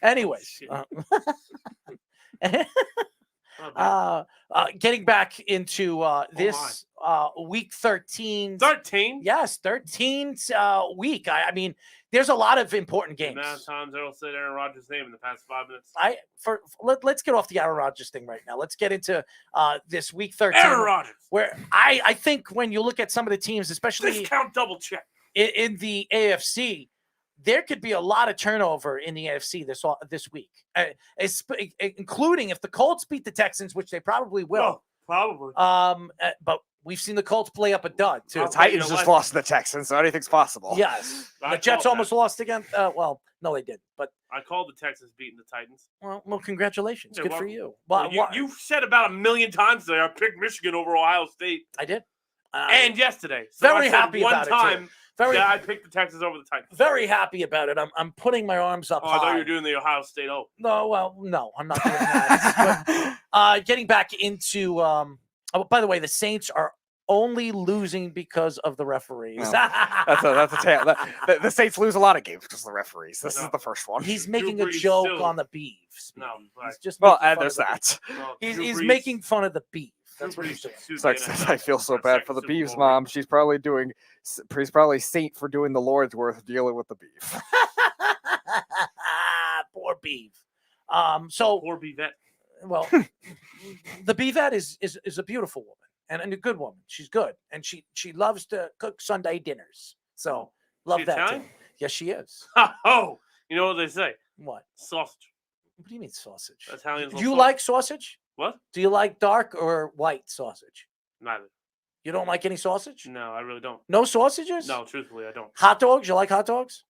Anyways. Getting back into this week 13. 13? Yes, 13th week. I mean, there's a lot of important games. The amount of times Errol said Aaron Rodgers' name in the past 5 minutes. Let's get off the Aaron Rodgers thing right now. Let's get into this week 13. Aaron Rodgers. Where I think when you look at some of the teams, especially discount double check in the AFC, there could be a lot of turnover in the AFC this week, including if the Colts beat the Texans, which they probably will. Probably. But we've seen the Colts play up a dud too. The Titans just lost to the Texans, so anything's possible. Yes, the Jets almost lost again. Well, no, they didn't. But I called the Texans beating the Titans. Well, congratulations. Good for you. Well, you said about 1 million times today I picked Michigan over Ohio State. I did. And yesterday. So very I said happy one about time it too. I picked the Texans over the Titans. Very happy about it. I'm putting my arms up I thought high. you were doing the Ohio State. Oh. No, well, no, I'm not doing that. But, getting back into by the way, the Saints are only losing because of the referees. No, that's a tale. The Saints lose a lot of games because of the referees. This is the first one. He's making a joke on the Beavs. No, he's just there's that. He's making fun of the Beef. That's what he's doing. It's like, I feel so bad for the Beavs mom. She's probably saint for doing the Lord's worth dealing with the beef. Poor Beef. So poor Beavette. Well, the Beavette is a beautiful woman and a good woman. She's good, and she loves to cook Sunday dinners. So love She that Italian? too. Yes, she is. Oh, you know what they say? What? Sausage. What do you mean sausage? Italians. Do you like sausage? What? Do you like dark or white sausage? Neither. You don't like any sausage? No, I really don't. No sausages? No, truthfully, I don't. Hot dogs? You like hot dogs?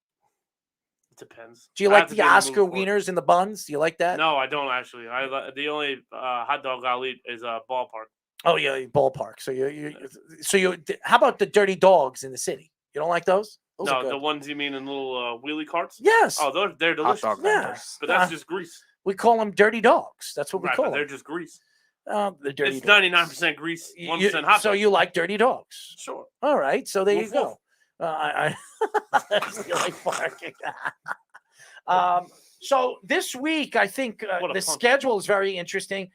It depends. Do you I like have to the be in the Oscar mood for it. wieners in the buns? Do you like that? No, I don't actually. The only hot dog I'll eat is ballpark. Oh yeah, ballpark. So you. How about the dirty dogs in the city? You don't like those? Those are No, good. the ones you mean in little wheelie carts? Yes. Oh, they're delicious. dog Yeah. vendors. But that's just grease. We call them dirty dogs. That's what we Right, call but them. they're just grease. The dirty It's dogs. 99% grease, 1% hot dog. So you like dirty dogs? Sure. All right. So there Woof, you go. I really like barking. So this week, I think the schedule is very interesting.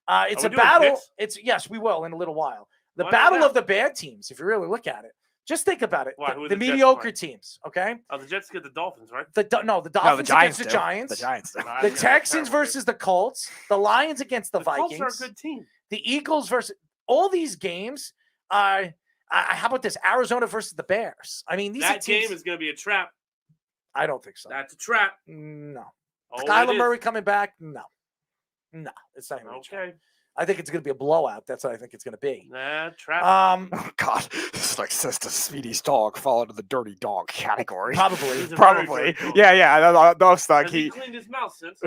It's Are a we doing battle. picks? Yes, we will in a little while. The Why not battle now? of the bad teams, if you really look at it. Just think about it. Why? Who are The the Jets mediocre playing? teams, okay? Oh, the Jets get the Dolphins, right? The Dolphins Giants against the do. Giants. The Giants do. No, The that's gonna be Texans terrible, versus the Colts. The Lions against the dude. Vikings. Colts are a good team. The Eagles versus all these games. How about this? Arizona versus the Bears. I mean, these are That teams. game is going to be a trap. I don't think so. That's a trap. No. Oh, Kyler it is. Murray coming back? No, it's not going to be a trap. Okay. I think it's going to be a blowout. That's what I think it's going to be. Nah, trap. Oh God, it's like Sister Speedy's dog fall into the dirty dog category. Probably. He's a very Probably. dirty dog. Yeah. Those like Has he cleaned his mouth since?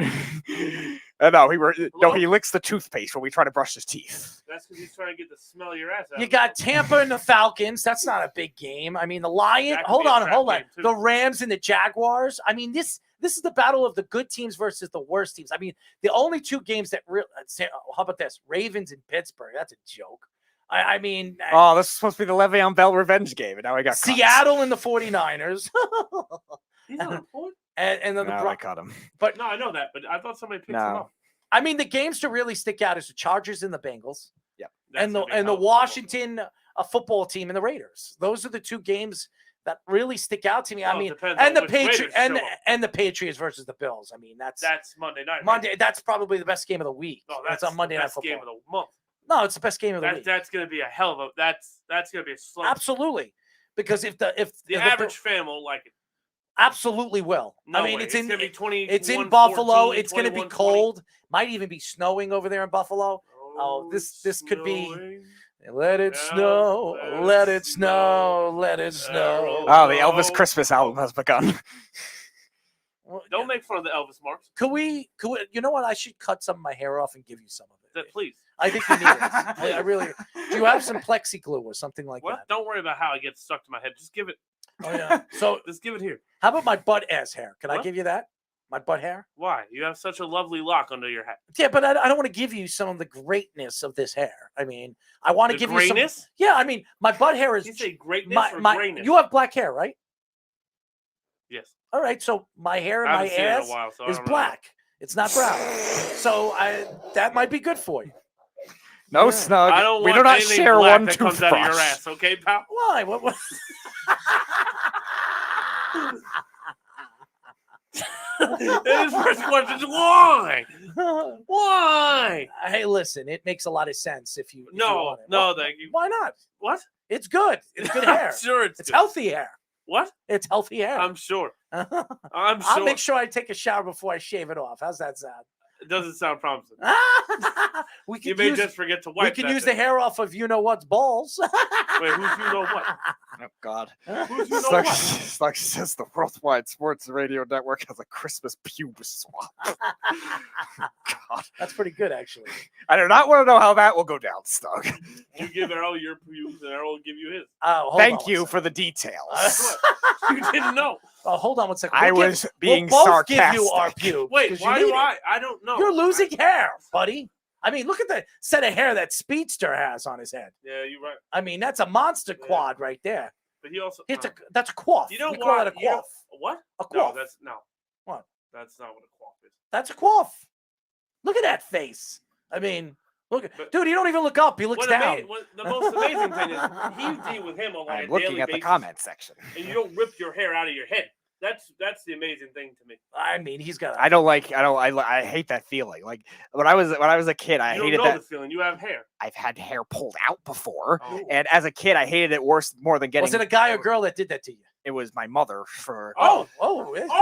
No, he licks the toothpaste when we try to brush his teeth. That's because he's trying to get the smell of your ass out. You got Tampa and the Falcons. That's not a big game. I mean, the Lions. That could Hold be a on. trap game, too. The Rams and the Jaguars. I mean, this is the battle of the good teams versus the worst teams. I mean, the only two games that really. How about this? Ravens and Pittsburgh. That's a joke. I mean. Oh, this is supposed to be the Le'Veon Bell revenge game, and now we got Seattle and the 49ers. He's on the point. and then the No, I Broncos. cut him. But No, I know that, but I thought somebody picked him No. up. I mean, the games to really stick out is the Chargers and the Bengals. Yep. That's and gonna be a the hell of a Washington football team and the Raiders. Those are the two games that really stick out to me. I Well, it mean, depends and on the which Raiders Patriots and show up. and the Patriots versus the Bills. I mean, that's Monday night. right? Monday. That's probably the best game of the week. No, That's that's on Monday the Night best Football. game of the month. No, it's the best game of the week. That's going to be a hell of a. That's going to be a slow. Absolutely, because if the average fan won't like it. Absolutely will. No I mean, way. it's in gonna be 20. it's in Buffalo. It's going to be cold. Might even be snowing over there in Buffalo. Oh, this could be. Let it snow. Let it snow. Let it snow. Oh, the Elvis Christmas album has begun. Don't make fun of the Elvis marks. Could we? You know what? I should cut some of my hair off and give you some of it. Please. I think you need it. I really. Do you have some plexi glue or something like What? that? Don't worry about how it gets stuck to my head. Just give it. Oh yeah. So Just give it here. how about my butt ass hair? Can I What? give you that? My butt hair? Why? You have such a lovely lock under your hat. Yeah, but I don't want to give you some of the greatness of this hair. I mean, I want to The give grayness? you some. Yeah, I mean, my butt hair is. You say greatness my, or my, grayness? You have black hair, right? Yes. All right, so my hair and I my haven't seen it in a ass while, so I is don't know. black. It's not brown. So that might be good for you. No snug. I don't we want do not anything share black one that comes out of your toothbrush. ass, okay, pal? Why? What? His first question is why? Why? Hey, listen, it makes a lot of sense if you. No, thank you. Why not? What? It's good. It's good hair. I'm sure it's It's good. healthy hair. What? It's healthy hair. I'm sure. I'm sure. I'll make sure I take a shower before I shave it off. How's that sound? It doesn't sound promising. We You could may use, just forget to we wipe. could that use the thing. hair off of you know what's balls. Wait, who's you know what? Oh God. Who's you It's know like, what? it's like says the Worldwide Sports Radio Network has a Christmas pubis swap. God. That's pretty good, actually. I do not want to know how that will go down, Stug. You give Errol your pubes, and Errol will give you his. Oh, hold on Thank one you second. for the details. You didn't know. Oh, hold on one second. I We'll was being we'll both give you our sarcastic. pubes. Wait, 'cause you why need do it. I don't know. You're losing hair, buddy. I mean, look at the set of hair that Speedster has on his head. Yeah, you're right. I mean, that's a monster quad right there. But he also. That's a quaff. You know we what? call it a You know- quaff. What? A quaff. No, that's no. What? That's not what a quaff is. That's a quaff. Look at that face. I mean, look at dude. He don't even look up. He looks down. The most amazing thing is you deal with him on like I'm a looking daily at the basis, comment section. and you don't rip your hair out of your head. That's the amazing thing to me. I mean, he's got. I hate that feeling. Like when I was a kid, I You don't hated know that. the feeling. You have hair. I've had hair pulled out before, Oh. and as a kid, I hated it more than getting. Was it a guy or girl that did that to you? It was my mother for. Oh,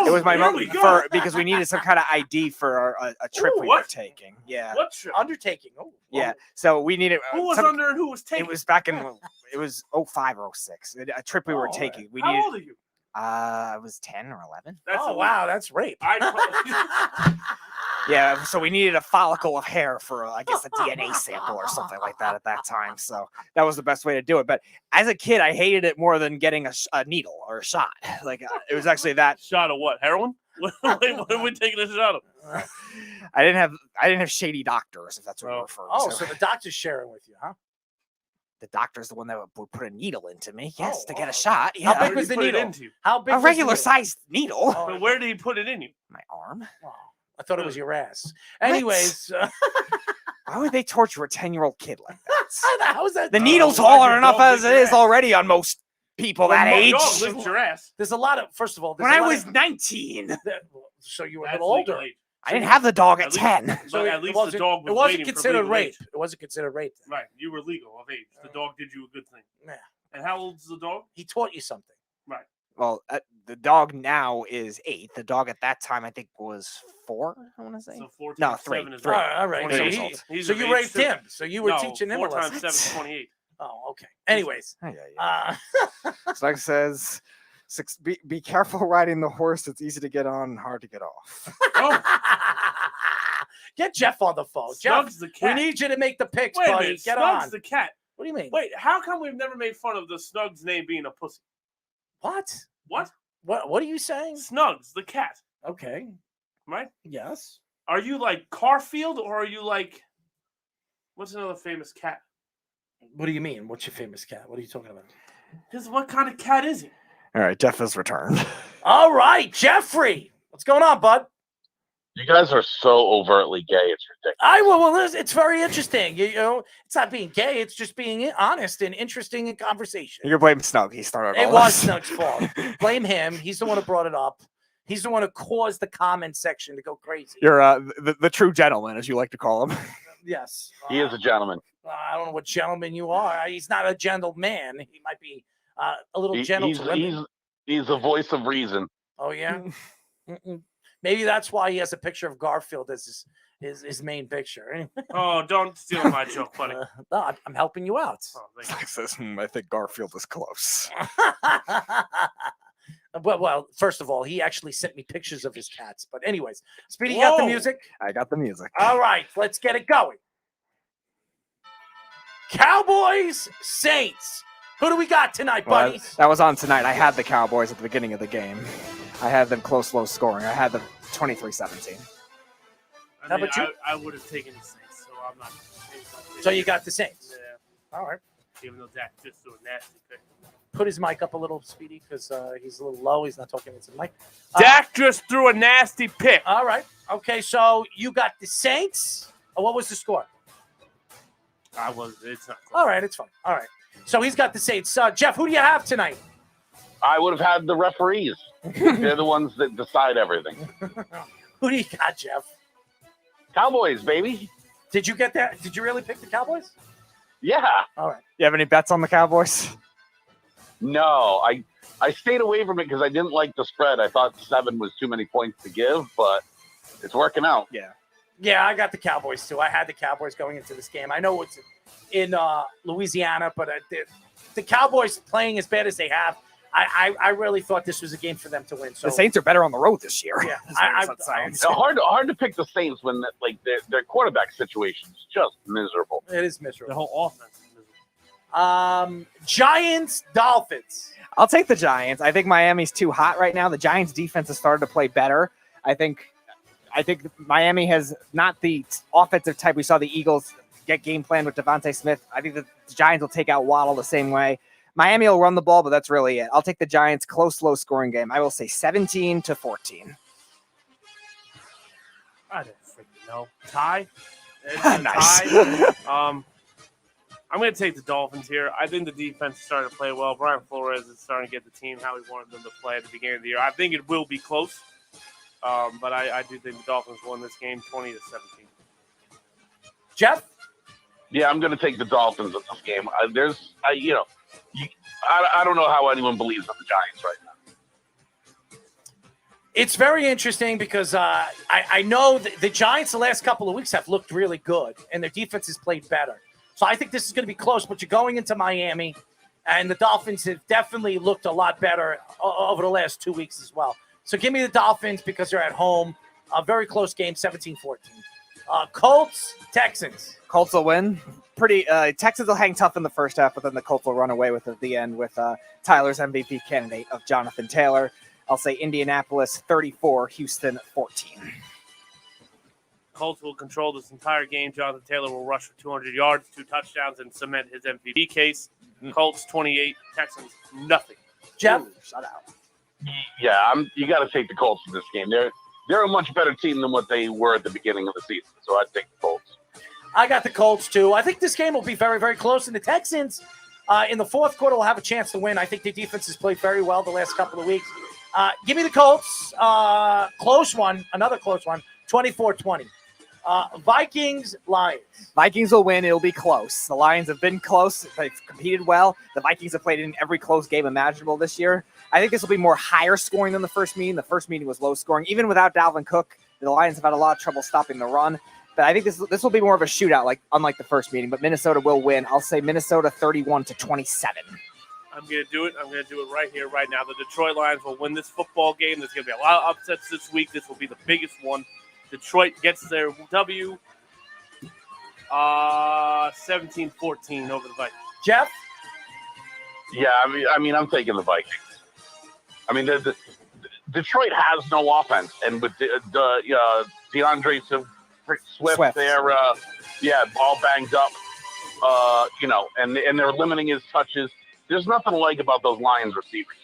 It was my here mom we go. for because we needed some kind of ID for a trip we were what? taking. Yeah, What trip? Undertaking. Oh, yeah. So we needed. Who was some- under and who was taken? It was back in. It was 05 or 06. A trip we were Oh, taking. We How needed. old are you? I was 10 or 11. That's Oh wow, that's rape. Yeah, so we needed a follicle of hair for, I guess, a DNA sample or something like that at that time. So that was the best way to do it. But as a kid, I hated it more than getting a needle or a shot. Like it was actually that. Shot of what? Heroin? What are we taking a shot of? I didn't have shady doctors, if that's what you're referring Oh, to. so the doctor's sharing with you, huh? The doctor's the one that would put a needle into me. Yes, to get a shot. How Yeah. big was the Put it needle? into you? How big? A was the regular needle? sized needle. But where did he put it in you? My arm. I thought it was your ass. Anyways, Why would they torture a 10-year-old kid like that? how is that? The needle's why'd taller your enough dog as lick it your is ass? already on most people that Well, age. dog licked your ass. There's a lot of. First of all, there's When a I lot was of, 19, so you were a That's little legal older. age. I didn't have the dog at At least- 10. But So at it least wasn't- the dog was it wasn't waiting for considered legal rape. age. It wasn't considered rape. Then. Right, you were legal of age. The dog did you a good thing. Yeah. And how old's the dog? He taught you something. Right. Well, the dog now is 8. The dog at that time, I think, was 4, I want to say. So 4 No, times 3. 7 is Three. All right. So, 28 years he, old. He's so of you age raped too. him. So you were No, teaching him 4 a times lesson. 7 is 28. Oh, okay. Anyways, Snug says, be careful riding the horse. It's easy to get on and hard to get off. get Jeff on the phone. Snug's Jeff, the cat. we need you to make the picks, Wait a buddy. minute, Get Snug's on. the cat. What do you mean? Wait, how come we've never made fun of the Snug's name being a pussy? What? What? What are you saying? Snug's the cat, Okay. right? Yes. Are you like Garfield or are you like what's another famous cat? What do you mean? What's your famous cat? What are you talking about? Because what kind of cat is he? All right, Jeff has returned. All right, Jeffrey. What's going on, bud? You guys are so overtly gay. It's ridiculous. Well, it's very interesting. You know, it's not being gay. It's just being honest and interesting in conversation. You're blaming Snug. He started It all was this. Snug's fault. Blame him. He's the one who brought it up. He's the one who caused the comment section to go crazy. You're the true gentleman, as you like to call him. Yes. He is a gentleman. I don't know what gentleman you are. He's not a gentleman. He might be a little gentle to women. He's the voice of reason. Oh, yeah? Mm-mm. Maybe that's why he has a picture of Garfield as his main picture. Oh, don't steal my joke, buddy. No, I'm helping you out. Oh, thank Snug says, I think Garfield is close. Well, first of all, he actually sent me pictures of his cats. But anyways, Speedy, you got the Whoa. music? I got the music. All right, let's get it going. Cowboys, Saints. Who do we got tonight, Well, buddies? that was on tonight. I had the Cowboys at the beginning of the game. I had them close, low scoring. I had them 23-17. How about you? I would have taken the Saints, so I'm not. So you got the Saints. Yeah. All right. Even though Dak just threw a nasty pick. Put his mic up a little, Speedy, because he's a little low. He's not talking into the mic. Dak just threw a nasty pick. All right. Okay, so you got the Saints. What was the score? It's not. All right, it's fine. All right. So he's got the Saints. Jeff, who do you have tonight? I would have had the referees. They're the ones that decide everything. Who do you got, Jeff? Cowboys, baby. Did you get that? Did you really pick the Cowboys? Yeah. All right. You have any bets on the Cowboys? No, I stayed away from it because I didn't like the spread. I thought 7 was too many points to give, but it's working out. Yeah, I got the Cowboys too. I had the Cowboys going into this game. I know it's in Louisiana, but the Cowboys playing as bad as they have, I really thought this was a game for them to win. So The Saints are better on the road this year. Yeah, It's hard to pick the Saints when their quarterback situation is just miserable. It is miserable. The whole offense is miserable. Giants, Dolphins. I'll take the Giants. I think Miami's too hot right now. The Giants defense has started to play better. I think Miami has not the offensive type we saw the Eagles get game plan with Devontae Smith. I think the Giants will take out Waddle the same way. Miami will run the ball, but that's really it. I'll take the Giants close, low scoring game. I will say 17-14. I don't freaking know. Tie? It's a Nice. tie. I'm going to take the Dolphins here. I think the defense is starting to play well. Brian Flores is starting to get the team how he wanted them to play at the beginning of the year. I think it will be close, but I do think the Dolphins won this game 20-17. Jeff? Yeah, I'm going to take the Dolphins in this game. I don't know how anyone believes in the Giants right now. It's very interesting because I know the Giants the last couple of weeks have looked really good, and their defense has played better. So I think this is going to be close, but you're going into Miami, and the Dolphins have definitely looked a lot better over the last 2 weeks as well. So give me the Dolphins because they're at home. A very close game, 17-14. Colts, Texans. Colts will win. Texans will hang tough in the first half, but then the Colts will run away with it at the end with Tyler's MVP candidate of Jonathan Taylor. I'll say Indianapolis 34, Houston 14. Colts will control this entire game. Jonathan Taylor will rush for 200 yards, 2 touchdowns, and cement his MVP case. Colts 28, Texans nothing. Jeff? Shut out. Yeah, you got to take the Colts in this game. They're a much better team than what they were at the beginning of the season, so I'd take the Colts. I got the Colts, too. I think this game will be very, very close, and the Texans in the fourth quarter will have a chance to win. I think the defense has played very well the last couple of weeks. Give me the Colts. Close one, another close one, 24-20. Vikings, Lions. Vikings will win. It'll be close. The Lions have been close. They've competed well. The Vikings have played in every close game imaginable this year. I think this will be more higher scoring than the first meeting. The first meeting was low scoring. Even without Dalvin Cook, the Lions have had a lot of trouble stopping the run. But I think this will be more of a shootout, unlike the first meeting. But Minnesota will win. I'll say Minnesota 31-27. I'm going to do it. I'm going to do it right here, right now. The Detroit Lions will win this football game. There's going to be a lot of upsets this week. This will be the biggest one. Detroit gets their W 17-14 over the Vikings. Jeff? Yeah, I mean, I'm taking the Vikings. I mean, the Detroit has no offense, and with DeAndre Swift, they're all banged up. And they're limiting his touches. There's nothing about those Lions receivers.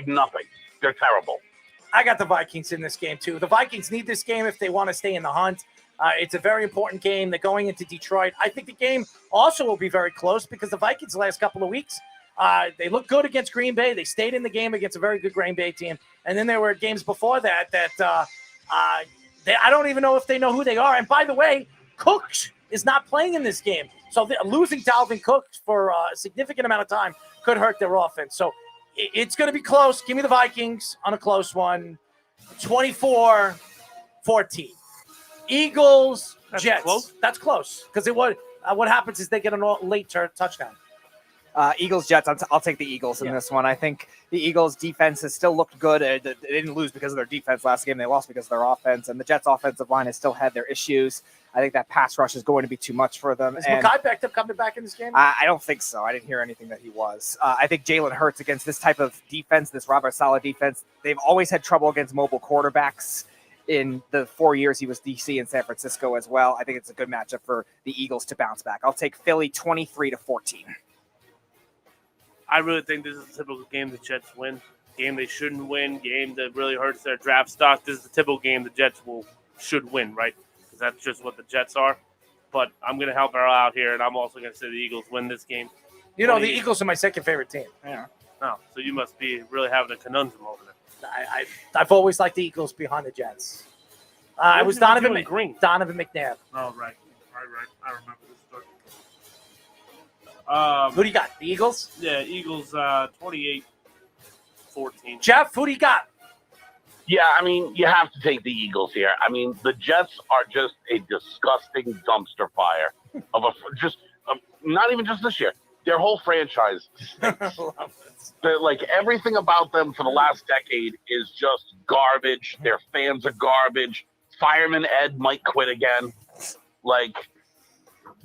Nothing. They're terrible. I got the Vikings in this game, too. The Vikings need this game if they want to stay in the hunt. It's a very important game. They're going into Detroit. I think the game also will be very close because the Vikings the last couple of weeks, they looked good against Green Bay. They stayed in the game against a very good Green Bay team. And then there were games before that I don't even know if they know who they are. And by the way, Cook is not playing in this game. So losing Dalvin Cook for a significant amount of time could hurt their offense. So it's going to be close. Give me the Vikings on a close one. 24-14. Eagles, Jets. Close? That's close. Because what happens is they get a late touchdown. Eagles, Jets. I'll take the Eagles in this one. I think the Eagles' defense has still looked good. They didn't lose because of their defense last game. They lost because of their offense. And the Jets' offensive line has still had their issues. I think that pass rush is going to be too much for them. Is Mekhi coming back in this game? I don't think so. I didn't hear anything that he was. I think Jalen Hurts against this type of defense, this Robert Saleh defense, they've always had trouble against mobile quarterbacks in the 4 years he was DC in San Francisco as well. I think it's a good matchup for the Eagles to bounce back. I'll take Philly 23-14. I really think this is a typical game the Jets win. Game they shouldn't win. Game that really hurts their draft stock. This is the typical game the Jets should win, right? Because that's just what the Jets are. But I'm going to help her out here, and I'm also going to say the Eagles win this game. You know, the Eagles are my second favorite team. Yeah. Oh, so you must be really having a conundrum over there. I've always liked the Eagles behind the Jets. I was Donovan McNabb. Oh, right. I remember this story. Who do you got? The Eagles? Yeah, Eagles 28-14. Jeff, who do you got? Yeah, I mean, you have to take the Eagles here. I mean, the Jets are just a disgusting dumpster fire of not even just this year. Their whole franchise stinks. Everything about them for the last decade is just garbage. Their fans are garbage. Fireman Ed might quit again.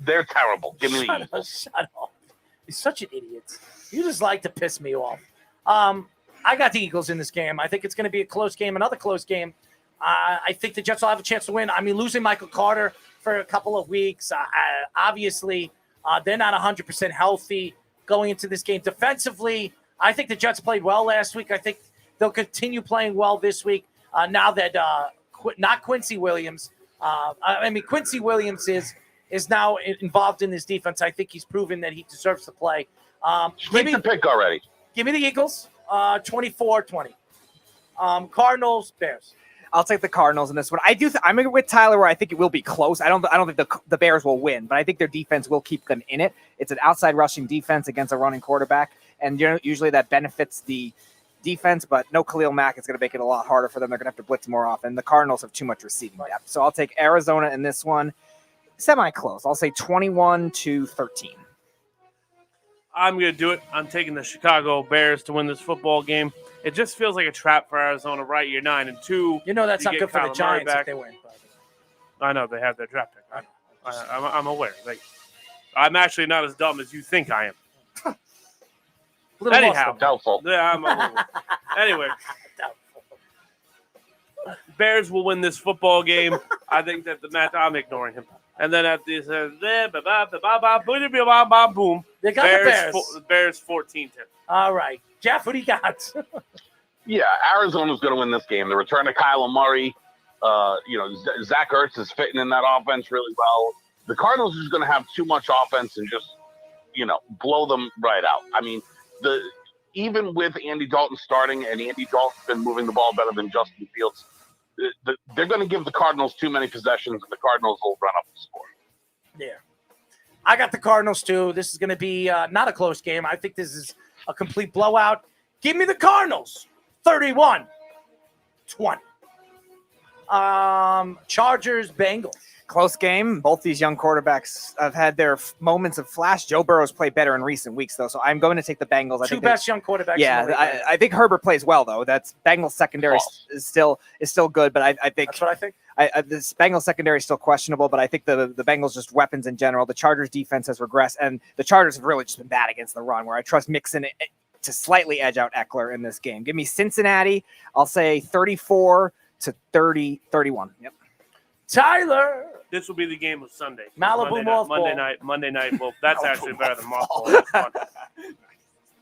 They're terrible. Give me the Eagles. Shut up. You're such an idiot. You just like to piss me off. I got the Eagles in this game. I think it's going to be a close game, another close game. I think the Jets will have a chance to win. I mean, losing Michael Carter for a couple of weeks, obviously, they're not 100% healthy going into this game. Defensively, I think the Jets played well last week. I think they'll continue playing well this week now that not Quincy Williams. Quincy Williams is now involved in this defense. I think he's proven that he deserves to play. Make the pick already. Give me the Eagles, 24-20. Cardinals, Bears. I'll take the Cardinals in this one. I'm with Tyler where I think it will be close. I don't think the Bears will win, but I think their defense will keep them in it. It's an outside rushing defense against a running quarterback, and usually that benefits the defense, but no Khalil Mack is going to make it a lot harder for them. They're going to have to blitz more often. The Cardinals have too much receiving depth. So I'll take Arizona in this one. Semi-close. I'll say 21-13. I'm going to do it. I'm taking the Chicago Bears to win this football game. It just feels like a trap for Arizona, right? You're 9-2. You know that's not good for the Giants if they win. I know. They have their draft pick. I'm aware. I'm actually not as dumb as you think I am. Anyhow. Doubtful. Yeah, I'm a little. Anyway. Bears will win this football game. I think that I'm ignoring him. And then at this, boom. They got the Bears 14-10. All right. Jeff, what do you got? Yeah, Arizona's going to win this game. The return of Kyler Murray. Zach Ertz is fitting in that offense really well. The Cardinals are just going to have too much offense and just, blow them right out. I mean, even with Andy Dalton starting, and Andy Dalton's been moving the ball better than Justin Fields, they're going to give the Cardinals too many possessions, and the Cardinals will run up the score. Yeah. I got the Cardinals, too. This is going to be not a close game. I think this is a complete blowout. Give me the Cardinals. 31-20. Chargers, Bengals. Close game. Both these young quarterbacks have had their moments of flash. Joe Burrow's played better in recent weeks, though, so I'm going to take the Bengals. I Two think best young quarterbacks. Yeah, I think Herbert plays well, though. That's Bengals secondary is still good, but I think that's what I think. This Bengals secondary is still questionable, but I think the Bengals just weapons in general. The Chargers defense has regressed, and the Chargers have really just been bad against the run. Where I trust Mixon to slightly edge out Eckler in this game. Give me Cincinnati. I'll say 34-31. Yep. Tyler. This will be the game of Sunday. Malibu Monday night. Well, that's actually better than Mothball. That's fun.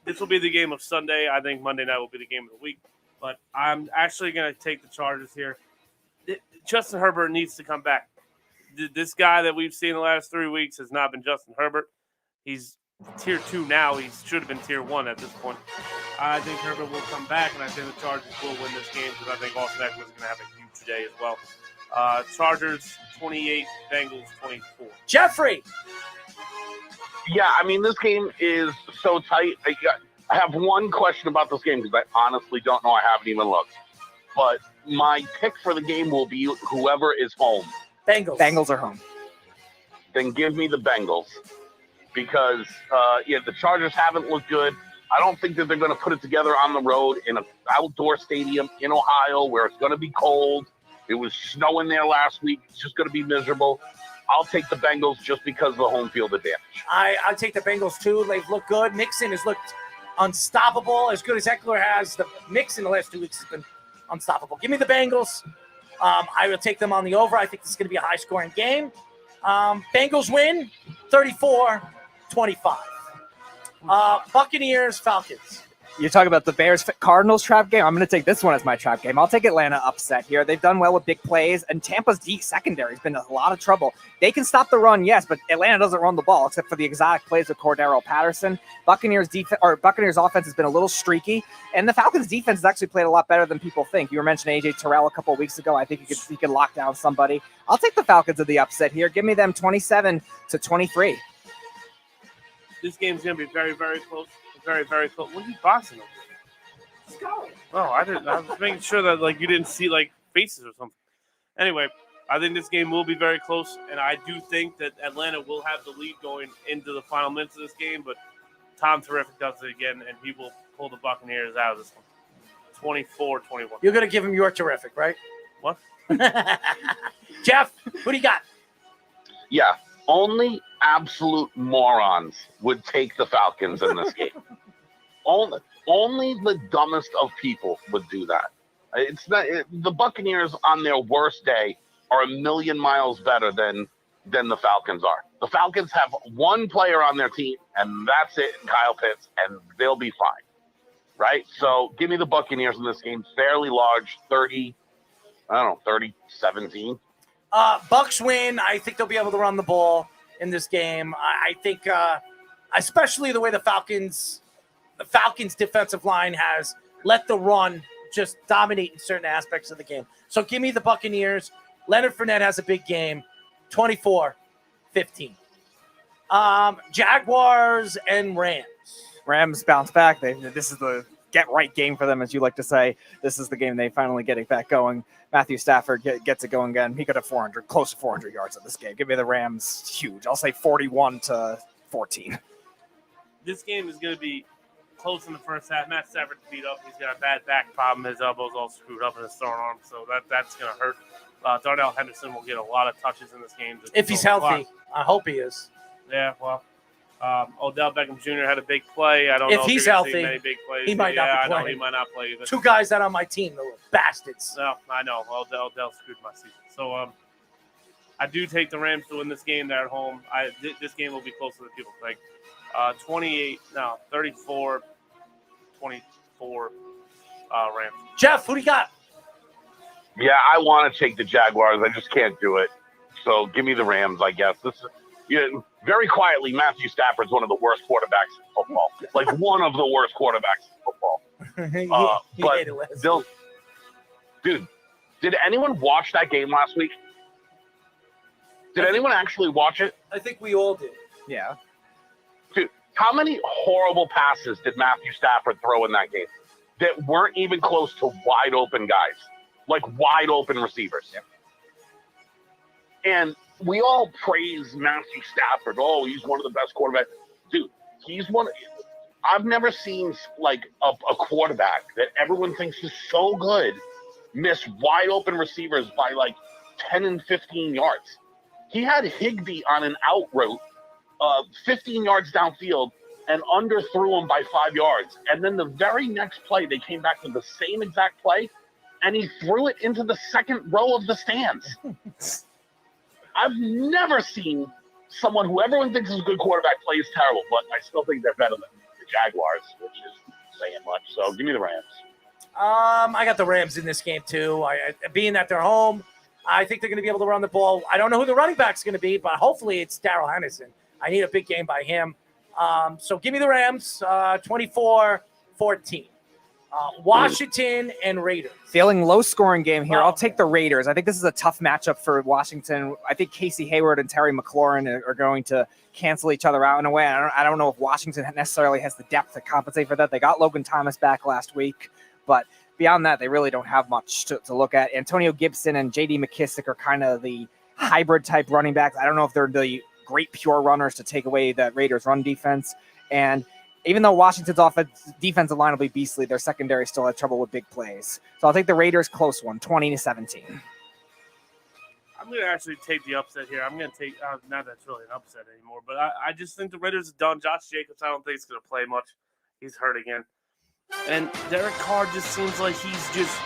This will be the game of Sunday. I think Monday night will be the game of the week. But I'm actually going to take the Chargers here. Justin Herbert needs to come back. This guy that we've seen the last 3 weeks has not been Justin Herbert. He's tier 2 now. He should have been tier 1 at this point. I think Herbert will come back, and I think the Chargers will win this game because I think Austin Eckler is going to have a huge day as well. Chargers 28, Bengals 24. Jeffrey. Yeah, I mean, this game is so tight. I have one question about this game because I honestly don't know. I haven't even looked. But my pick for the game will be whoever is home. Bengals. Bengals are home. Then give me the Bengals because, the Chargers haven't looked good. I don't think that they're going to put it together on the road in an outdoor stadium in Ohio where it's going to be cold. It was snowing there last week. It's just going to be miserable. I'll take the Bengals just because of the home field advantage. I take the Bengals, too. They've looked good. Mixon has looked unstoppable. As good as Eckler has, the Mixon the last 2 weeks has been unstoppable. Give me the Bengals. I will take them on the over. I think this is going to be a high-scoring game. Bengals win 34-25. Buccaneers, Falcons. You're talking about the Bears-Cardinals trap game? I'm going to take this one as my trap game. I'll take Atlanta upset here. They've done well with big plays, and Tampa's secondary has been in a lot of trouble. They can stop the run, yes, but Atlanta doesn't run the ball except for the exotic plays of Cordero Patterson. Buccaneers offense has been a little streaky, and the Falcons defense has actually played a lot better than people think. You were mentioning A.J. Terrell a couple of weeks ago. I think he could lock down somebody. I'll take the Falcons of the upset here. Give me them 27-23. This game's going to be very, very close. Very, very close. What are you boxing over? Let's go. Oh, I was making sure that you didn't see faces or something. Anyway, I think this game will be very close, and I do think that Atlanta will have the lead going into the final minutes of this game. But Tom Terrific does it again, and he will pull the Buccaneers out of this one. 24-21. You're going to give him your Terrific, right? What? Jeff, what do you got? Yeah. Only absolute morons would take the Falcons in this game. Only the dumbest of people would do that. It's not the Buccaneers on their worst day are a million miles better than the Falcons are. The Falcons have one player on their team, and that's it, Kyle Pitts, and they'll be fine. Right? So give me the Buccaneers in this game. Fairly large, 30-17. Bucks win. I think they'll be able to run the ball in this game. I think, especially the way the Falcons defensive line has let the run just dominate in certain aspects of the game. So give me the Buccaneers. Leonard Fournette has a big game, 24-15. Jaguars and Rams. Rams bounce back. This is the get-right game for them, as you like to say. This is the game they finally get it back going. Matthew Stafford gets it going again. He could have close to 400 yards in this game. Give me the Rams huge. I'll say 41-14. This game is going to be close in the first half. Matt Stafford's beat up. He's got a bad back problem. His elbow's all screwed up in his throwing arm, so that's going to hurt. Darnell Henderson will get a lot of touches in this game. If he's healthy. I hope he is. Yeah, well, Odell Beckham Jr. had a big play. I don't If know he's you're gonna see healthy, many big plays. he might not be I know playing. he might not play either. 2 guys that on my team, the little bastards. No, I know. Odell screwed my season. So I do take the Rams to win this game. They're at home. This game will be closer than people think. 34-24 Rams. Jeff, who do you got? Yeah, I want to take the Jaguars. I just can't do it. So give me the Rams, I guess. This is very quietly, Matthew Stafford's one of the worst quarterbacks in football. Like one of the worst quarterbacks in football. Dude, did anyone watch that game last week? Did anyone actually watch it? I think we all did. Yeah. Dude, how many horrible passes did Matthew Stafford throw in that game that weren't even close to wide open guys? Like wide open receivers. Yep. And we all praise Matthew Stafford. Oh, he's one of the best quarterbacks. Dude, he's one. I've never seen like a quarterback that everyone thinks is so good miss wide open receivers by like 10 and 15 yards. He had Higbee on an out route, 15 yards downfield, and underthrew him by 5 yards. And then the very next play, they came back to the same exact play, and he threw it into the second row of the stands. I've never seen someone who everyone thinks is a good quarterback plays terrible, but I still think they're better than the Jaguars, which is saying much. So give me the Rams. I got the Rams in this game too. Being that they're home, I think they're going to be able to run the ball. I don't know who the running back's going to be, but hopefully it's Darrell Henderson. I need a big game by him. So give me the Rams, 24-14. Washington and Raiders. Feeling low-scoring game here. I'll take the Raiders. I think this is a tough matchup for Washington. I think Casey Hayward and Terry McLaurin are going to cancel each other out in a way. I don't know if Washington necessarily has the depth to compensate for that. They got Logan Thomas back last week, but beyond that, they really don't have much to look at. Antonio Gibson and J.D. McKissick are kind of the hybrid-type running backs. I don't know if they're the great pure runners to take away the Raiders' run defense. And even though Washington's defensive line will be beastly, their secondary still had trouble with big plays. So I'll take the Raiders close one, 20-17. I'm going to actually take the upset here. I'm going to take, not that it's really an upset anymore, but I just think the Raiders are done. Josh Jacobs, I don't think he's going to play much. He's hurt again. And Derek Carr just seems like he's just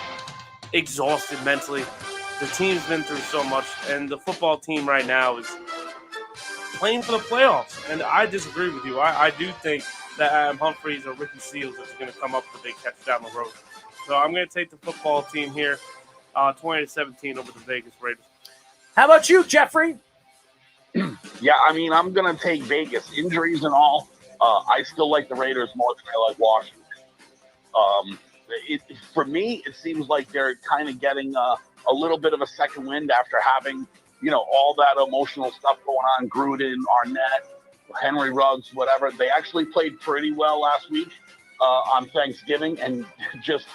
exhausted mentally. The team's been through so much, and the football team right now is playing for the playoffs. And I disagree with you. I do think that Adam Humphries or Ricky Seals is going to come up with a big catch down the road. So I'm going to take the football team here, 20-17 over the Vegas Raiders. How about you, Jeffrey? Yeah, I mean, I'm going to take Vegas. Injuries and all, I still like the Raiders more than I like Washington. For me, it seems like they're kind of getting a little bit of a second wind after having, all that emotional stuff going on, Gruden, Arnett, Henry Ruggs, whatever. They actually played pretty well last week on Thanksgiving and just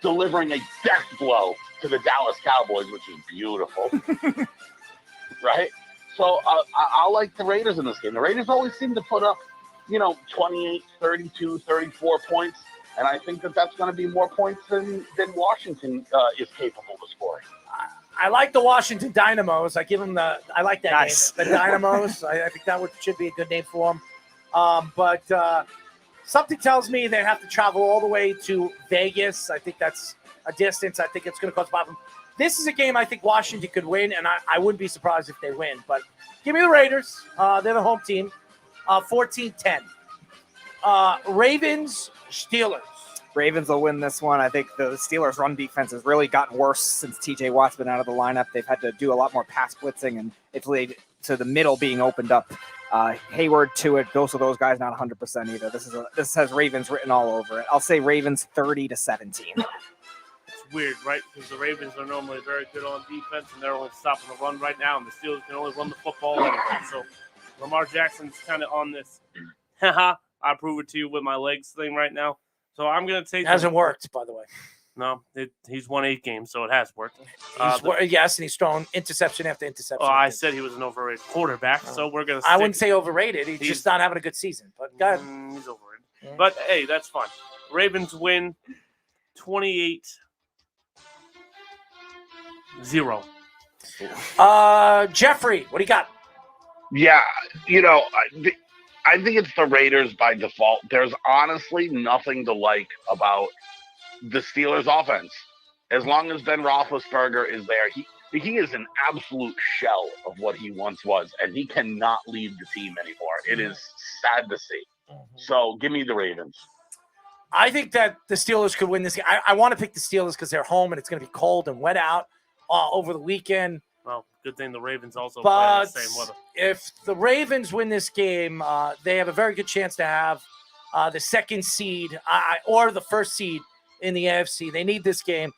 delivering a death blow to the Dallas Cowboys, which is beautiful. Right? So I like the Raiders in this game. The Raiders always seem to put up, 28, 32, 34 points. And I think that's going to be more points than Washington is capable of scoring. I like the Washington Dynamos. I like that nice name. The Dynamos. I think that should be a good name for them. But something tells me they have to travel all the way to Vegas. I think that's a distance. I think it's going to cause a problem. This is a game I think Washington could win, and I wouldn't be surprised if they win. But give me the Raiders. They're the home team. 14-10. Ravens, Steelers. Ravens will win this one. I think the Steelers' run defense has really gotten worse since T.J. Watt's been out of the lineup. They've had to do a lot more pass blitzing, and it's led to the middle being opened up. Hayward to it. Both of those guys not 100% either. This has Ravens written all over it. I'll say Ravens 30-17. It's weird, right? Because the Ravens are normally very good on defense, and they're only stopping the run right now, and the Steelers can only run the football anyway. So Lamar Jackson's kind of on this. I prove it to you with my legs thing right now. So I'm going to take. It hasn't worked, by the way. No, he's won 8 games, so it has worked. Yes, and he's thrown interception after interception. Oh, I said he was an overrated quarterback, so we're going to. I wouldn't say overrated. He's just not having a good season. But go ahead. He's overrated. Yeah. But hey, that's fine. Ravens win 28-0. Jeffrey, what do you got? Yeah, I think it's the Raiders by default. There's honestly nothing to like about the Steelers' offense. As long as Ben Roethlisberger is there, he is an absolute shell of what he once was, and he cannot lead the team anymore. It is sad to see. So give me the Ravens. I think that the Steelers could win this game. I want to pick the Steelers because they're home and it's going to be cold and wet out over the weekend. Well, good thing the Ravens also play in the same weather. If the Ravens win this game, they have a very good chance to have the second seed or the first seed in the AFC. They need this game.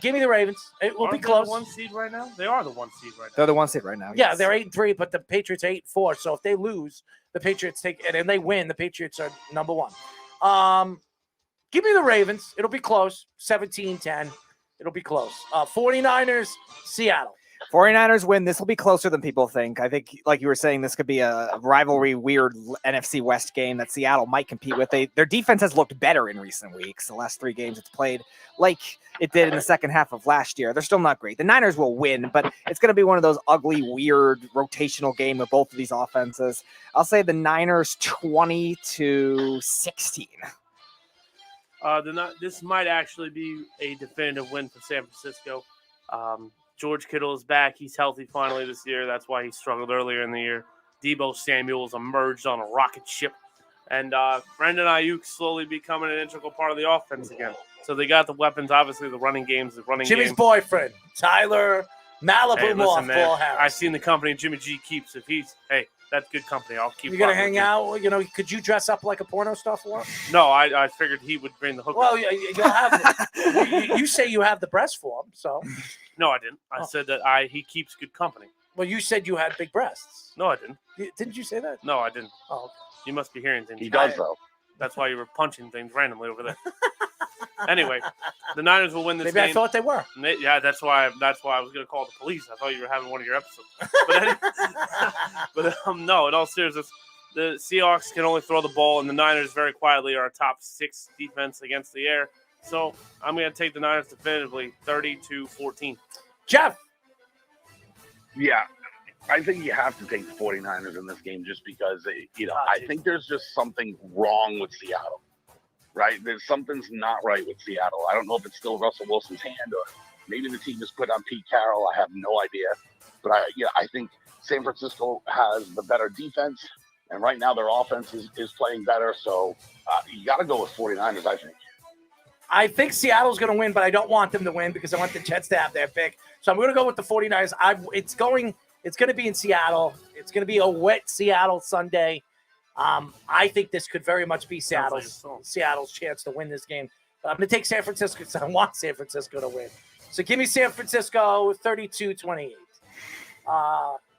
Give me the Ravens. It will be close. The 1 seed right now? They are the 1 seed right now. They're the 1 seed right now. Yeah, yes. they're 8-3, but the Patriots are 8-4. So if they lose, the Patriots take it, and they win. The Patriots are number 1. Give me the Ravens. It'll be close. 17-10. It'll be close. 49ers, Seattle. 49ers win. This will be closer than people think. I think, like you were saying, this could be a rivalry, weird NFC West game that Seattle might compete with. Their defense has looked better in recent weeks. The last 3 games it's played like it did in the second half of last year. They're still not great. The Niners will win, but it's going to be one of those ugly, weird, rotational game of both of these offenses. I'll say the Niners 20-16. This might actually be a definitive win for San Francisco. George Kittle is back. He's healthy finally this year. That's why he struggled earlier in the year. Deebo Samuel's emerged on a rocket ship. And Brandon Ayuk slowly becoming an integral part of the offense again. So they got the weapons. Obviously, the running game's the running Jimmy's game. boyfriend, Tyler Malibu Hey, listen, man, Mothball Harris. I've seen the company Jimmy G keeps. That's good company. I'll keep. You're going to rocking hang with out? Could you dress up like a porno star for him? No, I figured he would bring the hook. Well, you'll have you say you have the breast for him, so. No, I didn't. I said that he keeps good company. Well, you said you had big breasts. No, I didn't. Didn't you say that? No, I didn't. Oh, okay. You must be hearing things. He does, though. That's why you were punching things randomly over there. Anyway, the Niners will win this Maybe game. I thought they were. Yeah, that's why I was going to call the police. I thought you were having one of your episodes. No, in all seriousness, the Seahawks can only throw the ball, and the Niners very quietly are a top 6 defense against the air. So I'm going to take the Niners definitively, 30-14. Jeff. Yeah, I think you have to take the 49ers in this game just because, I think there's just something wrong with Seattle, right? Something's not right with Seattle. I don't know if it's still Russell Wilson's hand or maybe the team just put on Pete Carroll. I have no idea. But I think San Francisco has the better defense, and right now their offense is playing better. So you got to go with 49ers, I think. I think Seattle's going to win, but I don't want them to win because I want the Jets to have their pick. So I'm going to go with the 49ers. It's going to be in Seattle. It's going to be a wet Seattle Sunday. I think this could very much be Seattle's chance to win this game. But I'm going to take San Francisco because I want San Francisco to win. So give me San Francisco 32-28.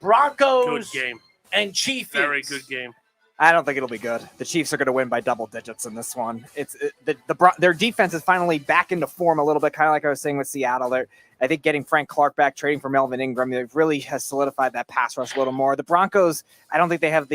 Broncos Good game. and Chiefs. Very good game. I don't think it'll be good. The Chiefs are going to win by double digits in this one. Their defense is finally back into form a little bit, kind of like I was saying with Seattle. I think getting Frank Clark back, trading for Melvin Ingram, it really has solidified that pass rush a little more. The Broncos, I don't think they have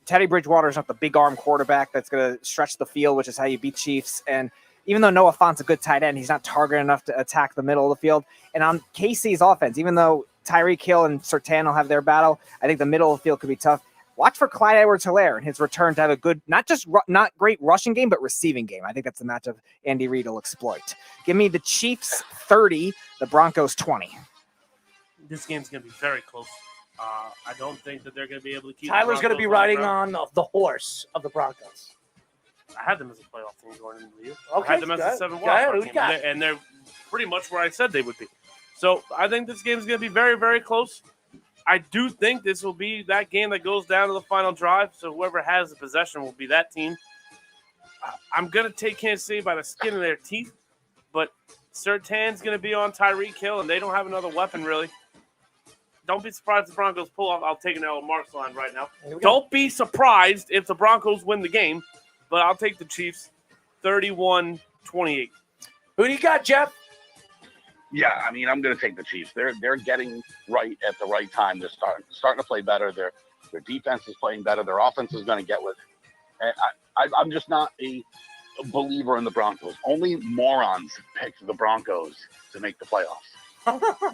Teddy Bridgewater is not the big arm quarterback that's going to stretch the field, which is how you beat Chiefs. And even though Noah Fant's a good tight end, he's not targeted enough to attack the middle of the field. And on KC's offense, even though Tyreek Hill and Surtain will have their battle, I think the middle of the field could be tough. Watch for Clyde Edwards-Helaire and his return to have a good, not great rushing game, but receiving game. I think that's the matchup Andy Reid will exploit. Give me the Chiefs 30, the Broncos 20. This game's going to be very close. I don't think that they're going to be able to keep. Tyler's going to be riding on the horse of the Broncos. I had them as a playoff team going into the year. Okay, I had them as a 7 wild team, and they're pretty much where I said they would be. So I think this game is going to be very, very close. I do think this will be that game that goes down to the final drive. So whoever has the possession will be that team. I'm going to take Kansas City by the skin of their teeth, but Surtain's going to be on Tyreek Hill, and they don't have another weapon really. Don't be surprised if the Broncos pull off. I'll take an L on Mark's line right now. Don't be surprised if the Broncos win the game, but I'll take the Chiefs 31-28. Who do you got, Jeff? Yeah, I mean, I'm going to take the Chiefs. They're getting right at the right time. They're starting to play better. Their defense is playing better. Their offense is going to get with it. And I'm just not a believer in the Broncos. Only morons picked the Broncos to make the playoffs.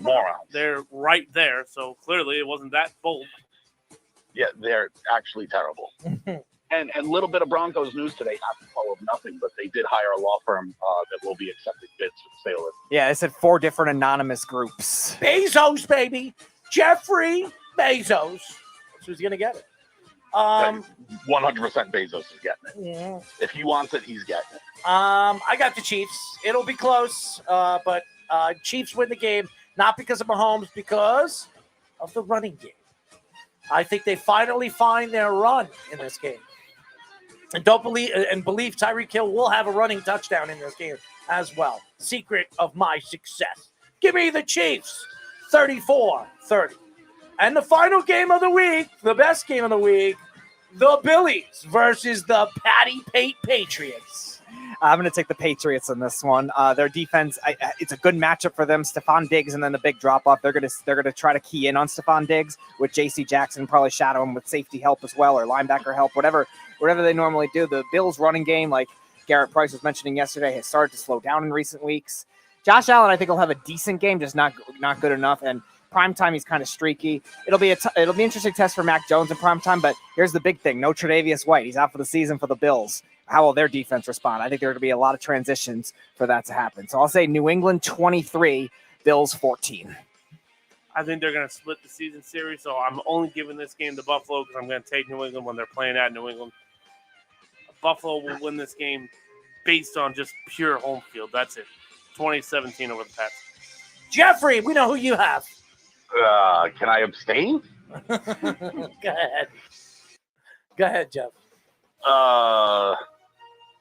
Morons. They're right there, so clearly it wasn't that bold. Yeah, they're actually terrible. And little bit of Broncos news today, not to follow up nothing, but they did hire a law firm that will be accepting bids for the sale of. Yeah, they said 4 different anonymous groups. Bezos, baby. Jeffrey Bezos. That's who's going to get it. 100% Bezos is getting it. Yeah. If he wants it, he's getting it. I got the Chiefs. It'll be close, but Chiefs win the game, not because of Mahomes, because of the running game. I think they finally find their run in this game. And believe Tyreek Hill will have a running touchdown in this game as well. Secret of my success. Give me the Chiefs, 34-30. And the final game of the week, the best game of the week, the Billies versus the Patty Pate Patriots. I'm going to take the Patriots in this one. Their defense, it's a good matchup for them. Stephon Diggs and then the big drop off. They're going to try to key in on Stephon Diggs with J.C. Jackson, probably shadow him with safety help as well or linebacker help, whatever they normally do. The Bills running game, like Garrett Price was mentioning yesterday, has started to slow down in recent weeks. Josh Allen, I think, will have a decent game, just not good enough. And primetime, he's kind of streaky. It'll be an interesting test for Mac Jones in primetime, but here's the big thing. No Tre'Davious White. He's out for the season for the Bills. How will their defense respond? I think there are going to be a lot of transitions for that to happen. So I'll say New England 23, Bills 14. I think they're going to split the season series, so I'm only giving this game to Buffalo because I'm going to take New England when they're playing at New England. Buffalo will win this game based on just pure home field. That's it. 2017 over the Pats. Jeffrey, we know who you have. Can I abstain? Go ahead. Go ahead, Jeff.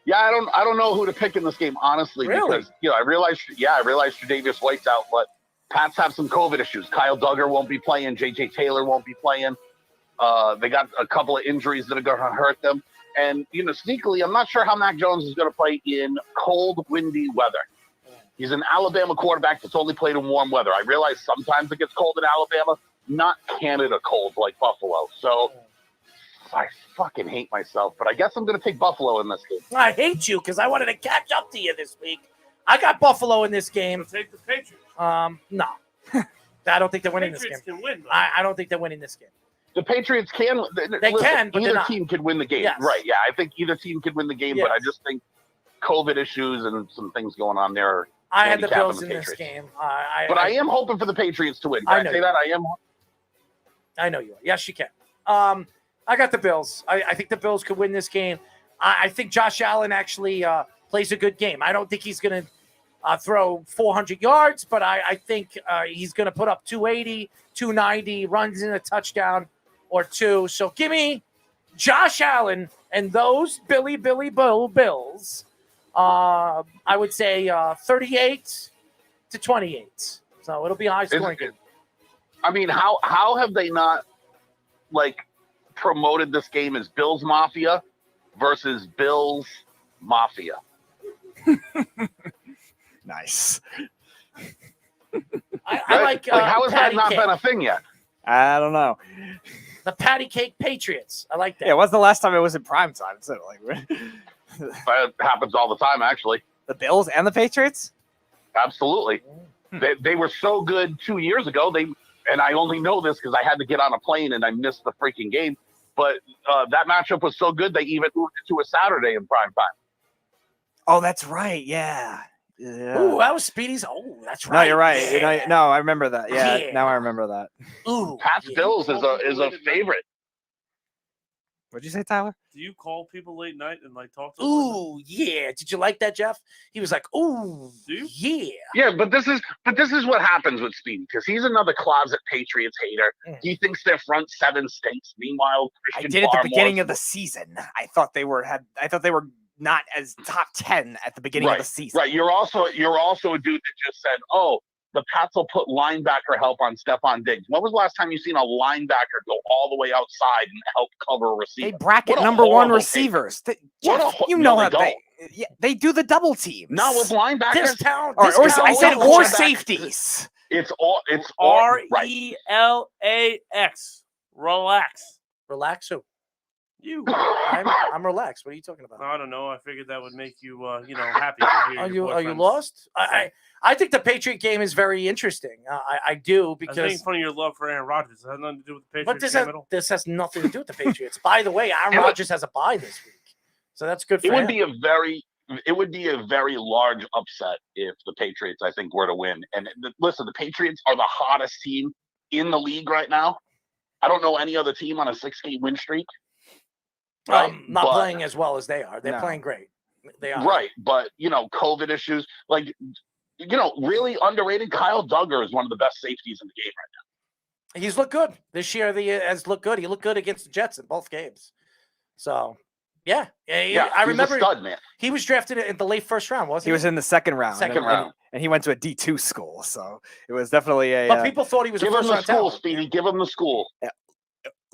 Yeah, I don't know who to pick in this game, honestly. Really? Because I realized Tre'Davious White's out, but Pats have some COVID issues. Kyle Duggar won't be playing. J.J. Taylor won't be playing. They got a couple of injuries that are going to hurt them. And, sneakily, I'm not sure how Mac Jones is going to play in cold, windy weather. He's an Alabama quarterback that's only played in warm weather. I realize sometimes it gets cold in Alabama, not Canada cold like Buffalo. So I fucking hate myself, but I guess I'm going to take Buffalo in this game. I hate you because I wanted to catch up to you this week. I got Buffalo in this game. Take the Patriots. No. I don't think they're winning this game. Can win, I don't think they're winning this game. The Patriots can. They can, but either team could win the game. Yes. Right, yeah. I think either team could win the game, but I just think COVID issues and some things going on there. I had the Bills in this game. But I am hoping for the Patriots to win. Can I say that? I know you are. Yes, you can. I got the Bills. I think the Bills could win this game. I think Josh Allen actually plays a good game. I don't think he's going to throw 400 yards, but I think he's going to put up 280, 290, runs in a touchdown or two. So give me Josh Allen and those Billy Bills. I would say 38-28. So it'll be a high scoring game. I mean, how have they not promoted this game as Bills Mafia versus Bills Mafia? Nice. I like how has that patty not cake. been a thing yet? I don't know. The patty cake Patriots. I like that. Yeah, when's the last time it was in prime time? So That happens all the time, actually. The Bills and the Patriots? Absolutely. They were so good 2 years ago. And I only know this because I had to get on a plane and I missed the freaking game. But that matchup was so good they even moved it to a Saturday in prime time. Oh, that's right. Yeah. Ooh, that was Speedy's. Oh, that's right. No, you're right. Yeah. No, I remember that. Yeah, Yeah. now I remember that. Ooh, Pats Bills is a favorite. What'd you say, Tyler? Do you call people late night and talk to them? Ooh, yeah. Did you like that, Jeff? He was like, ooh, yeah. Yeah, but this is what happens with Speedy because he's another closet Patriots hater. He thinks their front seven stinks. Meanwhile, I Christian did at the Barmore- beginning of the season. I thought they were not as top 10 at the beginning of the season. Right. You're also a dude that just said, "Oh, the Pats will put linebacker help on Stephon Diggs." When was the last time you seen a linebacker go all the way outside and help cover a receiver? They bracket What a number one horrible receivers. You No, know they how don't. they do the double teams. Not with linebackers. This town. Or I said or quarterback. safeties. It's all RELAX. Relax. Relax who? You. I'm I'm relaxed. What are you talking about? I don't know. I figured that would make you, happy. To hear Are your you boyfriend's- lost? I think the Patriot game is very interesting. I do because I was making fun of your love for Aaron Rodgers. It has nothing to do with the Patriots but game at all. this has nothing to do with the Patriots. By the way, Aaron Rodgers has a bye this week, so that's good for It would him. be a very large upset if the Patriots, I think, were to win. And listen, the Patriots are the hottest team in the league right now. I don't know any other team on a 6-game win streak. Right? Not playing as well as they are. They're playing great. They are. Right. But, COVID issues, really underrated. Kyle Duggar is one of the best safeties in the game right now. He's looked good this year. Has looked good. He looked good against the Jets in both games. So, I remember. He's a stud, man. He was drafted in the late first round, wasn't he? He was in the second round. Second round. And he went to a D2 school, so it was definitely a. But people thought he was give a first him the round school, talent. Speedy. Give him the school.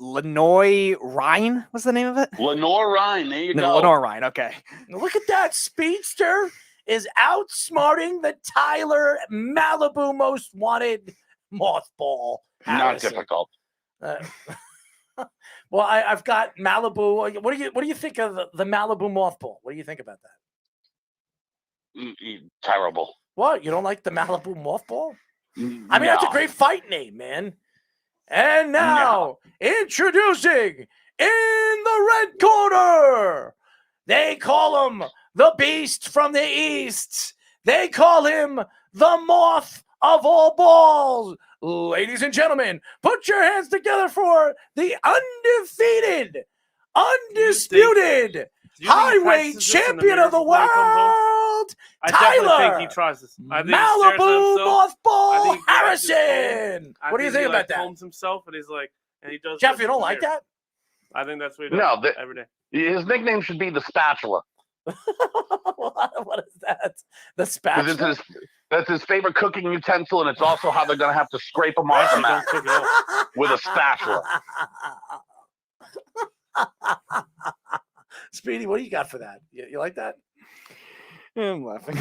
Lenoir Ryan was the name of it? Lenoir Ryan. There you go. Lenoir Ryan. Okay. Look at that. Speedster is outsmarting the Tyler Malibu Most Wanted mothball. Not Harrison. difficult. Well, I've got Malibu. What do you think of the Malibu mothball? What do you think about that? Terrible. What? You don't like the Malibu mothball? I mean, that's a great fight name, man. And now, introducing in the red corner, they call him the Beast from the East. They call him the Moth of all balls. Ladies and gentlemen, put your hands together for the undefeated, undisputed highway champion of the world, I definitely Tyler think he tries this. I think Malibu I Mothball think he tries this Harrison. I What do you think he, about that? Films himself, and he's like, and he does. Jeff, you don't like that? I think that's what he does No, every day. his nickname should be the Spatula. What is that? The 'Cause spatula? That's his favorite cooking utensil, and it's also how they're going to have to scrape him off the mat with a spatula. Speedy, what do you got for that? You like that? I'm laughing.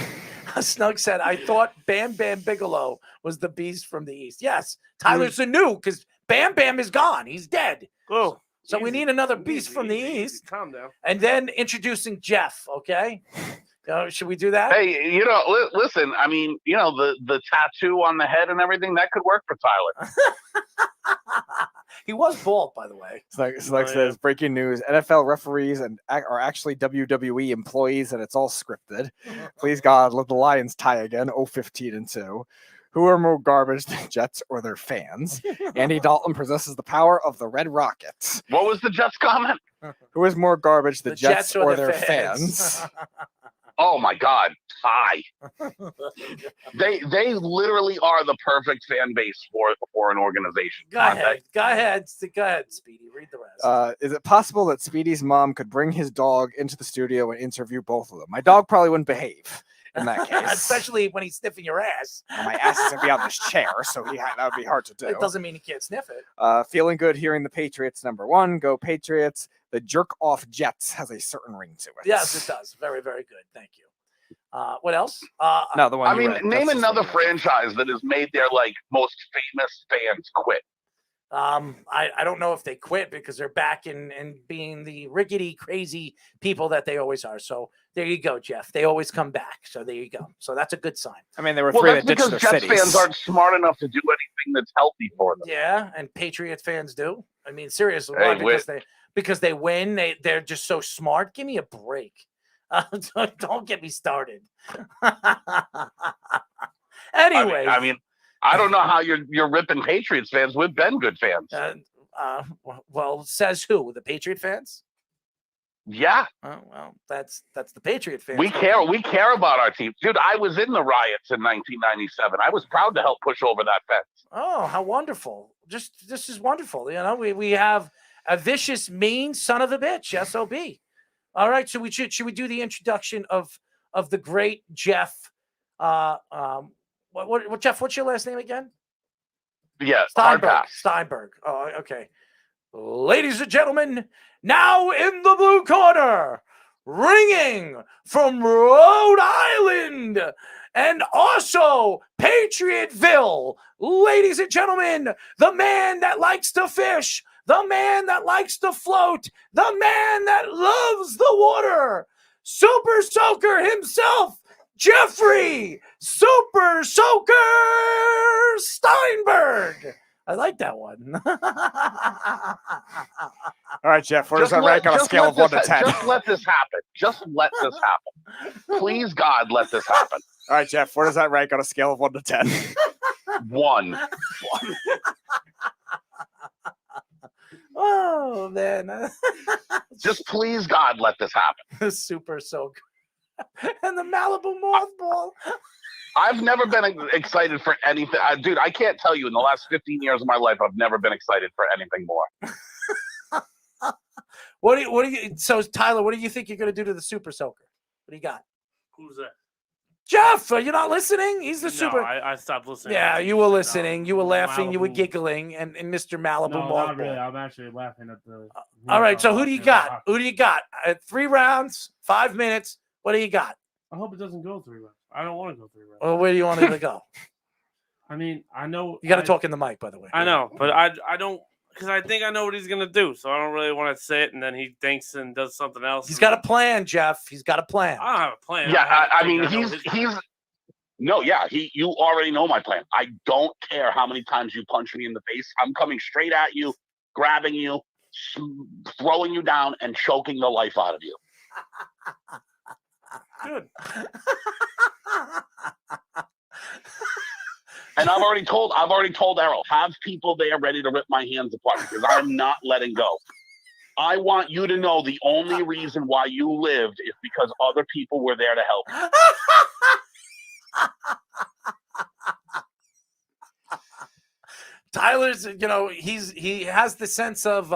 Snug said, I thought Bam Bam Bigelow was the Beast from the East. Yes, Tyler's the new because Bam Bam is gone. He's dead. Oh, so we need another Beast from the East. Calm down. And then introducing Jeff, okay? Should we do that? Hey, listen, I mean, the tattoo on the head and everything, that could work for Tyler. He was bald, by the way. Snug says, breaking news, NFL referees are actually WWE employees, and it's all scripted. Please, God, let the Lions tie again, 0-15-2. Who are more garbage, the Jets or their fans? Andy Dalton possesses the power of the Red Rockets. What was the Jets comment? Who is more garbage, the Jets or their fans? Oh my God, tie. They literally are the perfect fan base for an organization. Go ahead, Speedy. Read the rest. Is it possible that Speedy's mom could bring his dog into the studio and interview both of them? My dog probably wouldn't behave in that case. Especially when he's sniffing your ass. Well, my ass is going to be on this chair, so that would be hard to do. It doesn't mean he can't sniff it. Feeling good hearing the Patriots, number one. Go Patriots. The jerk-off Jets has a certain ring to it. Yes, it does. Very, very good. Thank you. What else? No, the one. I mean, name another franchise that has made their most famous fans quit. I don't know if they quit because they're back and being the rickety, crazy people that they always are. So there you go, Jeff. They always come back. So there you go. So that's a good sign. I mean, there were three that ditched their Jets cities. fans aren't smart enough to do anything that's healthy for them. Yeah, and Patriot fans do. I mean, seriously, Hey, because they win. They're just so smart. Give me a break. Don't get me started. Anyway, I mean, I don't know how you're ripping Patriots fans. We've been good fans. Well, says who? The Patriot fans? Yeah. Oh, well, that's the Patriot fans. We care about our team, dude. I was in the riots in 1997. I was proud to help push over that fence. Oh, how wonderful! This is wonderful. We have a vicious, mean son of a bitch. SOB. All right, so should we do the introduction of the great Jeff? What Jeff? What's your last name again? Yeah, Steinberg. Oh, okay. Ladies and gentlemen, now in the blue corner, ringing from Rhode Island and also Patriotville, ladies and gentlemen, the man that likes to fish, the man that likes to float, the man that loves water. Super Soaker himself, Jeffrey Super Soaker Steinberg. I like that one. All right, Jeff, where does that rank on a scale of 1 to 10? Just let this happen. Just let this happen. Please, God, let this happen. All right, Jeff, where does that rank on a scale of 1 to 10? 1. Oh, man. Just please, God, let this happen. Super Soaker. And the Malibu Mothball. I've never been excited for anything. Dude, I can't tell you in the last 15 years of my life, I've never been excited for anything more. So Tyler, what do you think you're going to do to the Super Soaker? What do you got? Who's that? Jeff, are you not listening? He's the No, super. I stopped listening. Yeah, you were listening. You were laughing. You were Malibu. giggling. And Mr. Malibu No, Mothball. not really. I'm actually laughing at the. All right, so who do you got? Who do you got? 3 rounds, 5 minutes. What do you got? I hope it doesn't go 3 rounds. I don't want to go 3 rounds. Well, where do you want it to go? I mean, I know You got to talk in the mic, by the way. I know, but I don't because I think I know what he's gonna do, so I don't really want to say it, and then he thinks and does something else. He's got a plan, Jeff. He's got a plan. I don't have a plan. Yeah, I mean, know he's his- you already know my plan. I don't care how many times you punch me in the face. I'm coming straight at you, grabbing you, throwing you down, and choking the life out of you. Good. And I've already told Errol, have people there ready to rip my hands apart because I'm not letting go. I want you to know the only reason why you lived is because other people were there to help you. Tyler's, he has the sense of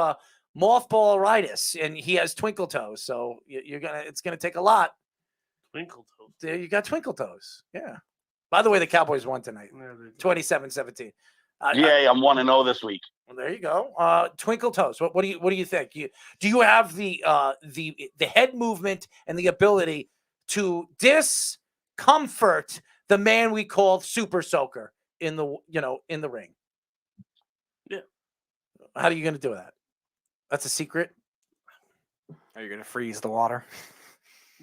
mothball-ritis, and he has twinkle toes. So it's gonna take a lot. Twinkle toes. There you got twinkle toes. Yeah. By the way, the Cowboys won tonight, 27-17. Yay, I'm 1-0 this week. Well, there you go. Twinkle toes. What do you think? Do you have the head movement and the ability to discomfort the man we call Super Soaker in the ring? Yeah. How are you going to do that? That's a secret. Are you going to freeze the water?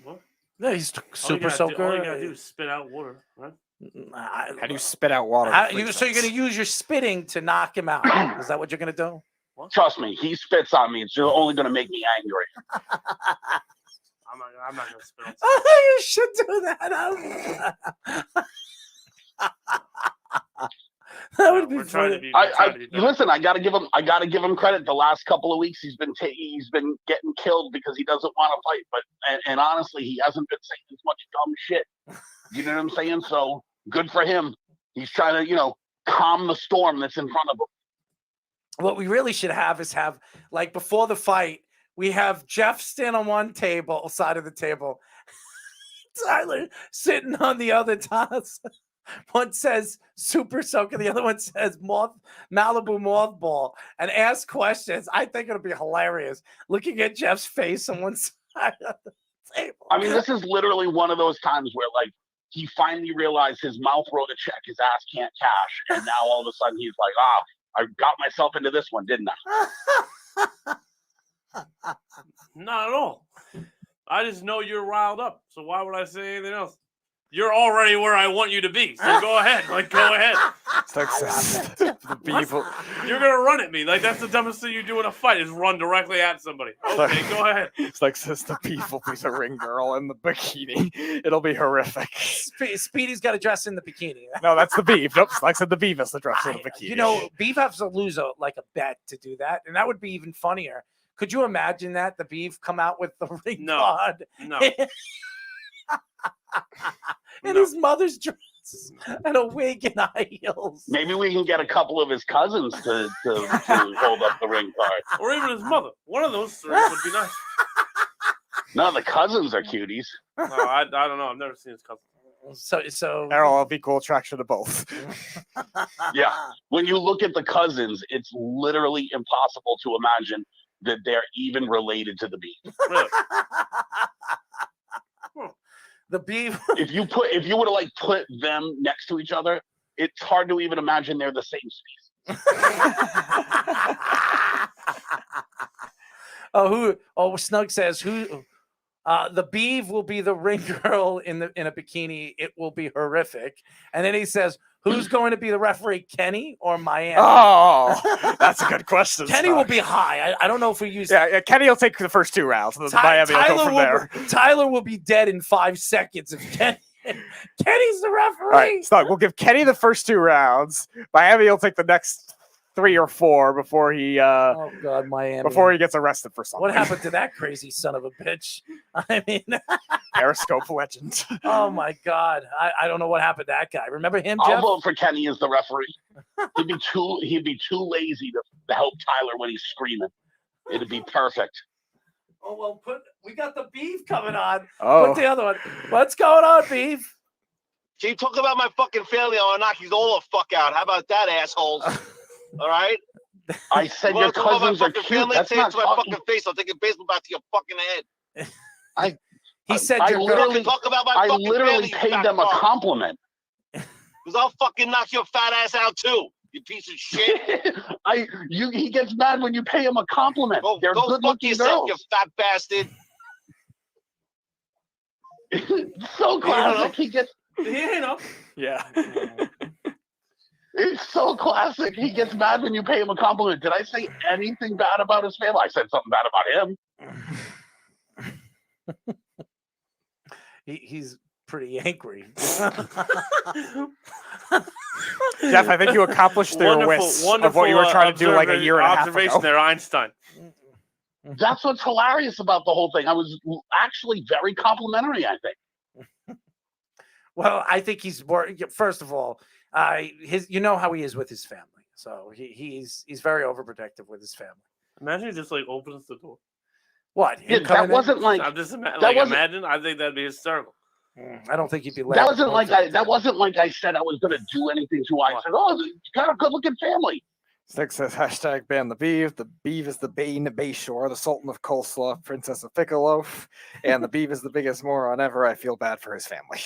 What? No, he's Super Soaker. All you gotta do is spit out water, right? How do you spit out water? So you're going to use your spitting to knock him out? Is that what you're going to do? Trust me, he spits on me. It's only going to make me angry. I'm not gonna spit. You should do that. That would be funny. Listen, I gotta give him credit. The last couple of weeks, he's been getting killed because he doesn't want to fight. But and honestly, he hasn't been saying as much dumb shit. You know what I'm saying? So good for him. He's trying to calm the storm that's in front of him. What we really should have is like before the fight, we have Jeff stand on one side of the table, Tyler sitting on the other toss. One says Super Soaker, the other one says Malibu Mothball, and ask questions. I think it'll be hilarious looking at Jeff's face on one side of the table. I mean, this is literally one of those times where, like, he finally realized his mouth wrote a check his ass can't cash, and now all of a sudden he's like, I got myself into this one, didn't I? Not at all. I just know you're riled up, so why would I say anything else? You're already where I want you to be, so go ahead. Go ahead. It's like the people. You're gonna run at me. Like, that's the dumbest thing you do in a fight is run directly at somebody. Okay, go ahead. It's like Sister People piece of ring girl in the bikini. It'll be horrific. Speedy's got to dress in the bikini. No, that's the Beef. Nope, like I said, the Beef has to dress in the bikini. Beef has to lose a bet to do that, and that would be even funnier. Could you imagine that the Beef come out with the ring card? No. In his mother's dress and a wig and high heels. Maybe we can get a couple of his cousins to hold up the ring card. Or even his mother. One of those three would be nice. No, the cousins are cuties. No, I don't know. I've never seen his cousin. So Errol, I'll be equal attraction to both. Yeah. When you look at the cousins, it's literally impossible to imagine that they're even related to the Beef. Really? The Beef. If you were to put them next to each other, it's hard to even imagine they're the same species. Snug says The Beeve will be the ring girl in a bikini. It will be horrific. And then he says, who's going to be the referee, Kenny or Miami? Oh, that's a good question. Kenny will be high. I don't know if we use. Yeah, Kenny will take the first 2 rounds. Miami will go from there. Tyler will be dead in 5 seconds if Kenny's the referee. All right, Snug, we'll give Kenny the first 2 rounds. Miami will take the next 3 or 4 before he oh God, Miami. before he gets arrested for something. What happened to that crazy son of a bitch? I mean, Periscope legend. Oh my God, I don't know what happened to that guy. Remember him, I'll Jeff? vote for Kenny as the referee. He'd be too lazy to help Tyler when he's screaming. It'd be perfect. Oh well, we got the Beef coming on. Oh. Put the other one. What's going on, Beef? Keep talking about my fucking family. I'll knock you all the fuck out. How about that, assholes? All right? I said You your wanna talk about my cousins are fucking cute. family? That's Say it not to my fucking- fucking face. I'll take a baseball bat to your fucking head. He said I you're literally, talk about my I fucking literally family, you paid fat them a fuck. compliment. Because I'll fucking knock your fat ass out too, you piece of shit. He gets mad when you pay him a compliment. They're Go fuck good-looking yourself, girls. you fat bastard. So classic. He gets. Yeah. It's so classic. He gets mad when you pay him a compliment. Did I say anything bad about his family? I said something bad about him. He's pretty angry. Jeff, I think you accomplished the wish of what you were trying to do like a year and a half observation ago. there, Einstein. That's what's hilarious about the whole thing. I was actually very complimentary, I think. Well, I think he's more. First of all, you know how he is with his family, so he's very overprotective with his family. Imagine he just like opens the door. What? Yeah, that wasn't like. I'm just that like wasn't- imagine. I think that'd be hysterical. I don't think he'd be. That wasn't like I said I was going to do anything to. I said, "Oh, you got a good-looking family." Stick says hashtag ban the beef. The beef is the bane of Bayshore, the Sultan of Coleslaw, Princess of Piccoloaf, and the beef is the biggest moron ever. I feel bad for his family.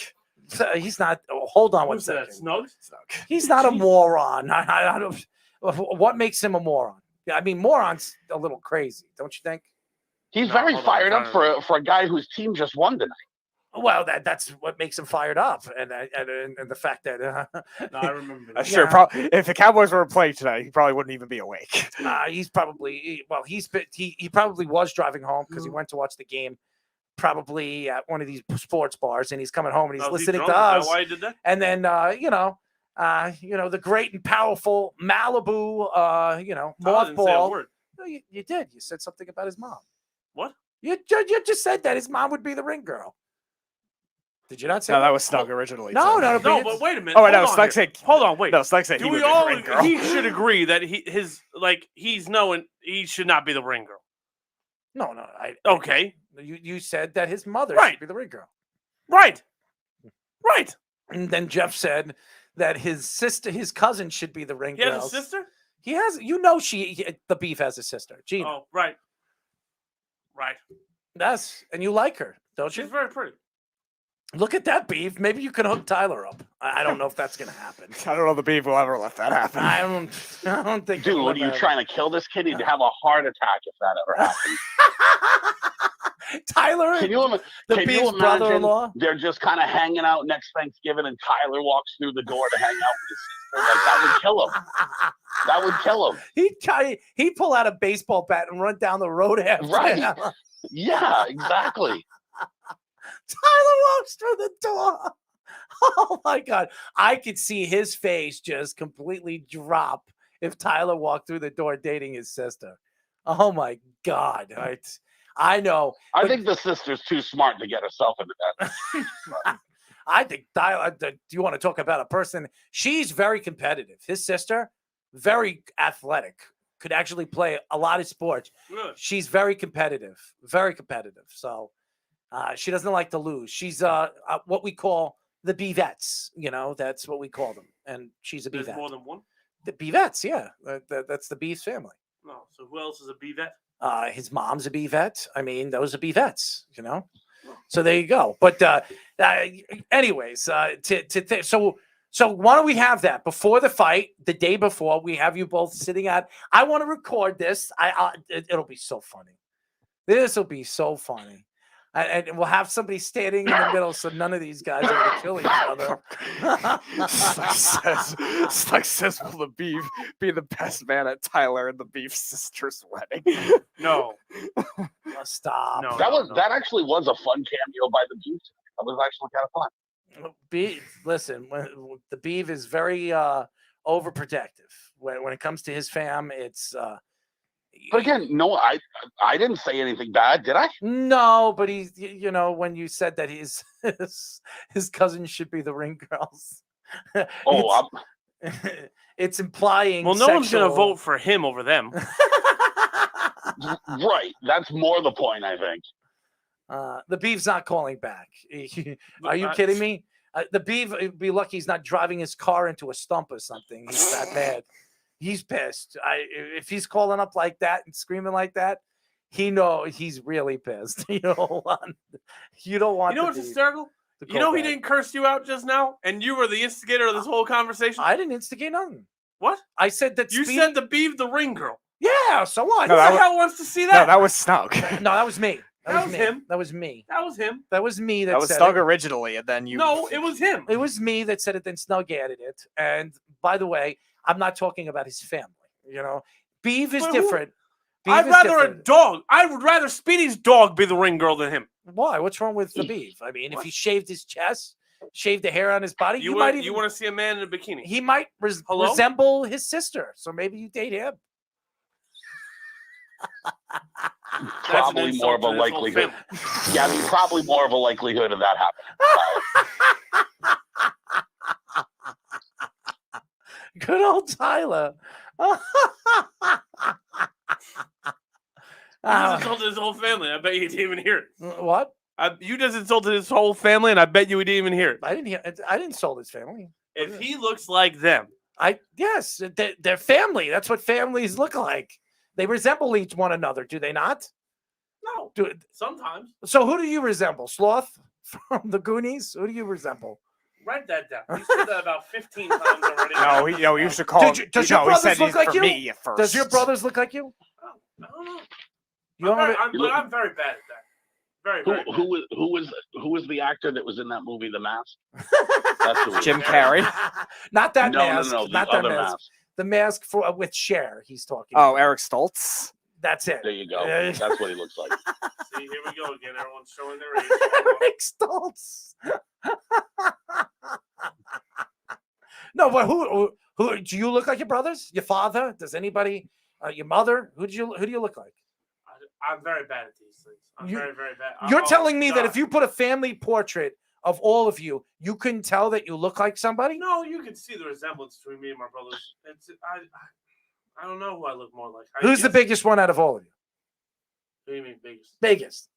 So he's not. Hold on one Who's that? second. Snug? He's not a moron. I don't. What makes him a moron? I mean, moron's a little crazy, don't you think? He's very fired up for a guy whose team just won tonight. Well, that's what makes him fired up, and the fact that No, I remember. I'm sure. If the Cowboys were playing tonight, he probably wouldn't even be awake. He's probably he probably was driving home because he went to watch the game, probably at one of these sports bars, and he's coming home and he's listening to Is that us. why he did that? And then the great and powerful Malibu, I didn't say a mothball. word. No, you did. You said something about his mom. What? You just said that his mom would be the ring girl. Did you not say No, that was Snug originally. No, so. no, But wait a minute. Oh, wait, no, Hold on Snug here. said. Hold on, wait. No, Snug said Do he we would be all? the ring girl. He should agree that he's knowing he should not be the ring girl. No. Okay. You said that his mother Right. should be the ring girl. Right. And then Jeff said that his cousin should be the ring He girl. has a sister. He has. The beef has a sister, Gina. Oh, right. Yes, and you like her, don't you? She's very pretty. Look at that beef. Maybe you can hook Tyler up. I don't know if that's gonna happen. I don't know the beef will ever let that happen. I don't think. Dude, it'll what are you ever trying to kill this kid? He'd have a heart attack if that ever happened. Tyler, Can you Beef's imagine brother-in-law? they're just kind of hanging out next Thanksgiving and Tyler walks through the door to hang out with his sister? Like, that would kill him. That would kill him. He'd pull out a baseball bat and run down the road after Right. him. Yeah, exactly. Tyler walks through the door. Oh my God. I could see his face just completely drop if Tyler walked through the door dating his sister. Oh my God. I know. I think the sister's too smart to get herself into that. I think Tyler, do you want to talk about a person? She's very competitive. His sister, very athletic, could actually play a lot of sports. Good. She's very competitive, very competitive. So she doesn't like to lose. She's what we call the Bevettes. That's what we call them. And she's a There's Bevette. more than one. The Bevettes, yeah. That's the Beefs family. No. So who else is a B vet? His mom's a Bevette. I mean, those are Bevettes, So there you go. But anyways, so why don't we have that before the fight, the day before? We have you both sitting at. I want to record this. It'll be so funny. This will be so funny. And we'll have somebody standing in the middle so none of these guys are going to kill each other. Stuck says, will the beef be the best man at Tyler and the beef sister's wedding? No. Stop. No, That actually was a fun cameo by the beef. That was actually kind of fun. Listen, the beef is very overprotective. When it comes to his fam, it's... But again, no, I didn't say anything bad, did I? No, but he's, when you said that his cousin should be the ring girls. It's implying. Well, no one's going to vote for him over them. Right. That's more the point, I think. The beef's not calling back. Are you kidding me? The beef would be lucky he's not driving his car into a stump or something. He's that bad. He's pissed. If he's calling up like that and screaming like that, he's really pissed. You don't want. You know what's hysterical? You know he didn't curse you out just now, and you were the instigator of this whole conversation. I didn't instigate nothing. What? I said that you said the beef, the ring girl. Yeah. So what? Who the hell wants to see that? No, that was Snug. No, that was me. That was him. That was me. That was him. That was me. That was said Snug it. originally, and then you. No, it was him. It was me that said it. Then Snug added it. And by the way, I'm not talking about his family. Beef is different. I'd rather a dog. I would rather Speedy's dog be the ring girl than him. Why? What's wrong with the beef? I mean, if he shaved his chest, shaved the hair on his body, you want to see a man in a bikini? He might resemble his sister, so maybe you date him. Probably more of a likelihood. Yeah, I mean, probably more of a likelihood of that happening. Good old Tyler. You just insulted his whole family. I bet you didn't even hear it. What? You just insulted his whole family, and I bet you he didn't even hear it. I didn't insult his family. If he looks like them, yes, they're family. That's what families look like. They resemble each one another, do they not? No. Sometimes. So who do you resemble? Sloth from the Goonies? Who do you resemble? Write that down. You said that about 15 times already. No, you should call. Does your brothers look like you? Me at first. Does your brothers look like you? I don't know. I'm very bad at that. Very. Who was the actor that was in that movie, The Mask? That's who Jim Carrey. Not that mask. No, not that mask. The mask with Cher. He's talking. Oh, Eric Stoltz. That's it. There you go. That's what he looks like. See, here we go again. Everyone's showing their age. Eric Stoltz. No, but who do you look like? Your brothers? Your father? Does anybody? Your mother? Who do you look like? I'm very bad at these things. I'm very, very bad. You're telling me that if you put a family portrait of all of you, you couldn't tell that you look like somebody? No, you can see the resemblance between me and my brothers. I don't know who I look more like. Who's the biggest one out of all of you? What do you mean biggest? Biggest.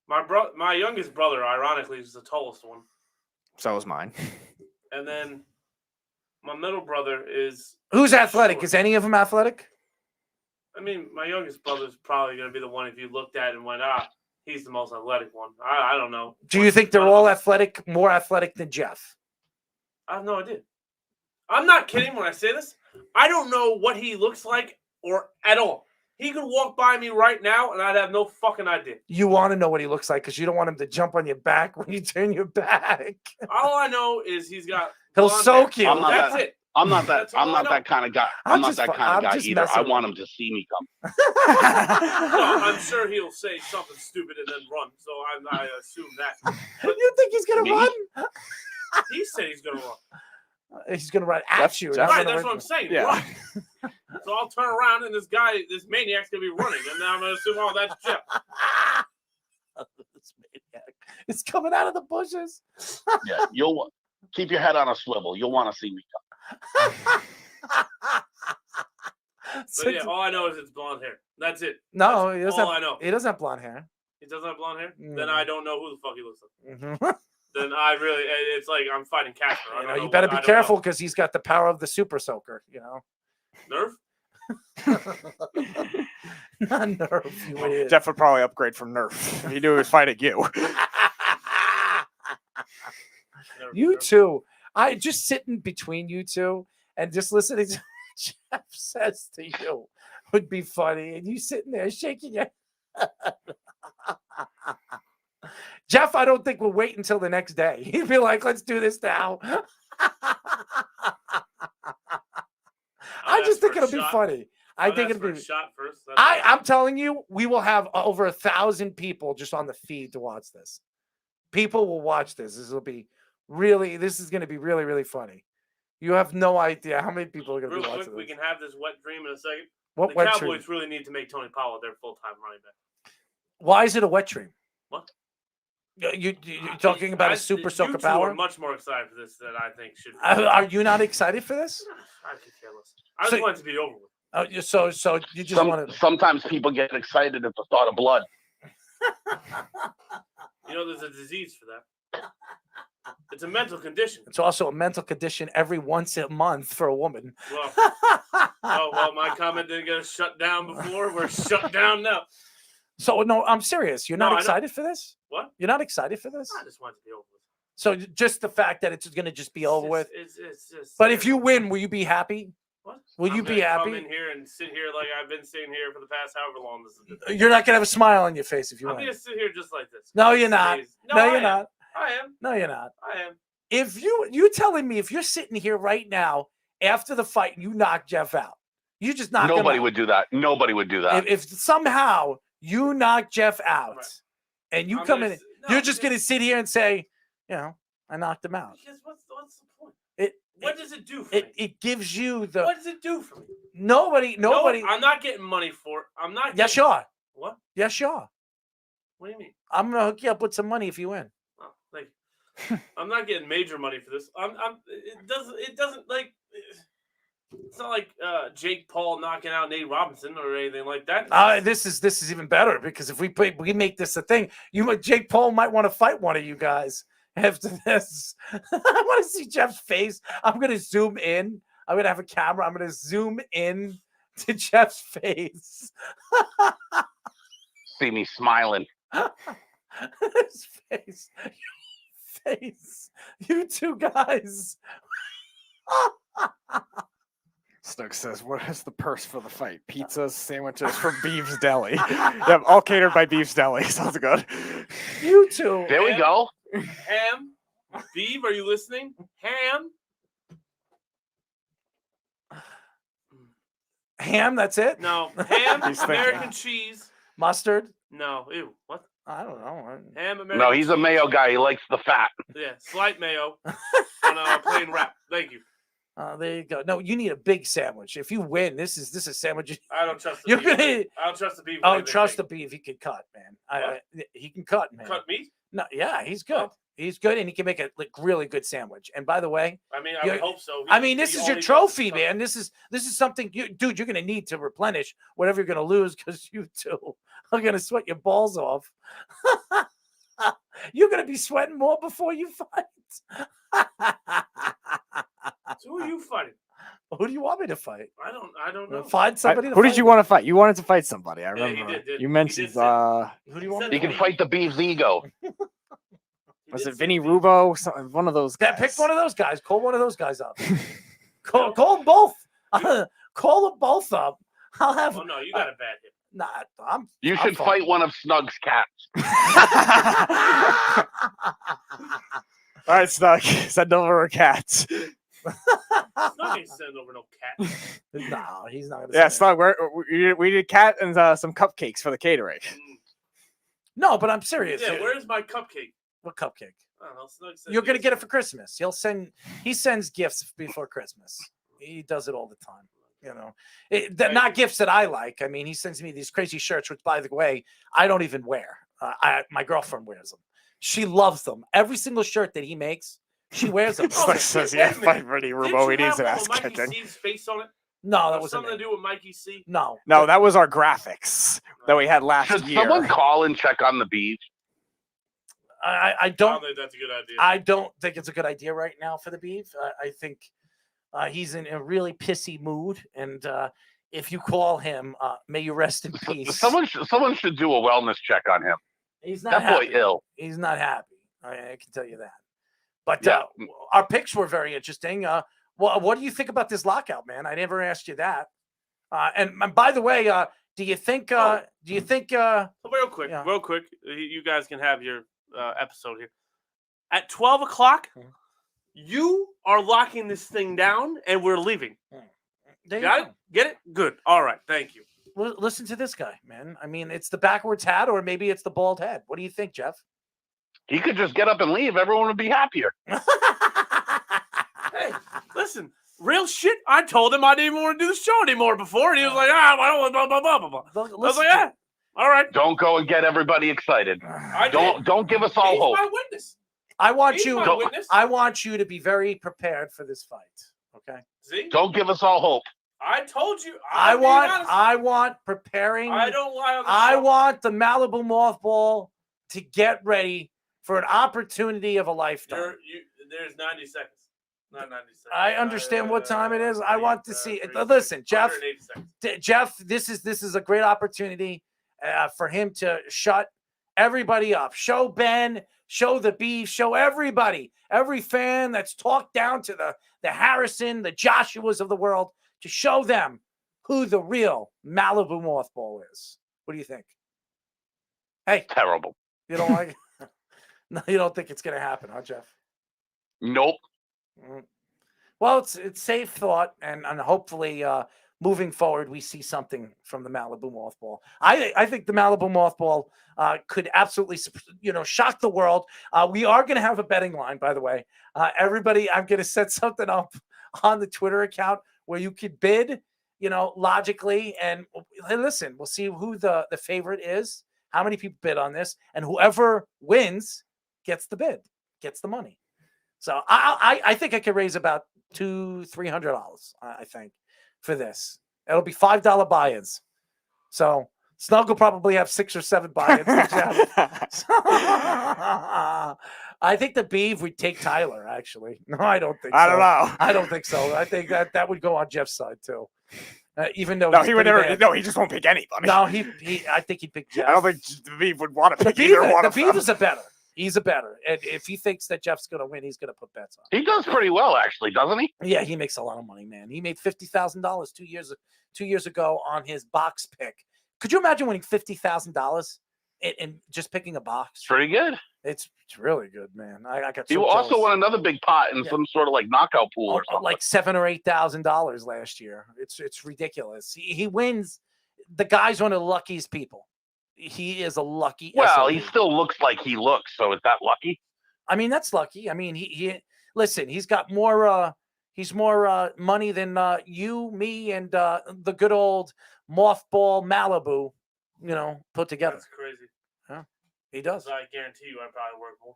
My youngest brother, ironically, is the tallest one. So is mine. And then my middle brother is... Who's athletic? Short. Is any of them athletic? I mean, my youngest brother's probably going to be the one if you looked at it and went, he's the most athletic one. I don't know. Do you think they're all athletic, more athletic than Jeff? I have no idea. I'm not kidding when I say this. I don't know what he looks like or at all. He could walk by me right now, and I'd have no fucking idea. You want to know what he looks like because you don't want him to jump on your back when you turn your back. All I know is he's got. He'll soak you. That's it. I'm not that kind of guy. I'm not that kind of guy either. I want him to see me come. Well, I'm sure he'll say something stupid and then run. So I assume that. But you think he's gonna run? He said he's gonna run. He's gonna run at you. Right, that's what I'm saying. Yeah. Run. So I'll turn around and this maniac's gonna be running, and now I'm gonna assume, that's Jeff. This maniac is coming out of the bushes. Yeah, you'll keep your head on a swivel. You'll want to see me come. But yeah, all I know is it's blonde hair. That's it. No, that's all I know. He doesn't have blonde hair. He doesn't have blonde hair? Mm. Then I don't know who the fuck he looks like. Mm-hmm. Then it's like I'm fighting Casper. You better be careful because he's got the power of the super soaker, Nerf? Not Nerf, you idiot. Jeff would probably upgrade from Nerf if he knew he was fighting you. You two. I just sitting between you two and just listening to what Jeff says to you would be funny. And you sitting there shaking your head. Jeff, I don't think will wait until the next day. He'd be like, let's do this now. I just think it'll be funny. I think it'll be a shot first. I'm telling you, we will have over 1,000 people just on the feed to watch this. People will watch this. This is going to be really, really funny. You have no idea how many people are going to be watching quick, we this. can have this wet dream in a second. What the wet Cowboys dream? really need to make Tony Pollard their full-time running back. Why is it a wet dream? What? You're talking about a super soaker power? Are much more excited for this than I think should be. Are you not excited for this? I could care less. I just want it to be over with. So you just want to... Sometimes people get excited at the thought of blood. You know, there's a disease for that. It's a mental condition. It's also a mental condition every once a month for a woman. Well, my comment didn't get shut down before. We're shut down now. So, no, I'm serious. You're not excited for this? What? You're not excited for this? I just want it to be over with. So just the fact that it's going to just be over with? It's just... But if you win, will you be happy? What? Will you be happy? Come in here and sit here like I've been sitting here for the past however long this has been. You're not going to have a smile on your face if you I'm win. going to sit here just like this. No, you're not. No, you're not. I am. No, you're not. I am. If you telling me if you're sitting here right now after the fight and you knock Jeff out, you just knock him out. Nobody would do that. Nobody would do that. If somehow you knock Jeff out and you come in, you're just going to sit here and say, I knocked him out. Because what's the point? What does it do for me? It gives you the... What does it do for me? Nobody. No, I'm not getting money for it. I'm not. Yes, you are. What? Yes, you are. What do you mean? I'm going to hook you up with some money if you win. Oh, thank you. I'm not getting major money for this. It doesn't like... It's not like Jake Paul knocking out Nate Robinson or anything like that. This is even better because if we make this a thing, Jake Paul might want to fight one of you guys after this. I want to see Jeff's face. I'm going to zoom in. I'm going to have a camera. I'm going to zoom in to Jeff's face. See me smiling. His face. Your face. You two guys. Snook says, what is the purse for the fight? Pizzas, sandwiches from Beef's Deli. Yep, all catered by Beef's Deli. Sounds good. You two. There we go. Ham. Beef, are you listening? Ham. Ham, that's it? No. Ham, He's thinking. American cheese. Mustard? No. Ew. What? I don't know. Ham, American No, he's a cheese. mayo guy. He likes the fat. Yeah, slight mayo on a plain wrap. Thank you. There you go. No, you need a big sandwich. If you win, this is a sandwich. I don't trust the You're beef. gonna. I don't trust the beef. Oh, trust the beef. He can cut, man. He can cut, man. Cut meat? No, yeah, he's good. He's good, and he can make a really good sandwich. And by the way, I mean, I would hope so. This is your trophy, man. This is something, dude. You're gonna need to replenish whatever you're gonna lose because you two are gonna sweat your balls off. You're gonna be sweating more before you fight. So who are you fighting? Who do you want me to fight? I don't know. Find somebody. Who did you want to fight? You wanted to fight somebody. I Yeah, he remember. did. You He mentioned. did say- Who do you want? You can fight the beef's ego. Was it Vinny Rubo? One of those guys. Yeah, pick one of those guys. Call one of those guys up. Call them both. Call them both up. I'll have. Oh no, you got a bad hip. Nah, You I'm should fine. fight one of Snug's cats. All right, Snug. Send over a cat. Snug ain't sending over no cat. No, he's not. Yeah, Snug. We did cat and some cupcakes for the catering. No, but I'm serious. Yeah, where's my cupcake? What cupcake? I don't know. Snug said You're he gonna was- get it for Christmas. He sends gifts before Christmas. He does it all the time. You know, not gifts that I like. I mean, he sends me these crazy shirts, which, by the way, I don't even wear. My girlfriend wears them. She loves them. Every single shirt that he makes, she wears them. Snug says, "Yeah, fight Vinny Rubo. He needs an ass Mikey kicking." C's face on it? No, that Or wasn't something it. to do with Mikey C. No, that was our graphics that we had last Should year. someone call and check on the beef? I don't think that's a good idea. I don't think it's a good idea right now for the beef. I think he's in a really pissy mood, and if you call him, may you rest in peace. Someone should do a wellness check on him. He's not That happy. boy ill. He's not happy. I can tell you that. But Yeah. our picks were very interesting. What do you think about this lockout, man? I never asked you that. And by the way, do you think? real quick, you guys can have your episode here. At 12 o'clock, you are locking this thing down, and we're leaving. There you Got go. it? Get it? Good. All right. Thank you. Listen to this guy, man. I mean, it's the backwards hat, or maybe it's the bald head. What do you think, Jeff? He could just get up and leave. Everyone would be happier. Hey, listen, real shit. I told him I didn't even want to do the show anymore before, and he was like, I don't want blah, blah, blah, blah, blah. I was like, yeah, all right. Don't go and get everybody excited. Don't give us all He's hope. my witness. I want He's you. my witness. I want you to be very prepared for this fight. Okay. See? Don't give us all hope. I told you. I I'm being honest. want preparing. I don't lie on the I show. want the Malibu Mothball to get ready for an opportunity of a lifetime. There's 90 seconds. Not 90 seconds. I understand what time it is. I want to see it. Listen, Jeff. 180 seconds. Jeff, this is a great opportunity for him to shut everybody up. Show Ben, show the Beef, show everybody, every fan that's talked down to the Harrison, the Joshuas of the world, to show them who the real Malibu Mothball is. What do you think? Hey, terrible. You don't like it? No, you don't think it's going to happen, huh, Jeff? Nope. Well, it's safe thought, and hopefully moving forward, we see something from the Malibu Mothball. I think the Malibu Mothball could absolutely, shock the world. We are going to have a betting line, by the way. Everybody, I'm going to set something up on the Twitter account where you could bid, logically. And hey, listen, we'll see who the favorite is, how many people bid on this, and whoever wins gets the bid, gets the money. So I think I could raise about $200-$300, I think, for this. It'll be $5 buy-ins. So Snug will probably have 6 or 7 buy-ins. I think the Beef would take Tyler, actually. No, I don't think so. I don't know. I don't think so. I think that would go on Jeff's side, too. Even though he would never. No, he just won't pick anybody. No, I think he'd pick Jeff. I don't think the Beef would want to pick either one of them. The Beef is a better. He's a better. And if he thinks that Jeff's going to win, he's going to put bets on. He does pretty well, actually, doesn't he? Yeah, he makes a lot of money, man. He made $50,000 2 years ago on his box pick. Could you imagine winning $50,000 in just picking a box? Pretty good. It's really good, man. I got. He so also jealous. won another big pot in some sort of like knockout pool or something. Like $7,000 or $8,000 last year. It's ridiculous. He wins. The guy's one of the luckiest people. He is a lucky. Well, SOB. he still looks like he looks. So is that lucky? I mean, that's lucky. I mean, he listen. He's got more. He's more money than you, me, and the good old Mothball Malibu. Put together. That's crazy. Yeah, he does. I guarantee you, I probably work more.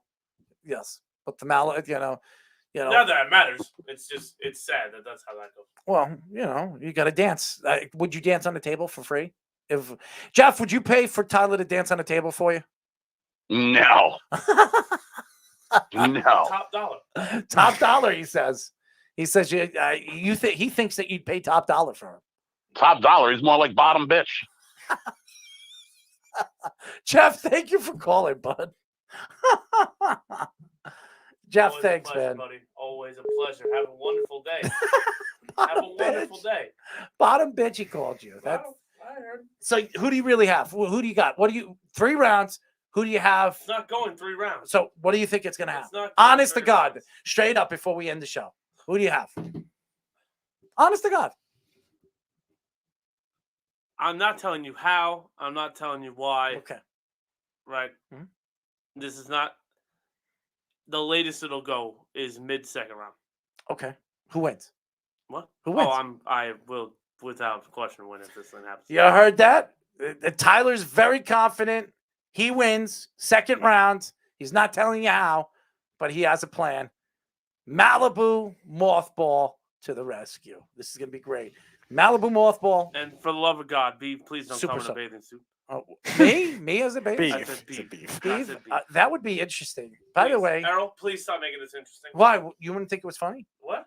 Yes, but the Malibu, Not that it matters. It's just sad that that's how that goes. Well, you got to dance. Would you dance on the table for free? If Jeff, would you pay for Tyler to dance on the table for you? No. No. Top dollar. Top dollar. He says. He says he thinks that you'd pay top dollar for him. Top dollar. He's more like bottom bitch. Jeff, thank you for calling, bud. Jeff, Always thanks, a pleasure, man. buddy. Always a pleasure. Have a wonderful day. Have a wonderful day. Bottom bitch, he called you. That's I heard. so. Who do you really have? Who do you got? What do you? 3 rounds. Who do you have? It's not going 3 rounds. So, what do you think it's going to happen? not going Honest to 3 God, rounds. straight up before we end the show. Who do you have? Honest to God. I'm not telling you how. I'm not telling you why. Okay. Right. Mhm. This is not the latest it'll go is mid-second round. Okay. Who wins? What? Who wins? I will without question win if this thing happens. You heard that? Tyler's very confident. He wins 2nd round. He's not telling you how, but he has a plan. Malibu Mothball to the rescue. This is going to be great. Malibu Mothball. And for the love of God, please don't Super come in a sub. bathing suit. Oh, me as a baby? I said beef. Beef? That would be interesting. By the way, Errol, please stop making this interesting. why? You wouldn't think it was funny? What?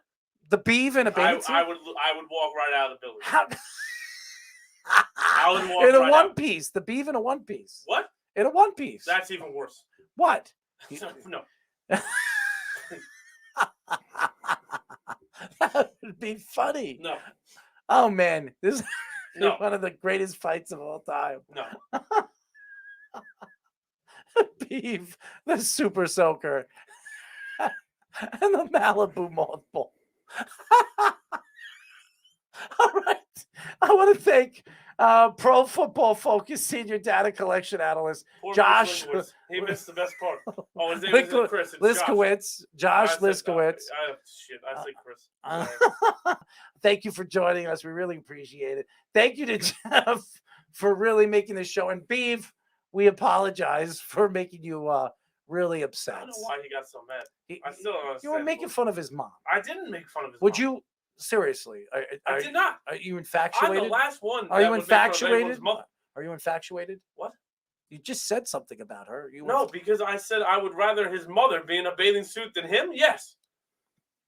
The beef in a bathing suit? I would walk right out of the building. How? I would walk In a right one out. piece. The beef in a one piece. What? In a one piece. That's even worse. What? No. That would be funny. No. Oh man, this is No. one of the greatest fights of all time. No. Beef Beef, the Super Soaker, and the Malibu Mothball. All right. I want to thank Pro Football Focus Senior Data Collection Analyst Poor Josh Liskiewitz. He missed the best part. Oh, his name isn't Chris. It's Liskiewitz. Josh Liskiewitz. I say Chris. Thank you for joining us. We really appreciate it. Thank you to Jeff for really making the show. And Beef, we apologize for making you really upset. I don't know why he got so mad. I still don't understand. You were making fun of his mom. I didn't make fun of his Would mom. you seriously? I did not. Are you infatuated? I'm the last one. Are that you would make fun of infatuated? anyone's mother. Are you infatuated? What? You just said something about her. No, because I said I would rather his mother be in a bathing suit than him. Yes.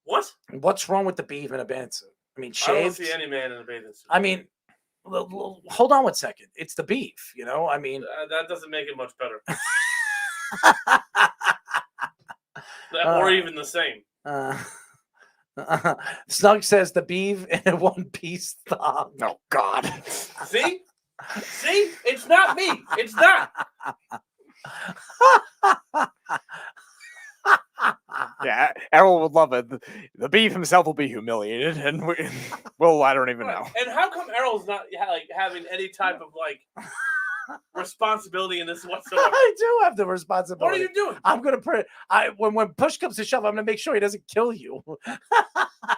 What? What's wrong with the Beef in a bathing suit? I mean, I don't shaved. see any man in a bathing suit. I mean, hold on 1 second. It's the Beef, you know. I mean, that doesn't make it much better. Or even the same. Snug says the Beef in a one-piece thong. Oh God. See? See? It's not me. It's not. Yeah, Errol would love it. The Beef himself will be humiliated, and well, I don't even know. And how come Errol's not like having any type of like responsibility in this whatsoever? I do have the responsibility. What are you doing? I'm gonna put. When push comes to shove, I'm gonna make sure he doesn't kill you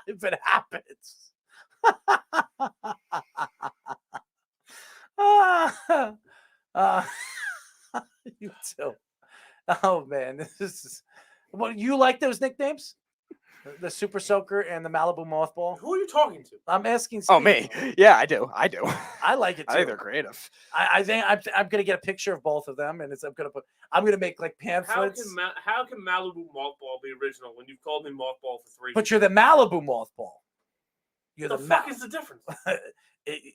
if it happens. You too. Oh man, this is. Well, you like those nicknames? The Super Soaker and the Malibu Mothball. Who are you talking to? I'm asking. Oh, Steve. me? Yeah, I do. I like it too. I think they're creative. I think I'm gonna get a picture of both of them, and I'm gonna make like pamphlets. How can Malibu Mothball be original when you've called me Mothball for 3 years? But you're the Malibu Mothball. You're the fuck is the difference?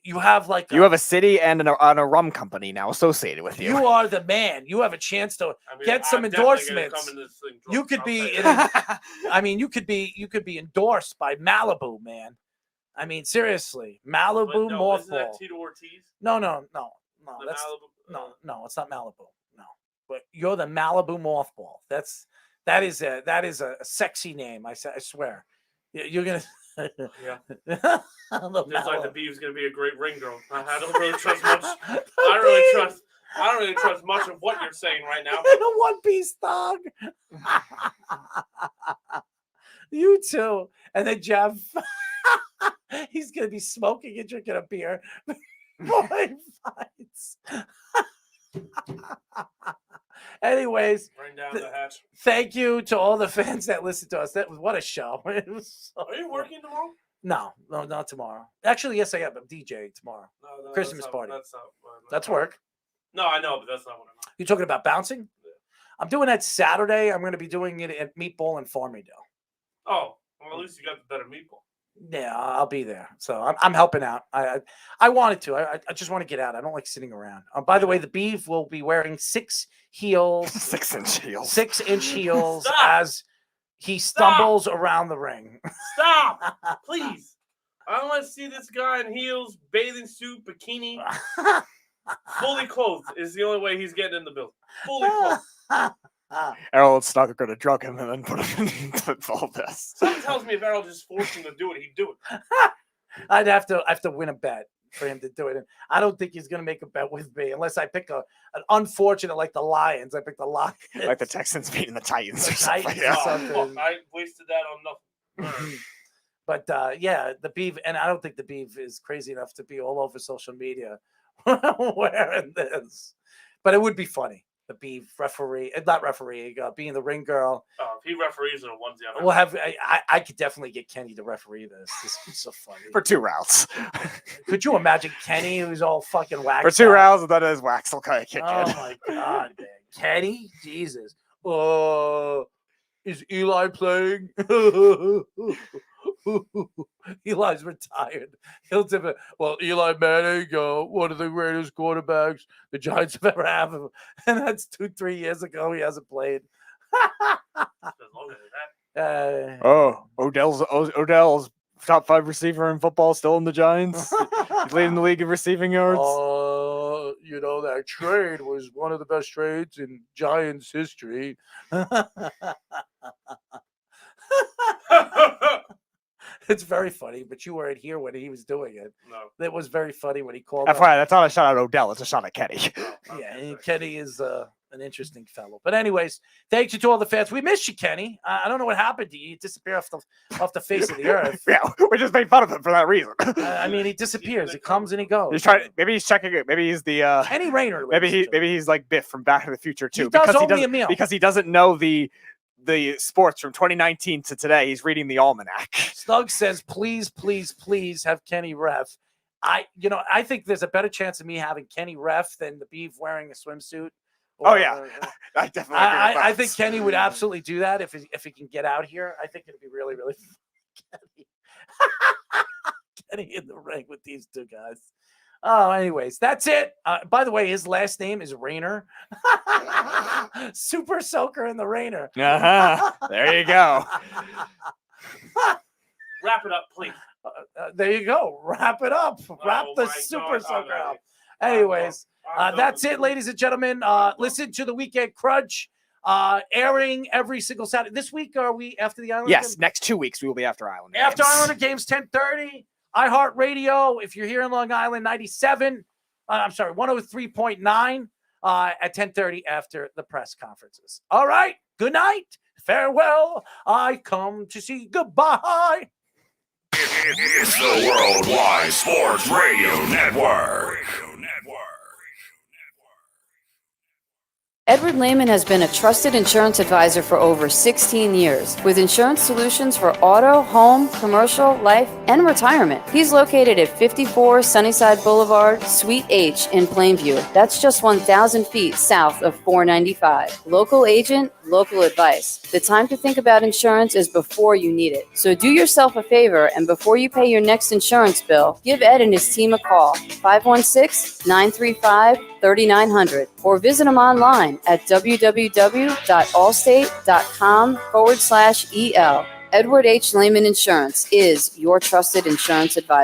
You have like You have a city and a rum company now associated with you. You are the man. You have a chance to get some endorsements. You could be. I mean, you could be endorsed by Malibu, man. I mean, seriously, Malibu Mothball. Isn't that Tito Ortiz? No. That's No, it's not Malibu. No, but you're the Malibu Mothball. That is a sexy name. I swear. You're gonna. Yeah. Just like the Beef's gonna be a great ring girl. I don't really trust much. I don't really trust much of what you're saying right now. In a one-piece thong. You too. And then Jeff, he's gonna be smoking and drinking a beer before he fights. Anyways, Bring down the hatch. Thank you to all the fans that listened to us. What a show! It was Are you working tomorrow? No, not tomorrow. Actually, yes, I am. I'm DJing tomorrow. No, Christmas party. That's work. No, I know, but that's not what I know. You talking about bouncing? Yeah. I'm doing that Saturday. I'm going to be doing it at Meatball and Farmingdale. Oh, well, at least you got the better meatball. Yeah, I'll be there. So I'm helping out. I wanted to. I just want to get out. I don't like sitting around. By the way, the Beef will be wearing 6 heels, 6-inch heels, 6-inch heels as he stumbles around the ring. Stop, please. I don't want to see this guy in heels, bathing suit, bikini, fully clothed. Is the only way he's getting in the building. Fully clothed. Errol and Snug are going to drug him and then put him into all this. Something tells me if Errol just forced him to do it, he'd do it. I have to win a bet for him to do it. And I don't think he's going to make a bet with me unless I pick an unfortunate like the Lions. I pick the Lions. Like the Texans beating the Titans or something. I wasted that on nothing. But yeah, the Beef, and I don't think the Beef is crazy enough to be all over social media wearing this. But it would be funny. The Beef not referee, being the ring girl. Oh, if he referees in a onesie, we'll have. I could definitely get Kenny to referee this. This is so funny for 2 rounds. Could you imagine Kenny, who's all fucking waxed for 2 rounds, and then his wax will kind of kick in. Oh my god, man, Kenny, Jesus. Is Eli playing? Eli's retired. He'll tip it. Well, Eli Manning, one of the greatest quarterbacks the Giants have ever had, and that's 2-3 years ago. He hasn't played. Odell's top 5 receiver in football, still in the Giants. He's leading the league in receiving yards. that trade was one of the best trades in Giants history. It's very funny, but you weren't here when he was doing it. No. It was very funny when he called. That's why that's not a shot at Odell. It's a shot at Kenny. Yeah, and Kenny is an interesting fellow. But anyways, thank you to all the fans. We miss you, Kenny. I don't know what happened to you. You disappear off the face of the earth. Yeah, we just made fun of him for that reason. I mean, he disappears. He comes and he goes. He's trying. Maybe he's checking it. Maybe he's the Kenny Rayner. Maybe he's like Biff from Back to the Future too. He does because owe me a meal. Because he doesn't know the sports from 2019 to today. He's reading the almanac. Snug says, please, please, please have Kenny ref. I think there's a better chance of me having Kenny ref than the Beef wearing a swimsuit. I definitely. I think Kenny would absolutely do that if he can get out here. I think it'd be really, really fun. Kenny in the ring with these two guys. Oh, anyways, that's it. By the way, his last name is Rayner. Super Soaker in the Rayner. There you go. Wrap it up, please. There you go. Wrap it up. Wrap the Super Soaker up. Anyways, that's it, ladies and gentlemen. Listen to the Weekend Crunch, airing every single Saturday. This week, are we after the Islander? Yes, next 2 weeks we will be after Islander. After games. Islander games, 10:30. iHeartRadio, if you're here in Long Island, 103.9 at 10:30 after the press conferences. All right. Good night. Farewell. I come to see goodbye. It's the Worldwide Sports Radio Network. Edward Lehman has been a trusted insurance advisor for over 16 years with insurance solutions for auto, home, commercial, life, and retirement. He's located at 54 Sunnyside Boulevard, Suite H in Plainview. That's just 1,000 feet south of 495. Local agent, local advice. The time to think about insurance is before you need it. So do yourself a favor and before you pay your next insurance bill, give Ed and his team a call, 516-935-3900, or visit them online at www.allstate.com/EL. Edward H. Lehman Insurance is your trusted insurance advisor.